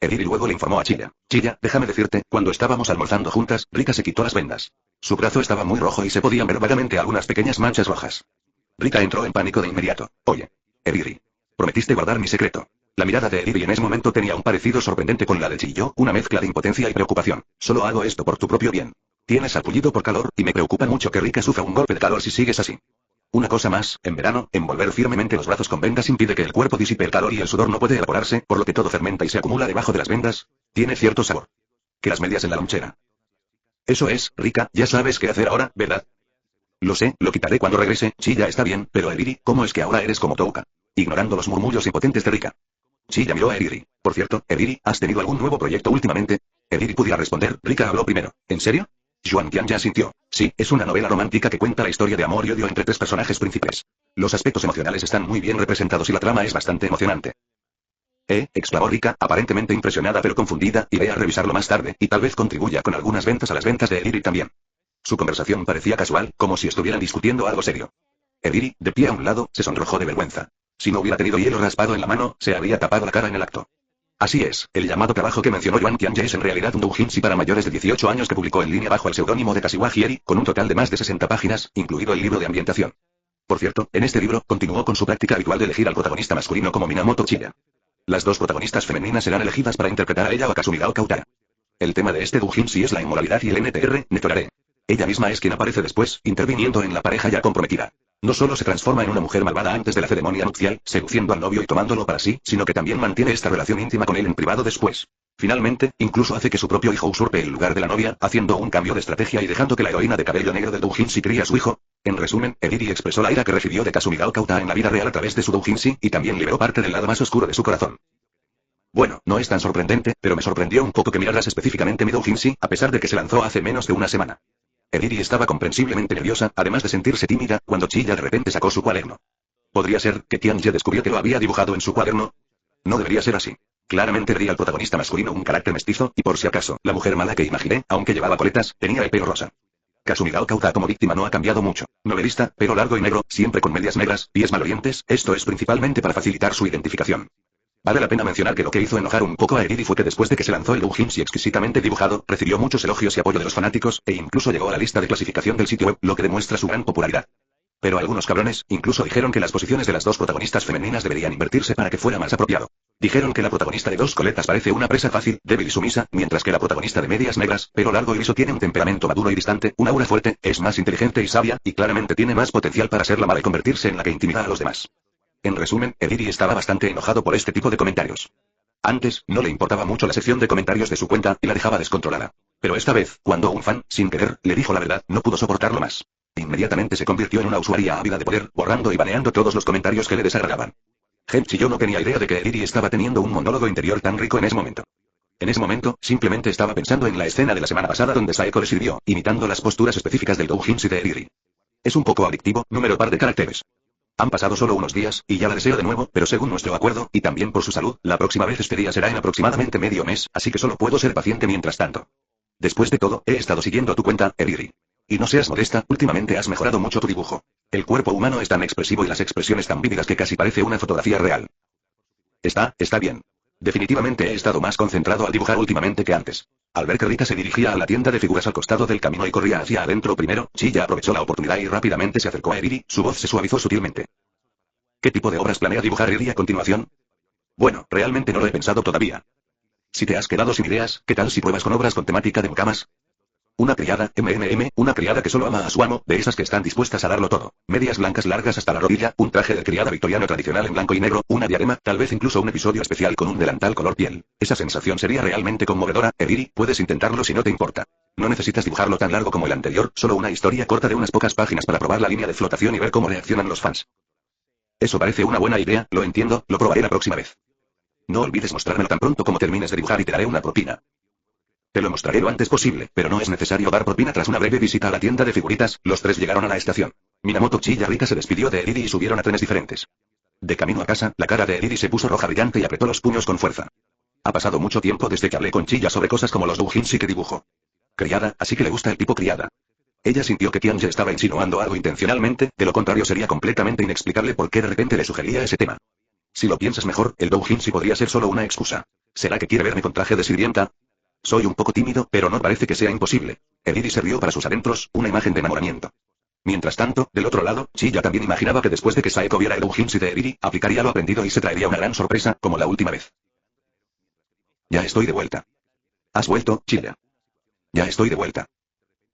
Ediri luego le informó a Chiya. Chiya, déjame decirte, cuando estábamos almorzando juntas, Rika se quitó las vendas. Su brazo estaba muy rojo y se podían ver vagamente algunas pequeñas manchas rojas. Rika entró en pánico de inmediato. Oye. Ediri. Prometiste guardar mi secreto. La mirada de Ediri en ese momento tenía un parecido sorprendente con la de Chiyo, una mezcla de impotencia y preocupación. Solo hago esto por tu propio bien. Tienes apullido por calor, y me preocupa mucho que Rika sufra un golpe de calor si sigues así. Una cosa más, en verano, envolver firmemente los brazos con vendas impide que el cuerpo disipe el calor y el sudor no puede evaporarse, por lo que todo fermenta y se acumula debajo de las vendas. Tiene cierto sabor. Que las medias en la lonchera. Eso es, Rika, ya sabes qué hacer ahora, ¿verdad? Lo sé, lo quitaré cuando regrese. Chiya está bien, pero Ediri, ¿cómo es que ahora eres como Touka? Ignorando los murmullos impotentes de Rika. Chiya miró a Ediri. Por cierto, Ediri, ¿has tenido algún nuevo proyecto últimamente? Ediri pudiera responder. Rika habló primero. ¿En serio? Yuan Tianjie asintió. Sí, es una novela romántica que cuenta la historia de amor y odio entre tres personajes príncipes. Los aspectos emocionales están muy bien representados y la trama es bastante emocionante. Exclamó Rika, aparentemente impresionada pero confundida, iré a revisarlo más tarde, y tal vez contribuya con algunas ventas a las ventas de Ediri también. Su conversación parecía casual, como si estuvieran discutiendo algo serio. Ediri, de pie a un lado, se sonrojó de vergüenza. Si no hubiera tenido hielo raspado en la mano, se habría tapado la cara en el acto. Así es, el llamado trabajo que mencionó Yuan Tianjie es en realidad un doujinshi para mayores de 18 años que publicó en línea bajo el seudónimo de Kashiwagi Eri, con un total de más de 60 páginas, incluido el libro de ambientación. Por cierto, en este libro, continuó con su práctica habitual de elegir al protagonista masculino como Minamoto Chiya. Las dos protagonistas femeninas serán elegidas para interpretar a ella o a Kasumigao Kautara. El tema de este doujinshi es la inmoralidad y el NTR, Netorare. Ella misma es quien aparece después, interviniendo en la pareja ya comprometida. No solo se transforma en una mujer malvada antes de la ceremonia nupcial, seduciendo al novio y tomándolo para sí, sino que también mantiene esta relación íntima con él en privado después. Finalmente, incluso hace que su propio hijo usurpe el lugar de la novia, haciendo un cambio de estrategia y dejando que la heroína de cabello negro del doujinshi críe a su hijo. En resumen, Ediri expresó la ira que recibió de Kasumigao Kauta en la vida real a través de su doujinshi, y también liberó parte del lado más oscuro de su corazón. Bueno, no es tan sorprendente, pero me sorprendió un poco que miraras específicamente mi doujinshi, a pesar de que se lanzó hace menos de una semana. Ediri estaba comprensiblemente nerviosa, además de sentirse tímida, cuando Chiya de repente sacó su cuaderno. ¿Podría ser que Tianjie descubrió que lo había dibujado en su cuaderno? No debería ser así. Claramente vería al protagonista masculino un carácter mestizo, y por si acaso, la mujer mala que imaginé, aunque llevaba coletas, tenía el pelo rosa. Kasumigao Kauta como víctima no ha cambiado mucho. Novelista, pelo largo y negro, siempre con medias negras, pies malolientes, esto es principalmente para facilitar su identificación. Vale la pena mencionar que lo que hizo enojar un poco a Ediri fue que después de que se lanzó el doujinshi exquisitamente dibujado, recibió muchos elogios y apoyo de los fanáticos, e incluso llegó a la lista de clasificación del sitio web, lo que demuestra su gran popularidad. Pero algunos cabrones, incluso dijeron que las posiciones de las dos protagonistas femeninas deberían invertirse para que fuera más apropiado. Dijeron que la protagonista de dos coletas parece una presa fácil, débil y sumisa, mientras que la protagonista de medias negras, pelo largo y liso tiene un temperamento maduro y distante, un aura fuerte, es más inteligente y sabia, y claramente tiene más potencial para ser la mala y convertirse en la que intimida a los demás. En resumen, Ediri estaba bastante enojado por este tipo de comentarios. Antes, no le importaba mucho la sección de comentarios de su cuenta, y la dejaba descontrolada. Pero esta vez, cuando un fan, sin querer, le dijo la verdad, no pudo soportarlo más. Inmediatamente se convirtió en una usuaria ávida de poder, borrando y baneando todos los comentarios que le desagradaban. Genchi yo no tenía idea de que Eriri estaba teniendo un monólogo interior tan rico en ese momento. En ese momento, simplemente estaba pensando en la escena de la semana pasada donde Saeko le sirvió, imitando las posturas específicas del doujinshi de Eriri. Es un poco adictivo, número par de caracteres. Han pasado solo unos días, y ya la deseo de nuevo, pero según nuestro acuerdo, y también por su salud, la próxima vez este día será en aproximadamente medio mes, así que solo puedo ser paciente mientras tanto. Después de todo, he estado siguiendo tu cuenta, Eriri. Y no seas modesta, últimamente has mejorado mucho tu dibujo. El cuerpo humano es tan expresivo y las expresiones tan vívidas que casi parece una fotografía real. Está bien. Definitivamente he estado más concentrado al dibujar últimamente que antes. Al ver que Rika se dirigía a la tienda de figuras al costado del camino y corría hacia adentro primero, Chilla aprovechó la oportunidad y rápidamente se acercó a Eriri, su voz se suavizó sutilmente. ¿Qué tipo de obras planea dibujar Eriri a continuación? Bueno, realmente no lo he pensado todavía. Si te has quedado sin ideas, ¿qué tal si pruebas con obras con temática de mucamas? Una criada, una criada que solo ama a su amo, de esas que están dispuestas a darlo todo. Medias blancas largas hasta la rodilla, un traje de criada victoriano tradicional en blanco y negro, una diadema, tal vez incluso un episodio especial con un delantal color piel. Esa sensación sería realmente conmovedora, Eriri, puedes intentarlo si no te importa. No necesitas dibujarlo tan largo como el anterior, solo una historia corta de unas pocas páginas para probar la línea de flotación y ver cómo reaccionan los fans. Eso parece una buena idea, lo entiendo, lo probaré la próxima vez. No olvides mostrármelo tan pronto como termines de dibujar y te daré una propina. Te lo mostraré lo antes posible, pero no es necesario dar propina. Tras una breve visita a la tienda de figuritas, los tres llegaron a la estación. Minamoto, Chilla y Rika se despidió de Eriri y subieron a trenes diferentes. De camino a casa, la cara de Eriri se puso roja brillante y apretó los puños con fuerza. Ha pasado mucho tiempo desde que hablé con Chilla sobre cosas como los doujinshi que dibujo. Criada, así que le gusta el tipo criada. Ella sintió que Tianji estaba insinuando algo intencionalmente, de lo contrario sería completamente inexplicable por qué de repente le sugería ese tema. Si lo piensas mejor, el doujinshi podría ser solo una excusa. ¿Será que quiere verme con traje de sirvienta? Soy un poco tímido, pero no parece que sea imposible. Eriri se rió para sus adentros, una imagen de enamoramiento. Mientras tanto, del otro lado, Chilla también imaginaba que después de que Saeko viera el doujinshi de Eriri, aplicaría lo aprendido y se traería una gran sorpresa, como la última vez. Ya estoy de vuelta. ¿Has vuelto, Chilla? Ya estoy de vuelta.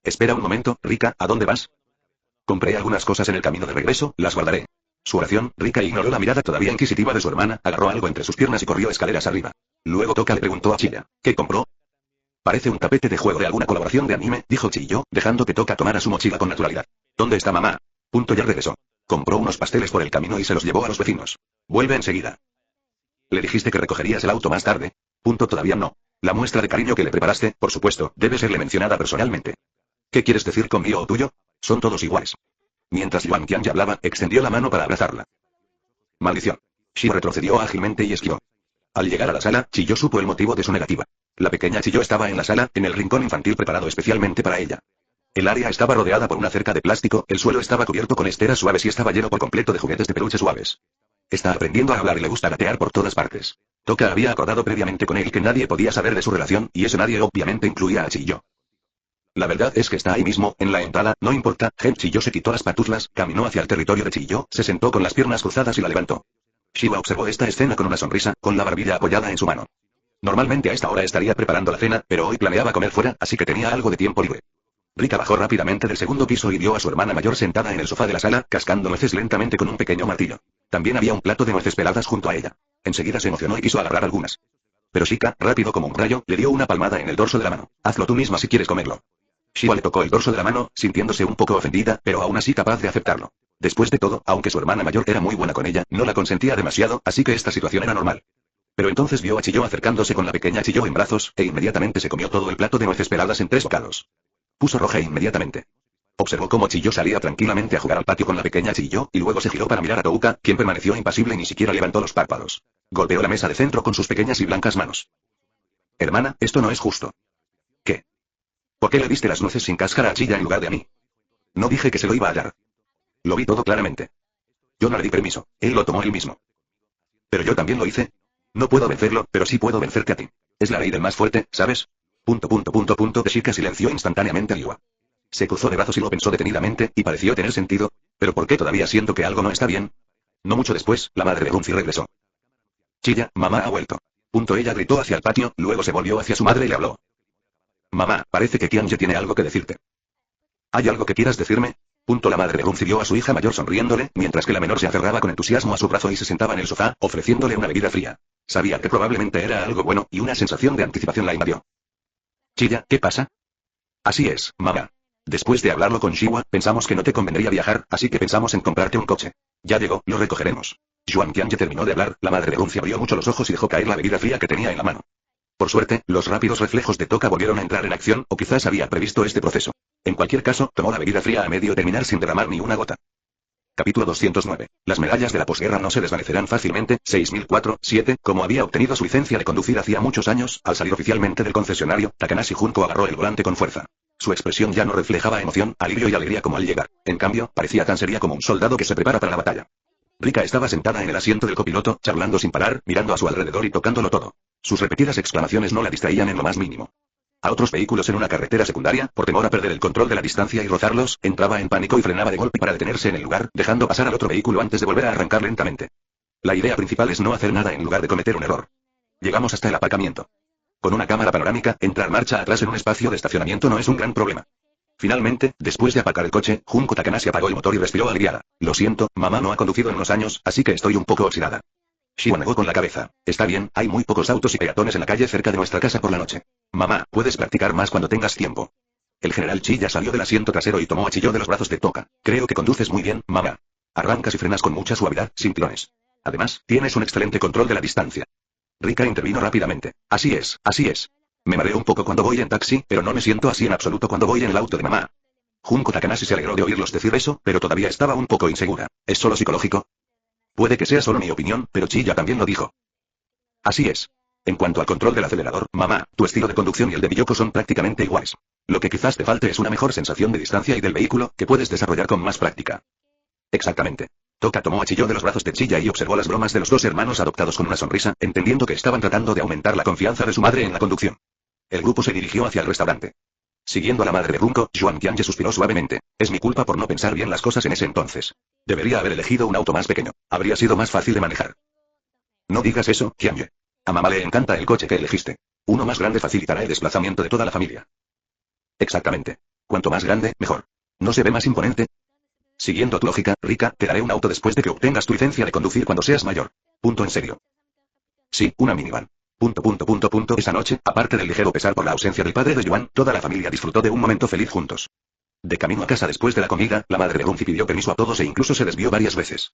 Espera un momento, Rika, ¿a dónde vas? Compré algunas cosas en el camino de regreso, las guardaré. Su oración, Rika ignoró la mirada todavía inquisitiva de su hermana, agarró algo entre sus piernas y corrió escaleras arriba. Luego Toka le preguntó a Chilla, ¿qué compró? Parece un tapete de juego de alguna colaboración de anime, dijo Chiyo, dejando que Toka tomara su mochila con naturalidad. ¿Dónde está mamá? Ya regresó. Compró unos pasteles por el camino y se los llevó a los vecinos. Vuelve enseguida. ¿Le dijiste que recogerías el auto más tarde? Todavía no. La muestra de cariño que le preparaste, por supuesto, debe serle mencionada personalmente. ¿Qué quieres decir con mío o tuyo? Son todos iguales. Mientras Yuan Tianji hablaba, extendió la mano para abrazarla. Maldición. Shiro retrocedió ágilmente y esquivó. Al llegar a la sala, Chiyo supo el motivo de su negativa. La pequeña Chiyo estaba en la sala, en el rincón infantil preparado especialmente para ella. El área estaba rodeada por una cerca de plástico, el suelo estaba cubierto con esteras suaves y estaba lleno por completo de juguetes de peluche suaves. Está aprendiendo a hablar y le gusta gatear por todas partes. Toka había acordado previamente con él que nadie podía saber de su relación, y ese nadie obviamente incluía a Chiyo. La verdad es que está ahí mismo, en la entrada, no importa. Chiyo se quitó las pantuflas, caminó hacia el territorio de Chiyo, se sentó con las piernas cruzadas y la levantó. Shiba observó esta escena con una sonrisa, con la barbilla apoyada en su mano. Normalmente a esta hora estaría preparando la cena, pero hoy planeaba comer fuera, así que tenía algo de tiempo libre. Rika bajó rápidamente del segundo piso y vio a su hermana mayor sentada en el sofá de la sala, cascando nueces lentamente con un pequeño martillo. También había un plato de nueces peladas junto a ella. Enseguida se emocionó y quiso agarrar algunas. Pero Shika, rápido como un rayo, le dio una palmada en el dorso de la mano. Hazlo tú misma si quieres comerlo. Shiba le tocó el dorso de la mano, sintiéndose un poco ofendida, pero aún así capaz de aceptarlo. Después de todo, aunque su hermana mayor era muy buena con ella, no la consentía demasiado, así que esta situación era normal. Pero entonces vio a Chiyo acercándose con la pequeña Chiyo en brazos, e inmediatamente se comió todo el plato de nueces peladas en 3 bocados. Puso roja inmediatamente. Observó cómo Chiyo salía tranquilamente a jugar al patio con la pequeña Chiyo, y luego se giró para mirar a Touka, quien permaneció impasible y ni siquiera levantó los párpados. Golpeó la mesa de centro con sus pequeñas y blancas manos. Hermana, esto no es justo. ¿Qué? ¿Por qué le diste las nueces sin cáscara a Chilla en lugar de a mí? No dije que se lo iba a dar. Lo vi todo claramente. Yo no le di permiso, él lo tomó él mismo. Pero yo también lo hice. No puedo vencerlo, pero sí puedo vencerte a ti. Es la ley del más fuerte, ¿sabes? Shika silenció instantáneamente a Liua. Se cruzó de brazos y lo pensó detenidamente, y pareció tener sentido. ¿Pero por qué todavía siento que algo no está bien? No mucho después, la madre de Runzi regresó. Chilla, mamá ha vuelto. Ella gritó hacia el patio, luego se volvió hacia su madre y le habló. Mamá, parece que Tianji tiene algo que decirte. ¿Hay algo que quieras decirme? La madre de Runzi vio a su hija mayor sonriéndole, mientras que la menor se aferraba con entusiasmo a su brazo y se sentaba en el sofá, ofreciéndole una bebida fría. Sabía que probablemente era algo bueno, y una sensación de anticipación la invadió. Chilla, ¿qué pasa? Así es, mamá. Después de hablarlo con Shiwa, pensamos que no te convendría viajar, así que pensamos en comprarte un coche. Ya llegó, lo recogeremos. Yuan Tianye terminó de hablar, la madre de Gunzi abrió mucho los ojos y dejó caer la bebida fría que tenía en la mano. Por suerte, los rápidos reflejos de Toka volvieron a entrar en acción, o quizás había previsto este proceso. En cualquier caso, tomó la bebida fría a medio terminar sin derramar ni una gota. Capítulo 209. Las medallas de la posguerra no se desvanecerán fácilmente. 6004-7. Como había obtenido su licencia de conducir hacía muchos años, al salir oficialmente del concesionario, Takanashi Junko agarró el volante con fuerza. Su expresión ya no reflejaba emoción, alivio y alegría como al llegar. En cambio, parecía tan seria como un soldado que se prepara para la batalla. Rika estaba sentada en el asiento del copiloto, charlando sin parar, mirando a su alrededor y tocándolo todo. Sus repetidas exclamaciones no la distraían en lo más mínimo. A otros vehículos en una carretera secundaria, por temor a perder el control de la distancia y rozarlos, entraba en pánico y frenaba de golpe para detenerse en el lugar, dejando pasar al otro vehículo antes de volver a arrancar lentamente. La idea principal es no hacer nada en lugar de cometer un error. Llegamos hasta el aparcamiento. Con una cámara panorámica, entrar marcha atrás en un espacio de estacionamiento no es un gran problema. Finalmente, después de aparcar el coche, Junko Takanashi apagó el motor y respiró aliviada. Lo siento, mamá no ha conducido en unos años, así que estoy un poco oxidada. Shiwa negó con la cabeza. Está bien, hay muy pocos autos y peatones en la calle cerca de nuestra casa por la noche. Mamá, puedes practicar más cuando tengas tiempo. El general Chi ya salió del asiento trasero y tomó a Chiyo de los brazos de Toka. Creo que conduces muy bien, mamá. Arrancas y frenas con mucha suavidad, sin tirones. Además, tienes un excelente control de la distancia. Rika intervino rápidamente. Así es, así es. Me mareo un poco cuando voy en taxi, pero no me siento así en absoluto cuando voy en el auto de mamá. Junko Takanashi se alegró de oírlos decir eso, pero todavía estaba un poco insegura. ¿Es solo psicológico? Puede que sea solo mi opinión, pero Chi ya también lo dijo. Así es. En cuanto al control del acelerador, mamá, tu estilo de conducción y el de Miyoko son prácticamente iguales. Lo que quizás te falte es una mejor sensación de distancia y del vehículo, que puedes desarrollar con más práctica. Exactamente. Toka tomó a Chiyo de los brazos de Chiya y observó las bromas de los dos hermanos adoptados con una sonrisa, entendiendo que estaban tratando de aumentar la confianza de su madre en la conducción. El grupo se dirigió hacia el restaurante. Siguiendo a la madre de Junko, Yuan Tianye suspiró suavemente. Es mi culpa por no pensar bien las cosas en ese entonces. Debería haber elegido un auto más pequeño. Habría sido más fácil de manejar. No digas eso, Tianye. A mamá le encanta el coche que elegiste. Uno más grande facilitará el desplazamiento de toda la familia. Exactamente. Cuanto más grande, mejor. ¿No se ve más imponente? Siguiendo tu lógica, Rika, te daré un auto después de que obtengas tu licencia de conducir cuando seas mayor. Punto en serio. Sí, una minivan. Esa noche, aparte del ligero pesar por la ausencia del padre de Yuan, toda la familia disfrutó de un momento feliz juntos. De camino a casa después de la comida, la madre de Gunzi pidió permiso a todos e incluso se desvió varias veces.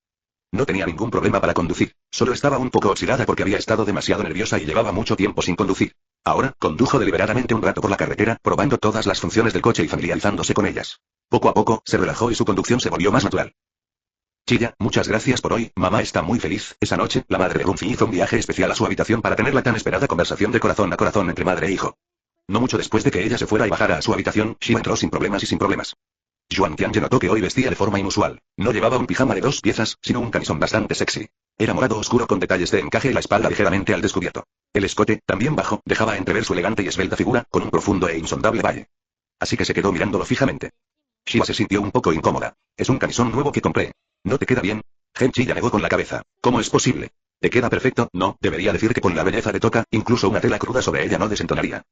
No tenía ningún problema para conducir, solo estaba un poco oxidada porque había estado demasiado nerviosa y llevaba mucho tiempo sin conducir. Ahora, condujo deliberadamente un rato por la carretera, probando todas las funciones del coche y familiarizándose con ellas. Poco a poco, se relajó y su conducción se volvió más natural. Chiya, muchas gracias por hoy, mamá está muy feliz. Esa noche, la madre de Gunzi hizo un viaje especial a su habitación para tener la tan esperada conversación de corazón a corazón entre madre e hijo. No mucho después de que ella se fuera y bajara a su habitación, Shiva entró sin problemas. Yuan Tianye notó que hoy vestía de forma inusual. No llevaba un pijama de 2 piezas, sino un camisón bastante sexy. Era morado oscuro con detalles de encaje y la espalda ligeramente al descubierto. El escote, también bajo, dejaba entrever su elegante y esbelta figura, con un profundo e insondable valle. Así que se quedó mirándolo fijamente. Shiva se sintió un poco incómoda. Es un camisón nuevo que compré. ¿No te queda bien? Genchi ya negó con la cabeza. ¿Cómo es posible? ¿Te queda perfecto? No, debería decir que con la belleza de Toka, incluso una tela cruda sobre ella no desentonaría.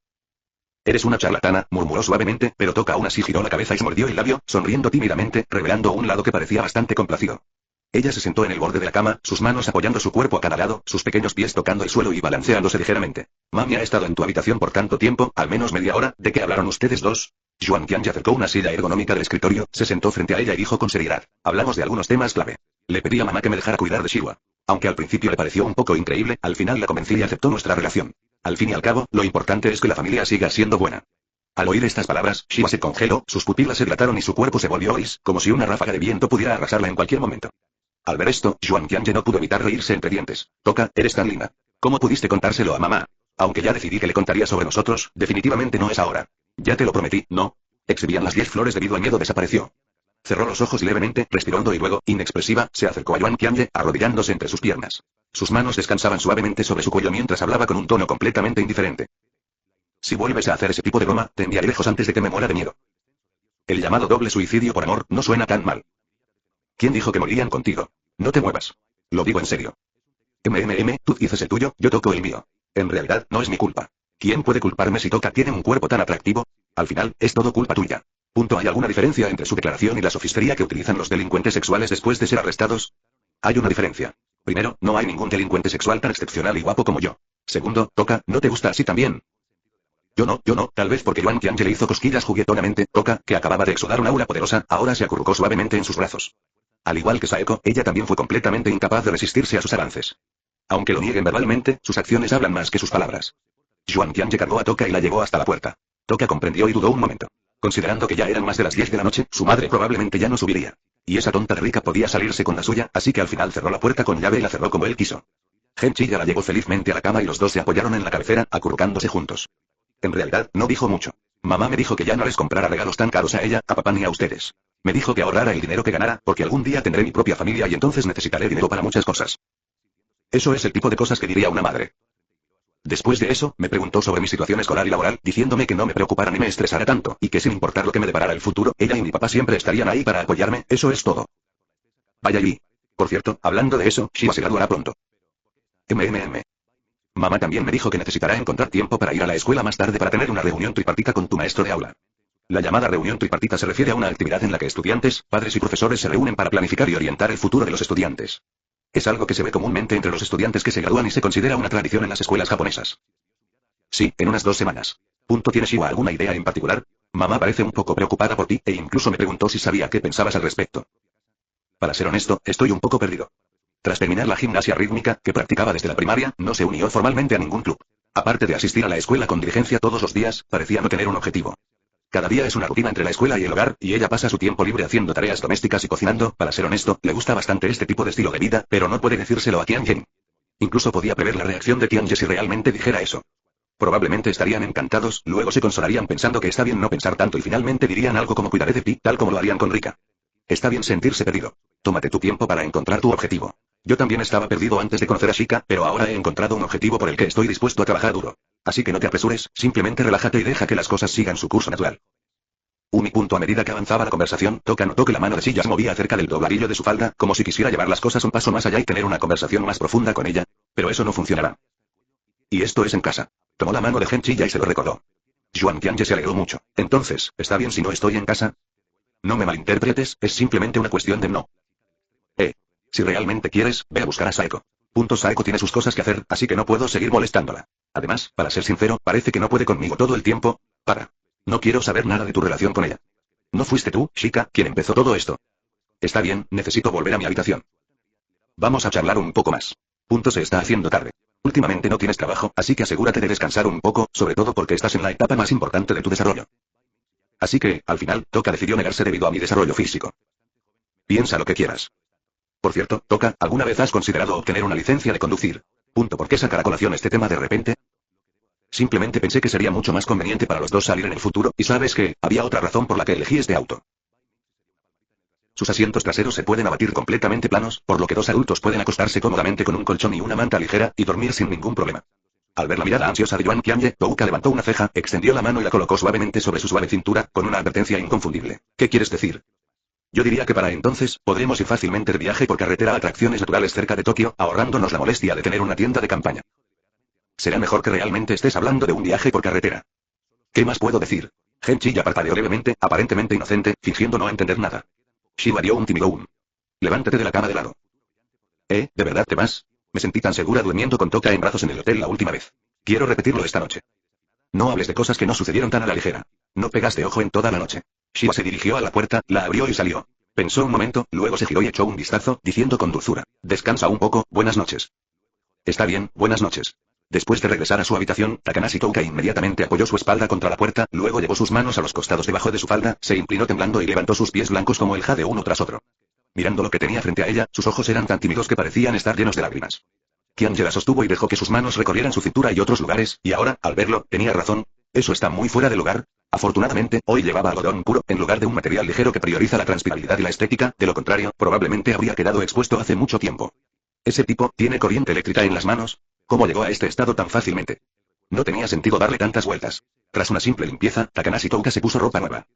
Eres una charlatana, murmuró suavemente, pero Toka aún así giró la cabeza y se mordió el labio, sonriendo tímidamente, revelando un lado que parecía bastante complacido. Ella se sentó en el borde de la cama, sus manos apoyando su cuerpo a cada lado, sus pequeños pies tocando el suelo y balanceándose ligeramente. Mami ha estado en tu habitación por tanto tiempo, al menos media hora. ¿De qué hablaron ustedes dos? Yuan Tianye acercó una silla ergonómica del escritorio, se sentó frente a ella y dijo con seriedad. Hablamos de algunos temas clave. Le pedí a mamá que me dejara cuidar de Shiwa. Aunque al principio le pareció un poco increíble, al final la convencí y aceptó nuestra relación. Al fin y al cabo, lo importante es que la familia siga siendo buena. Al oír estas palabras, Shiwa se congeló, sus pupilas se dilataron y su cuerpo se volvió gris, como si una ráfaga de viento pudiera arrasarla en cualquier momento. Al ver esto, Yuan Tianye no pudo evitar reírse entre dientes. Toka, eres tan linda. ¿Cómo pudiste contárselo a mamá? Aunque ya decidí que le contaría sobre nosotros, definitivamente no es ahora. Ya te lo prometí, ¿no? Exhibían las 10 flores debido al miedo desapareció. Cerró los ojos levemente, respiró hondo y luego, inexpresiva, se acercó a Yuan Tianye, arrodillándose entre sus piernas. Sus manos descansaban suavemente sobre su cuello mientras hablaba con un tono completamente indiferente. Si vuelves a hacer ese tipo de broma, te enviaré lejos antes de que me muera de miedo. El llamado doble suicidio por amor no suena tan mal. ¿Quién dijo que morían contigo? No te muevas. Lo digo en serio. Tú dices el tuyo, yo toco el mío. En realidad, no es mi culpa. ¿Quién puede culparme si Toka tiene un cuerpo tan atractivo? Al final, es todo culpa tuya. ¿Hay alguna diferencia entre su declaración y la sofistería que utilizan los delincuentes sexuales después de ser arrestados? Hay una diferencia. Primero, no hay ningún delincuente sexual tan excepcional y guapo como yo. Segundo, Toka, ¿no te gusta así también? Yo no, tal vez porque Yuan Tianye le hizo cosquillas juguetonamente. Toka, que acababa de exudar un aura poderosa, ahora se acurrucó suavemente en sus brazos. Al igual que Saeko, ella también fue completamente incapaz de resistirse a sus avances. Aunque lo nieguen verbalmente, sus acciones hablan más que sus palabras. Yuan Tianyi cargó a Toka y la llevó hasta la puerta. Toka comprendió y dudó un momento. Considerando que ya eran más de las 10 de la noche, su madre probablemente ya no subiría. Y esa tonta de Rika podía salirse con la suya, así que al final cerró la puerta con llave y la cerró como él quiso. Genchi ya la llevó felizmente a la cama y los dos se apoyaron en la cabecera, acurrucándose juntos. En realidad, no dijo mucho. Mamá me dijo que ya no les comprara regalos tan caros a ella, a papá ni a ustedes. Me dijo que ahorrara el dinero que ganara, porque algún día tendré mi propia familia y entonces necesitaré dinero para muchas cosas. Eso es el tipo de cosas que diría una madre. Después de eso, me preguntó sobre mi situación escolar y laboral, diciéndome que no me preocupara ni me estresara tanto, y que sin importar lo que me deparara el futuro, ella y mi papá siempre estarían ahí para apoyarme, eso es todo. Vaya y... Por cierto, hablando de eso, Shiva se graduará pronto. Mamá también me dijo que necesitará encontrar tiempo para ir a la escuela más tarde para tener una reunión tripartita con tu maestro de aula. La llamada reunión tripartita se refiere a una actividad en la que estudiantes, padres y profesores se reúnen para planificar y orientar el futuro de los estudiantes. Es algo que se ve comúnmente entre los estudiantes que se gradúan y se considera una tradición en las escuelas japonesas. Sí, en unas 2 semanas. ¿Tiene Shiva alguna idea en particular? Mamá parece un poco preocupada por ti, e incluso me preguntó si sabía qué pensabas al respecto. Para ser honesto, estoy un poco perdido. Tras terminar la gimnasia rítmica, que practicaba desde la primaria, no se unió formalmente a ningún club. Aparte de asistir a la escuela con diligencia todos los días, parecía no tener un objetivo. Cada día es una rutina entre la escuela y el hogar, y ella pasa su tiempo libre haciendo tareas domésticas y cocinando. Para ser honesto, le gusta bastante este tipo de estilo de vida, pero no puede decírselo a Tianjin. Incluso podía prever la reacción de Tianjin si realmente dijera eso. Probablemente estarían encantados, luego se consolarían pensando que está bien no pensar tanto y finalmente dirían algo como cuidaré de ti, tal como lo harían con Rika. Está bien sentirse perdido. Tómate tu tiempo para encontrar tu objetivo. Yo también estaba perdido antes de conocer a Shika, pero ahora he encontrado un objetivo por el que estoy dispuesto a trabajar duro. Así que no te apresures, simplemente relájate y deja que las cosas sigan su curso natural. A medida que avanzaba la conversación, Toka notó que la mano de Shiya se movía cerca del dobladillo de su falda, como si quisiera llevar las cosas un paso más allá y tener una conversación más profunda con ella. Pero eso no funcionará. Y esto es en casa. Tomó la mano de Genchiya y se lo recordó. Yuan Tianyi se alegró mucho. Entonces, ¿está bien si no estoy en casa? No me malinterpretes, es simplemente una cuestión de no. Si realmente quieres, ve a buscar a Saeko. Saeko tiene sus cosas que hacer, así que no puedo seguir molestándola. Además, para ser sincero, parece que no puede conmigo todo el tiempo. No quiero saber nada de tu relación con ella. ¿No fuiste tú, Shika, quien empezó todo esto? Está bien, necesito volver a mi habitación. Vamos a charlar un poco más. Se está haciendo tarde. Últimamente no tienes trabajo, así que asegúrate de descansar un poco, sobre todo porque estás en la etapa más importante de tu desarrollo. Así que, al final, Toka decidió negarse debido a mi desarrollo físico. Piensa lo que quieras. Por cierto, Toka, ¿alguna vez has considerado obtener una licencia de conducir? ¿Por qué sacar a colación este tema de repente? Simplemente pensé que sería mucho más conveniente para los dos salir en el futuro, y sabes que, había otra razón por la que elegí este auto. Sus asientos traseros se pueden abatir completamente planos, por lo que 2 adultos pueden acostarse cómodamente con un colchón y una manta ligera, y dormir sin ningún problema. Al ver la mirada ansiosa de Yuan Tianyi, Touka levantó una ceja, extendió la mano y la colocó suavemente sobre su suave cintura, con una advertencia inconfundible. ¿Qué quieres decir? Yo diría que para entonces, podremos ir fácilmente de viaje por carretera a atracciones naturales cerca de Tokio, ahorrándonos la molestia de tener una tienda de campaña. Será mejor que realmente estés hablando de un viaje por carretera. ¿Qué más puedo decir? Genchiya parpadeó levemente, aparentemente inocente, fingiendo no entender nada. Shiva dio un tímido Levántate de la cama de lado. ¿De verdad te vas? Me sentí tan segura durmiendo con Toka en brazos en el hotel la última vez. Quiero repetirlo esta noche. No hables de cosas que no sucedieron tan a la ligera. No pegaste ojo en toda la noche. Shiva se dirigió a la puerta, la abrió y salió. Pensó un momento, luego se giró y echó un vistazo, diciendo con dulzura. Descansa un poco, buenas noches. Está bien, buenas noches. Después de regresar a su habitación, Takanashi Touka inmediatamente apoyó su espalda contra la puerta, luego llevó sus manos a los costados debajo de su falda, se inclinó temblando y levantó sus pies blancos como el jade uno tras otro. Mirando lo que tenía frente a ella, sus ojos eran tan tímidos que parecían estar llenos de lágrimas. Tianyi la sostuvo y dejó que sus manos recorrieran su cintura y otros lugares, y ahora, al verlo, tenía razón. ¿Eso está muy fuera de lugar? Afortunadamente, hoy llevaba algodón puro, en lugar de un material ligero que prioriza la transpirabilidad y la estética, de lo contrario, probablemente habría quedado expuesto hace mucho tiempo. ¿Ese tipo tiene corriente eléctrica en las manos? ¿Cómo llegó a este estado tan fácilmente? No tenía sentido darle tantas vueltas. Tras una simple limpieza, Takanashi Touka se puso ropa nueva.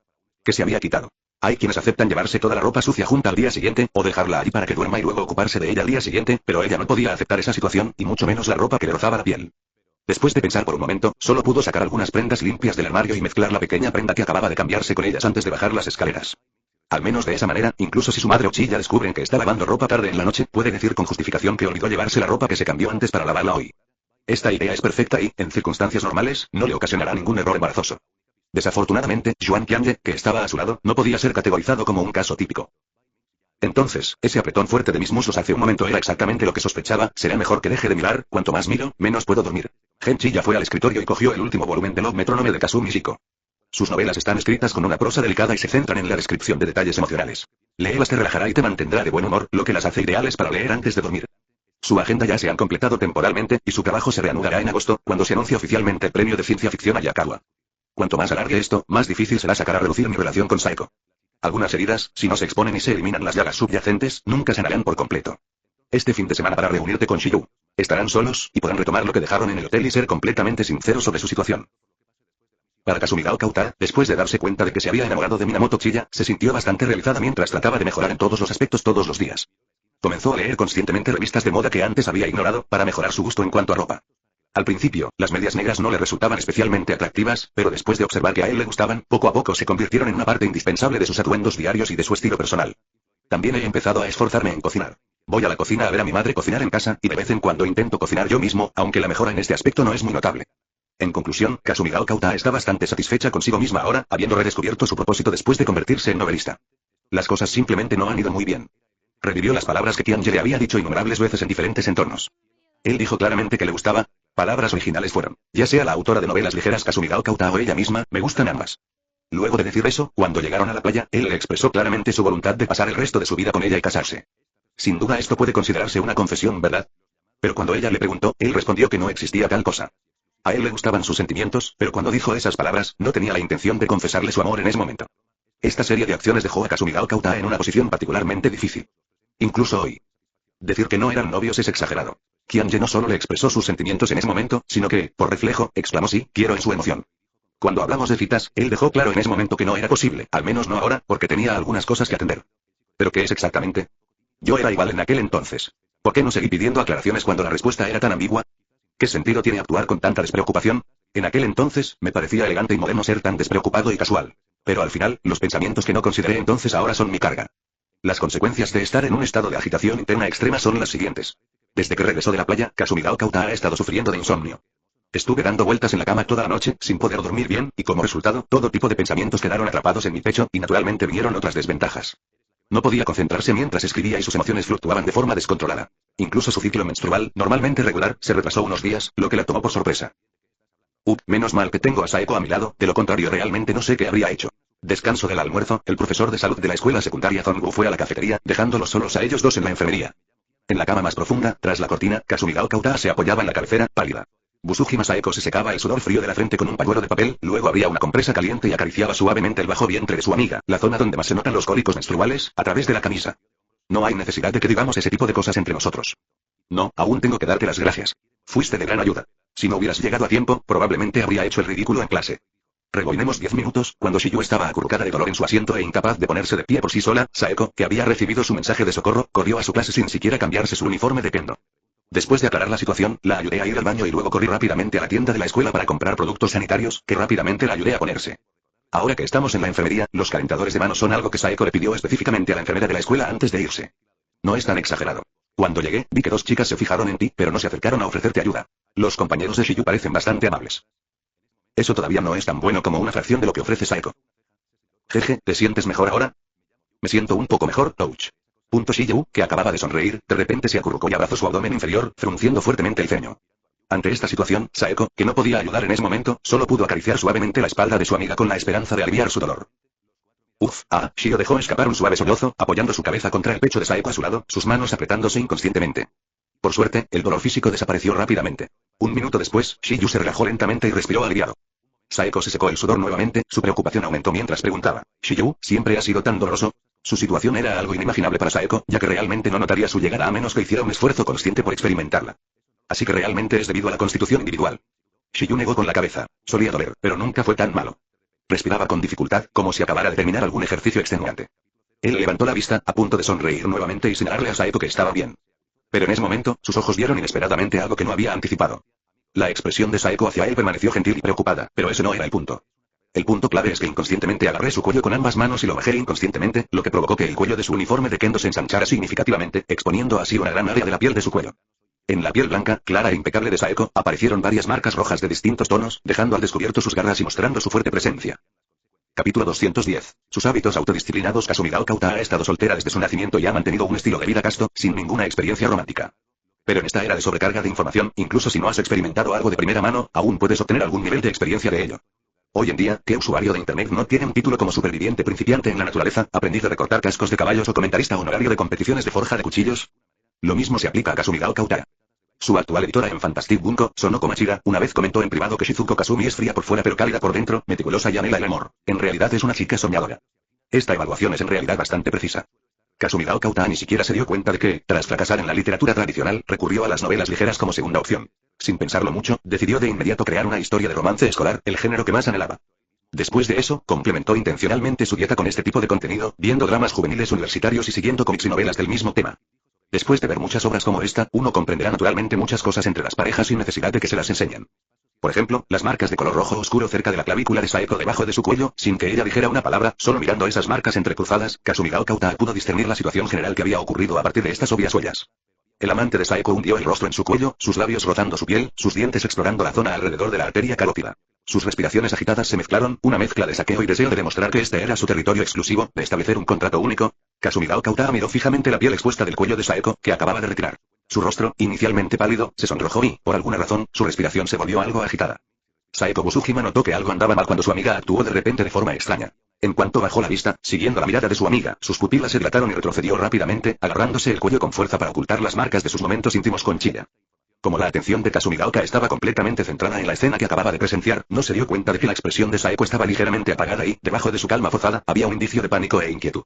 Que se había quitado. Hay quienes aceptan llevarse toda la ropa sucia junta al día siguiente, o dejarla allí para que duerma y luego ocuparse de ella al día siguiente, pero ella no podía aceptar esa situación, y mucho menos la ropa que le rozaba la piel. Después de pensar por un momento, solo pudo sacar algunas prendas limpias del armario y mezclar la pequeña prenda que acababa de cambiarse con ellas antes de bajar las escaleras. Al menos de esa manera, incluso si su madre o Chiya descubren que está lavando ropa tarde en la noche, puede decir con justificación que olvidó llevarse la ropa que se cambió antes para lavarla hoy. Esta idea es perfecta y, en circunstancias normales, no le ocasionará ningún error embarazoso. Desafortunadamente, Yuan Tianyi, que estaba a su lado, no podía ser categorizado como un caso típico. Entonces, ese apretón fuerte de mis muslos hace un momento era exactamente lo que sospechaba. Será mejor que deje de mirar, cuanto más miro, menos puedo dormir. Genchi ya fue al escritorio y cogió el último volumen de Love Metronome de Kazumi Shiko. Sus novelas están escritas con una prosa delicada y se centran en la descripción de detalles emocionales. Léelas, te relajará y te mantendrá de buen humor, lo que las hace ideales para leer antes de dormir. Su agenda ya se han completado temporalmente, y su trabajo se reanudará en agosto, cuando se anuncie oficialmente el premio de ciencia ficción Ayakawa. Cuanto más alargue esto, más difícil será sacar a relucir mi relación con Saeko. Algunas heridas, si no se exponen y se eliminan las llagas subyacentes, nunca sanarán por completo. Este fin de semana para reunirte con Shiyu. Estarán solos, y podrán retomar lo que dejaron en el hotel y ser completamente sinceros sobre su situación. Para Kasumigao Kauta, después de darse cuenta de que se había enamorado de Minamoto Chiya, se sintió bastante realizada mientras trataba de mejorar en todos los aspectos todos los días. Comenzó a leer conscientemente revistas de moda que antes había ignorado, para mejorar su gusto en cuanto a ropa. Al principio, las medias negras no le resultaban especialmente atractivas, pero después de observar que a él le gustaban, poco a poco se convirtieron en una parte indispensable de sus atuendos diarios y de su estilo personal. También he empezado a esforzarme en cocinar. Voy a la cocina a ver a mi madre cocinar en casa, y de vez en cuando intento cocinar yo mismo, aunque la mejora en este aspecto no es muy notable. En conclusión, Kasumigao Kauta está bastante satisfecha consigo misma ahora, habiendo redescubierto su propósito después de convertirse en novelista. Las cosas simplemente no han ido muy bien. Revivió las palabras que Kianje le había dicho innumerables veces en diferentes entornos. Él dijo claramente que le gustaba. Palabras originales fueron, ya sea la autora de novelas ligeras Kasumigao Kauta o ella misma, me gustan ambas. Luego de decir eso, cuando llegaron a la playa, él le expresó claramente su voluntad de pasar el resto de su vida con ella y casarse. Sin duda esto puede considerarse una confesión, ¿verdad? Pero cuando ella le preguntó, él respondió que no existía tal cosa. A él le gustaban sus sentimientos, pero cuando dijo esas palabras, no tenía la intención de confesarle su amor en ese momento. Esta serie de acciones dejó a Kasumigao Kauta en una posición particularmente difícil. Incluso hoy. Decir que no eran novios es exagerado. Kianje no solo le expresó sus sentimientos en ese momento, sino que, por reflejo, exclamó sí, quiero en su emoción. Cuando hablamos de citas, él dejó claro en ese momento que no era posible, al menos no ahora, porque tenía algunas cosas que atender. ¿Pero qué es exactamente? Yo era igual en aquel entonces. ¿Por qué no seguí pidiendo aclaraciones cuando la respuesta era tan ambigua? ¿Qué sentido tiene actuar con tanta despreocupación? En aquel entonces, me parecía elegante y moderno ser tan despreocupado y casual. Pero al final, los pensamientos que no consideré entonces ahora son mi carga. Las consecuencias de estar en un estado de agitación interna extrema son las siguientes. Desde que regresó de la playa, Kasumigao Kauta ha estado sufriendo de insomnio. Estuve dando vueltas en la cama toda la noche, sin poder dormir bien, y como resultado, todo tipo de pensamientos quedaron atrapados en mi pecho, y naturalmente vinieron otras desventajas. No podía concentrarse mientras escribía y sus emociones fluctuaban de forma descontrolada. Incluso su ciclo menstrual, normalmente regular, se retrasó unos días, lo que la tomó por sorpresa. Menos mal que tengo a Saeko a mi lado, de lo contrario realmente no sé qué habría hecho. Descanso del almuerzo, el profesor de salud de la escuela secundaria Zongu fue a la cafetería, dejándolos solos a ellos dos en la enfermería. En la cama más profunda, tras la cortina, Kasumigao Kauta se apoyaba en la cabecera, pálida. Busujima Saeko se secaba el sudor frío de la frente con un pañuelo de papel, luego abría una compresa caliente y acariciaba suavemente el bajo vientre de su amiga, la zona donde más se notan los cólicos menstruales, a través de la camisa. No hay necesidad de que digamos ese tipo de cosas entre nosotros. No, aún tengo que darte las gracias. Fuiste de gran ayuda. Si no hubieras llegado a tiempo, probablemente habría hecho el ridículo en clase. Rebobinemos 10 minutos, cuando Shiyu estaba acurrucada de dolor en su asiento e incapaz de ponerse de pie por sí sola, Saeko, que había recibido su mensaje de socorro, corrió a su clase sin siquiera cambiarse su uniforme de kendo. Después de aclarar la situación, la ayudé a ir al baño y luego corrí rápidamente a la tienda de la escuela para comprar productos sanitarios, que rápidamente la ayudé a ponerse. Ahora que estamos en la enfermería, los calentadores de manos son algo que Saeko le pidió específicamente a la enfermera de la escuela antes de irse. No es tan exagerado. Cuando llegué, vi que dos chicas se fijaron en ti, pero no se acercaron a ofrecerte ayuda. Los compañeros de Shiyu parecen bastante amables. Eso todavía no es tan bueno como una fracción de lo que ofrece Saeko. Jeje, ¿te sientes mejor ahora? Me siento un poco mejor, Ouch. Shiyu, que acababa de sonreír, de repente se acurrucó y abrazó su abdomen inferior, frunciendo fuertemente el ceño. Ante esta situación, Saeko, que no podía ayudar en ese momento, solo pudo acariciar suavemente la espalda de su amiga con la esperanza de aliviar su dolor. Shio dejó escapar un suave sollozo, apoyando su cabeza contra el pecho de Saeko a su lado, sus manos apretándose inconscientemente. Por suerte, el dolor físico desapareció rápidamente. Un minuto después, Shiyu se relajó lentamente y respiró aliviado. Saeko se secó el sudor nuevamente, su preocupación aumentó mientras preguntaba, ¿Shiyu, siempre ha sido tan doloroso? Su situación era algo inimaginable para Saeko, ya que realmente no notaría su llegada a menos que hiciera un esfuerzo consciente por experimentarla. Así que realmente es debido a la constitución individual. Shiyu negó con la cabeza. Solía doler, pero nunca fue tan malo. Respiraba con dificultad, como si acabara de terminar algún ejercicio extenuante. Él levantó la vista, a punto de sonreír nuevamente y señalarle a Saeko que estaba bien. Pero en ese momento, sus ojos vieron inesperadamente algo que no había anticipado. La expresión de Saeko hacia él permaneció gentil y preocupada, pero ese no era el punto. El punto clave es que inconscientemente agarré su cuello con ambas manos y lo bajé inconscientemente, lo que provocó que el cuello de su uniforme de kendo se ensanchara significativamente, exponiendo así una gran área de la piel de su cuello. En la piel blanca, clara e impecable de Saeko, aparecieron varias marcas rojas de distintos tonos, dejando al descubierto sus garras y mostrando su fuerte presencia. Capítulo 210. Sus hábitos autodisciplinados. Kasumigao Kauta ha estado soltera desde su nacimiento y ha mantenido un estilo de vida casto, sin ninguna experiencia romántica. Pero en esta era de sobrecarga de información, incluso si no has experimentado algo de primera mano, aún puedes obtener algún nivel de experiencia de ello. Hoy en día, ¿qué usuario de internet no tiene un título como superviviente principiante en la naturaleza, aprendiz de recortar cascos de caballos o comentarista honorario de competiciones de forja de cuchillos? Lo mismo se aplica a Kasumigao Kauta. Su actual editora en Fantastic Bunko, Sonoko Machida, una vez comentó en privado que Shizuko Kasumi es fría por fuera pero cálida por dentro, meticulosa y anhela el amor. En realidad es una chica soñadora. Esta evaluación es en realidad bastante precisa. Kasumigao Kauta ni siquiera se dio cuenta de que, tras fracasar en la literatura tradicional, recurrió a las novelas ligeras como segunda opción. Sin pensarlo mucho, decidió de inmediato crear una historia de romance escolar, el género que más anhelaba. Después de eso, complementó intencionalmente su dieta con este tipo de contenido, viendo dramas juveniles universitarios y siguiendo cómics y novelas del mismo tema. Después de ver muchas obras como esta, uno comprenderá naturalmente muchas cosas entre las parejas sin necesidad de que se las enseñen. Por ejemplo, las marcas de color rojo oscuro cerca de la clavícula de Saeko debajo de su cuello, sin que ella dijera una palabra, solo mirando esas marcas entrecruzadas, Kasumigao Kauta pudo discernir la situación general que había ocurrido a partir de estas obvias huellas. El amante de Saeko hundió el rostro en su cuello, sus labios rozando su piel, sus dientes explorando la zona alrededor de la arteria carótida. Sus respiraciones agitadas se mezclaron, una mezcla de saqueo y deseo de demostrar que este era su territorio exclusivo, de establecer un contrato único. Kasumigao Kauta miró fijamente la piel expuesta del cuello de Saeko, que acababa de retirar. Su rostro, inicialmente pálido, se sonrojó y, por alguna razón, su respiración se volvió algo agitada. Saeko Busujima notó que algo andaba mal cuando su amiga actuó de repente de forma extraña. En cuanto bajó la vista, siguiendo la mirada de su amiga, sus pupilas se dilataron y retrocedió rápidamente, agarrándose el cuello con fuerza para ocultar las marcas de sus momentos íntimos con Chiya. Como la atención de Kasumigao estaba completamente centrada en la escena que acababa de presenciar, no se dio cuenta de que la expresión de Saeko estaba ligeramente apagada y, debajo de su calma forzada, había un indicio de pánico e inquietud.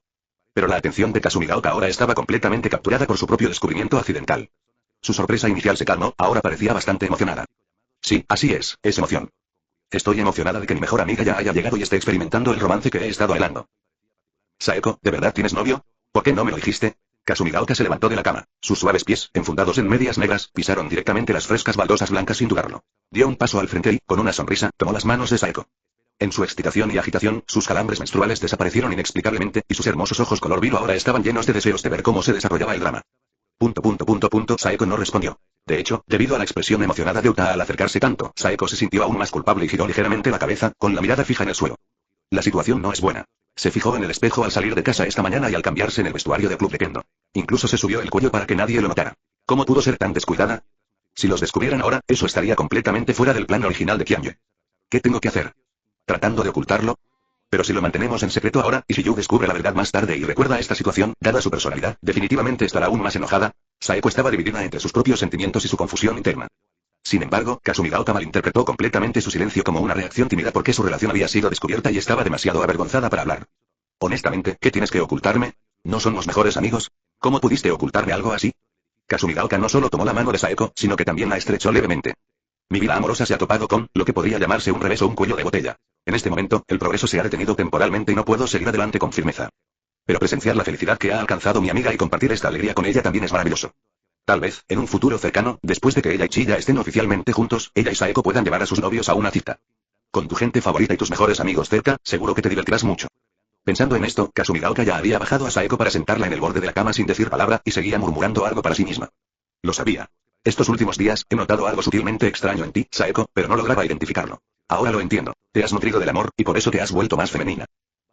Pero la atención de Kasumigao ahora estaba completamente capturada por su propio descubrimiento accidental. Su sorpresa inicial se calmó, ahora parecía bastante emocionada. Sí, así es emoción. Estoy emocionada de que mi mejor amiga ya haya llegado y esté experimentando el romance que he estado anhelando. Saeko, ¿de verdad tienes novio? ¿Por qué no me lo dijiste? Kasumigao se levantó de la cama. Sus suaves pies, enfundados en medias negras, pisaron directamente las frescas baldosas blancas sin dudarlo. Dio un paso al frente y, con una sonrisa, tomó las manos de Saeko. En su excitación y agitación, sus calambres menstruales desaparecieron inexplicablemente, y sus hermosos ojos color vino ahora estaban llenos de deseos de ver cómo se desarrollaba el drama. Saeko no respondió. De hecho, debido a la expresión emocionada de Uta al acercarse tanto, Saeko se sintió aún más culpable y giró ligeramente la cabeza, con la mirada fija en el suelo. La situación no es buena. Se fijó en el espejo al salir de casa esta mañana y al cambiarse en el vestuario de club de kendo. Incluso se subió el cuello para que nadie lo notara. ¿Cómo pudo ser tan descuidada? Si los descubrieran ahora, eso estaría completamente fuera del plan original de Kianye. ¿Qué tengo que hacer? ¿Tratando de ocultarlo? Pero si lo mantenemos en secreto ahora, y si Yu descubre la verdad más tarde y recuerda esta situación, dada su personalidad, definitivamente estará aún más enojada. Saeko estaba dividida entre sus propios sentimientos y su confusión interna. Sin embargo, Kasumigao malinterpretó completamente su silencio como una reacción tímida porque su relación había sido descubierta y estaba demasiado avergonzada para hablar. Honestamente, ¿qué tienes que ocultarme? ¿No somos mejores amigos? ¿Cómo pudiste ocultarme algo así? Kasumigao no solo tomó la mano de Saeko, sino que también la estrechó levemente. Mi vida amorosa se ha topado con, lo que podría llamarse un revés o un cuello de botella. En este momento, el progreso se ha detenido temporalmente y no puedo seguir adelante con firmeza. Pero presenciar la felicidad que ha alcanzado mi amiga y compartir esta alegría con ella también es maravilloso. Tal vez, en un futuro cercano, después de que ella y Chiya estén oficialmente juntos, ella y Saeko puedan llevar a sus novios a una cita. Con tu gente favorita y tus mejores amigos cerca, seguro que te divertirás mucho. Pensando en esto, Kasumigao ya había bajado a Saeko para sentarla en el borde de la cama sin decir palabra, y seguía murmurando algo para sí misma. Lo sabía. Estos últimos días, he notado algo sutilmente extraño en ti, Saeko, pero no lograba identificarlo. Ahora lo entiendo. Te has nutrido del amor, y por eso te has vuelto más femenina.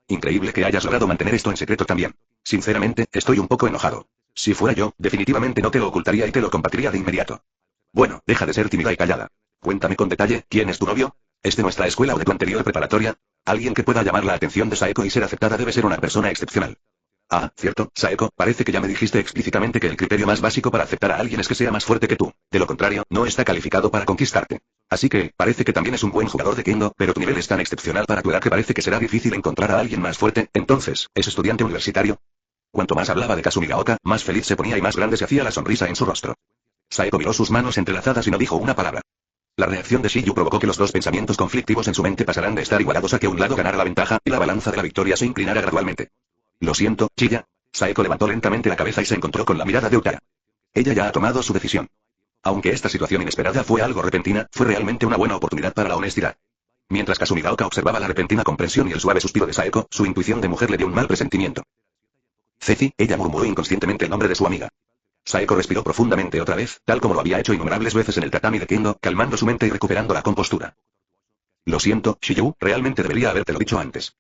Increíble que hayas logrado mantener esto en secreto también. Sinceramente, estoy un poco enojado. Si fuera yo, definitivamente no te lo ocultaría y te lo compartiría de inmediato. Bueno, deja de ser tímida y callada. Cuéntame con detalle, ¿quién es tu novio? ¿Es de nuestra escuela o de tu anterior preparatoria? Alguien que pueda llamar la atención de Saeko y ser aceptada debe ser una persona excepcional. Ah, cierto, Saeko, parece que ya me dijiste explícitamente que el criterio más básico para aceptar a alguien es que sea más fuerte que tú. De lo contrario, no está calificado para conquistarte. Así que, parece que también es un buen jugador de kendo, pero tu nivel es tan excepcional para tu edad que parece que será difícil encontrar a alguien más fuerte. Entonces, ¿es estudiante universitario? Cuanto más hablaba de Kasumigaoka, más feliz se ponía y más grande se hacía la sonrisa en su rostro. Saeko miró sus manos entrelazadas y no dijo una palabra. La reacción de Shiyu provocó que los dos pensamientos conflictivos en su mente pasaran de estar igualados a que un lado ganara la ventaja, y la balanza de la victoria se inclinara gradualmente. Lo siento, Chiya. Saeko levantó lentamente la cabeza y se encontró con la mirada de Utara. Ella ya ha tomado su decisión. Aunque esta situación inesperada fue algo repentina, fue realmente una buena oportunidad para la honestidad. Mientras Kasumigaoka observaba la repentina comprensión y el suave suspiro de Saeko, su intuición de mujer le dio un mal presentimiento. Ceci, ella murmuró inconscientemente el nombre de su amiga. Saeko respiró profundamente otra vez, tal como lo había hecho innumerables veces en el tatami de kendo, calmando su mente y recuperando la compostura. Lo siento, Shiyu, realmente debería habértelo dicho antes.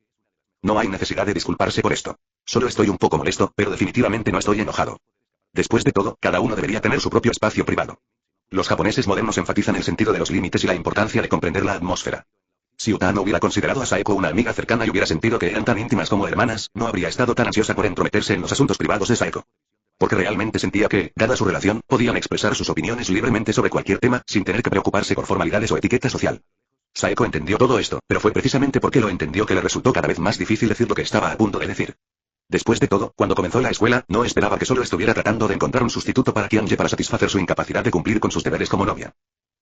No hay necesidad de disculparse por esto. Solo estoy un poco molesto, pero definitivamente no estoy enojado. Después de todo, cada uno debería tener su propio espacio privado. Los japoneses modernos enfatizan el sentido de los límites y la importancia de comprender la atmósfera. Si Uta no hubiera considerado a Saeko una amiga cercana y hubiera sentido que eran tan íntimas como hermanas, no habría estado tan ansiosa por entrometerse en los asuntos privados de Saeko. Porque realmente sentía que, dada su relación, podían expresar sus opiniones libremente sobre cualquier tema, sin tener que preocuparse por formalidades o etiqueta social. Saeko entendió todo esto, pero fue precisamente porque lo entendió que le resultó cada vez más difícil decir lo que estaba a punto de decir. Después de todo, cuando comenzó la escuela, no esperaba que solo estuviera tratando de encontrar un sustituto para Kyanje para satisfacer su incapacidad de cumplir con sus deberes como novia.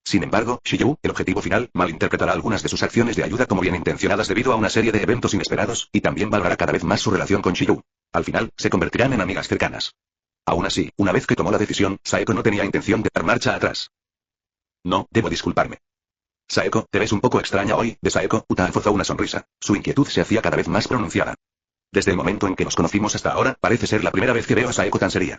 Sin embargo, Shiyu, el objetivo final, malinterpretará algunas de sus acciones de ayuda como bien intencionadas debido a una serie de eventos inesperados, y también valorará cada vez más su relación con Shiyu. Al final, se convertirán en amigas cercanas. Aún así, una vez que tomó la decisión, Saeko no tenía intención de dar marcha atrás. No, debo disculparme. Saeko, te ves un poco extraña hoy, de Saeko, Uta forzó una sonrisa. Su inquietud se hacía cada vez más pronunciada. Desde el momento en que nos conocimos hasta ahora, parece ser la primera vez que veo a Saeko tan seria.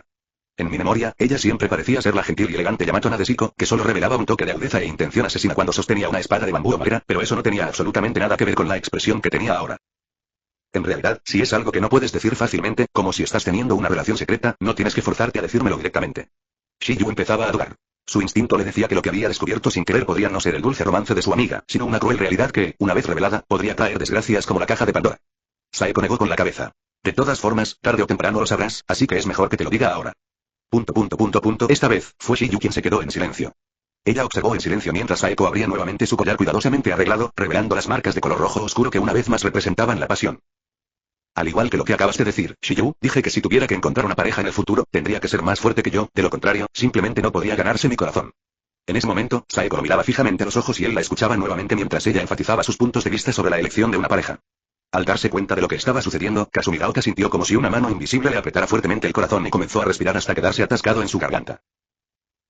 En mi memoria, ella siempre parecía ser la gentil y elegante Yamato Nadeshiko, que solo revelaba un toque de agudeza e intención asesina cuando sostenía una espada de bambú o madera, pero eso no tenía absolutamente nada que ver con la expresión que tenía ahora. En realidad, si es algo que no puedes decir fácilmente, como si estás teniendo una relación secreta, no tienes que forzarte a decírmelo directamente. Shiyu empezaba a dudar. Su instinto le decía que lo que había descubierto sin querer podría no ser el dulce romance de su amiga, sino una cruel realidad que, una vez revelada, podría traer desgracias como la caja de Pandora. Saeko negó con la cabeza. De todas formas, tarde o temprano lo sabrás, así que es mejor que te lo diga ahora. Esta vez, fue Shiyu quien se quedó en silencio. Ella observó en silencio mientras Saeko abría nuevamente su collar cuidadosamente arreglado, revelando las marcas de color rojo oscuro que una vez más representaban la pasión. Al igual que lo que acabas de decir, Shiyu, dije que si tuviera que encontrar una pareja en el futuro, tendría que ser más fuerte que yo, de lo contrario, simplemente no podía ganarse mi corazón. En ese momento, Saeko lo miraba fijamente a los ojos y él la escuchaba nuevamente mientras ella enfatizaba sus puntos de vista sobre la elección de una pareja. Al darse cuenta de lo que estaba sucediendo, Kasumigaoka sintió como si una mano invisible le apretara fuertemente el corazón y comenzó a respirar hasta quedarse atascado en su garganta.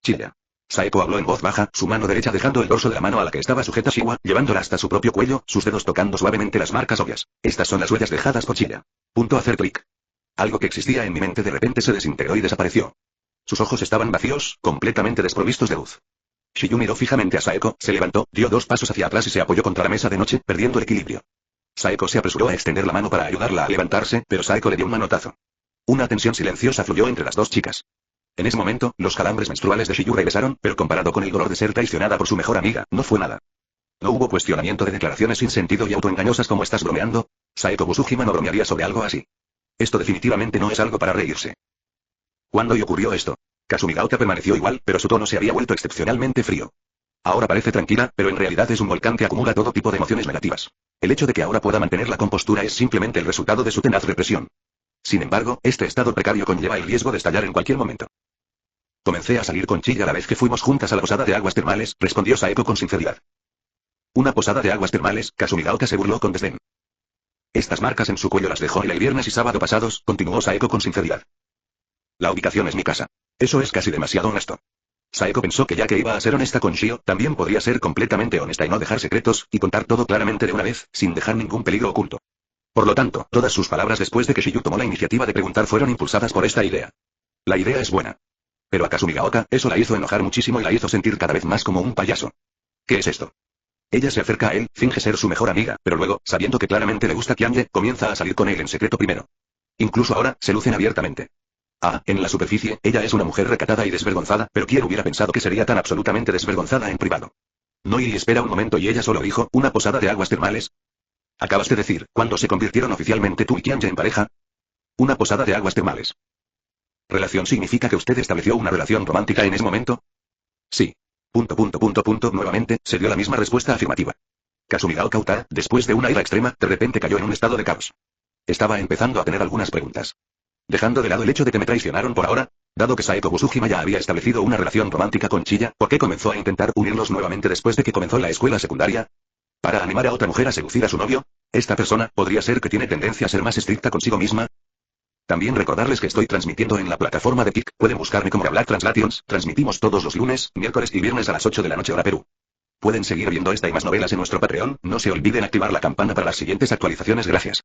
Chilla. Saeko habló en voz baja, su mano derecha dejando el dorso de la mano a la que estaba sujeta Shiwa, llevándola hasta su propio cuello, sus dedos tocando suavemente las marcas obvias. Estas son las huellas dejadas por Chilla. Hacer clic. Algo que existía en mi mente de repente se desintegró y desapareció. Sus ojos estaban vacíos, completamente desprovistos de luz. Shiyu miró fijamente a Saeko, se levantó, dio 2 pasos hacia atrás y se apoyó contra la mesa de noche, perdiendo el equilibrio. Saeko se apresuró a extender la mano para ayudarla a levantarse, pero Saeko le dio un manotazo. Una tensión silenciosa fluyó entre las dos chicas. En ese momento, los calambres menstruales de Shiyu regresaron, pero comparado con el dolor de ser traicionada por su mejor amiga, no fue nada. No hubo cuestionamiento de declaraciones sin sentido y autoengañosas como ¿estás bromeando? Saeko Busujima no bromearía sobre algo así. Esto definitivamente no es algo para reírse. ¿Cuándo y ocurrió esto? Kasumigaoka permaneció igual, pero su tono se había vuelto excepcionalmente frío. Ahora parece tranquila, pero en realidad es un volcán que acumula todo tipo de emociones negativas. El hecho de que ahora pueda mantener la compostura es simplemente el resultado de su tenaz represión. Sin embargo, este estado precario conlleva el riesgo de estallar en cualquier momento. Comencé a salir con Chilla la vez que fuimos juntas a la posada de aguas termales, respondió Saeko con sinceridad. ¿Una posada de aguas termales? Kasumigaoka se burló con desdén. Estas marcas en su cuello las dejó el viernes y sábado pasados, continuó Saeko con sinceridad. La ubicación es mi casa. Eso es casi demasiado honesto. Saeko pensó que ya que iba a ser honesta con Shio, también podría ser completamente honesta y no dejar secretos, y contar todo claramente de una vez, sin dejar ningún peligro oculto. Por lo tanto, todas sus palabras después de que Shiyu tomó la iniciativa de preguntar fueron impulsadas por esta idea. La idea es buena. Pero a Kasumigaoka, eso la hizo enojar muchísimo y la hizo sentir cada vez más como un payaso. ¿Qué es esto? Ella se acerca a él, finge ser su mejor amiga, pero luego, sabiendo que claramente le gusta Kyanje, comienza a salir con él en secreto primero. Incluso ahora, se lucen abiertamente. En la superficie, ella es una mujer recatada y desvergonzada, pero ¿quién hubiera pensado que sería tan absolutamente desvergonzada en privado? No, y espera un momento, y ella solo dijo, ¿una posada de aguas termales? Acabas de decir, ¿cuándo se convirtieron oficialmente tú y Kyanje en pareja? Una posada de aguas termales. ¿Relación significa que usted estableció una relación romántica en ese momento? Sí. Nuevamente, se dio la misma respuesta afirmativa. Kasumigaoka Uta, después de una ira extrema, de repente cayó en un estado de caos. Estaba empezando a tener algunas preguntas. Dejando de lado el hecho de que me traicionaron por ahora, dado que Saeko Busujima ya había establecido una relación romántica con Chilla, ¿por qué comenzó a intentar unirlos nuevamente después de que comenzó la escuela secundaria? ¿Para animar a otra mujer a seducir a su novio? ¿Esta persona podría ser que tiene tendencia a ser más estricta consigo misma? También recordarles que estoy transmitiendo en la plataforma de Kick, pueden buscarme como Black Translations, transmitimos todos los lunes, miércoles y viernes a las 8 de la noche hora Perú. Pueden seguir viendo esta y más novelas en nuestro Patreon, no se olviden activar la campana para las siguientes actualizaciones, gracias.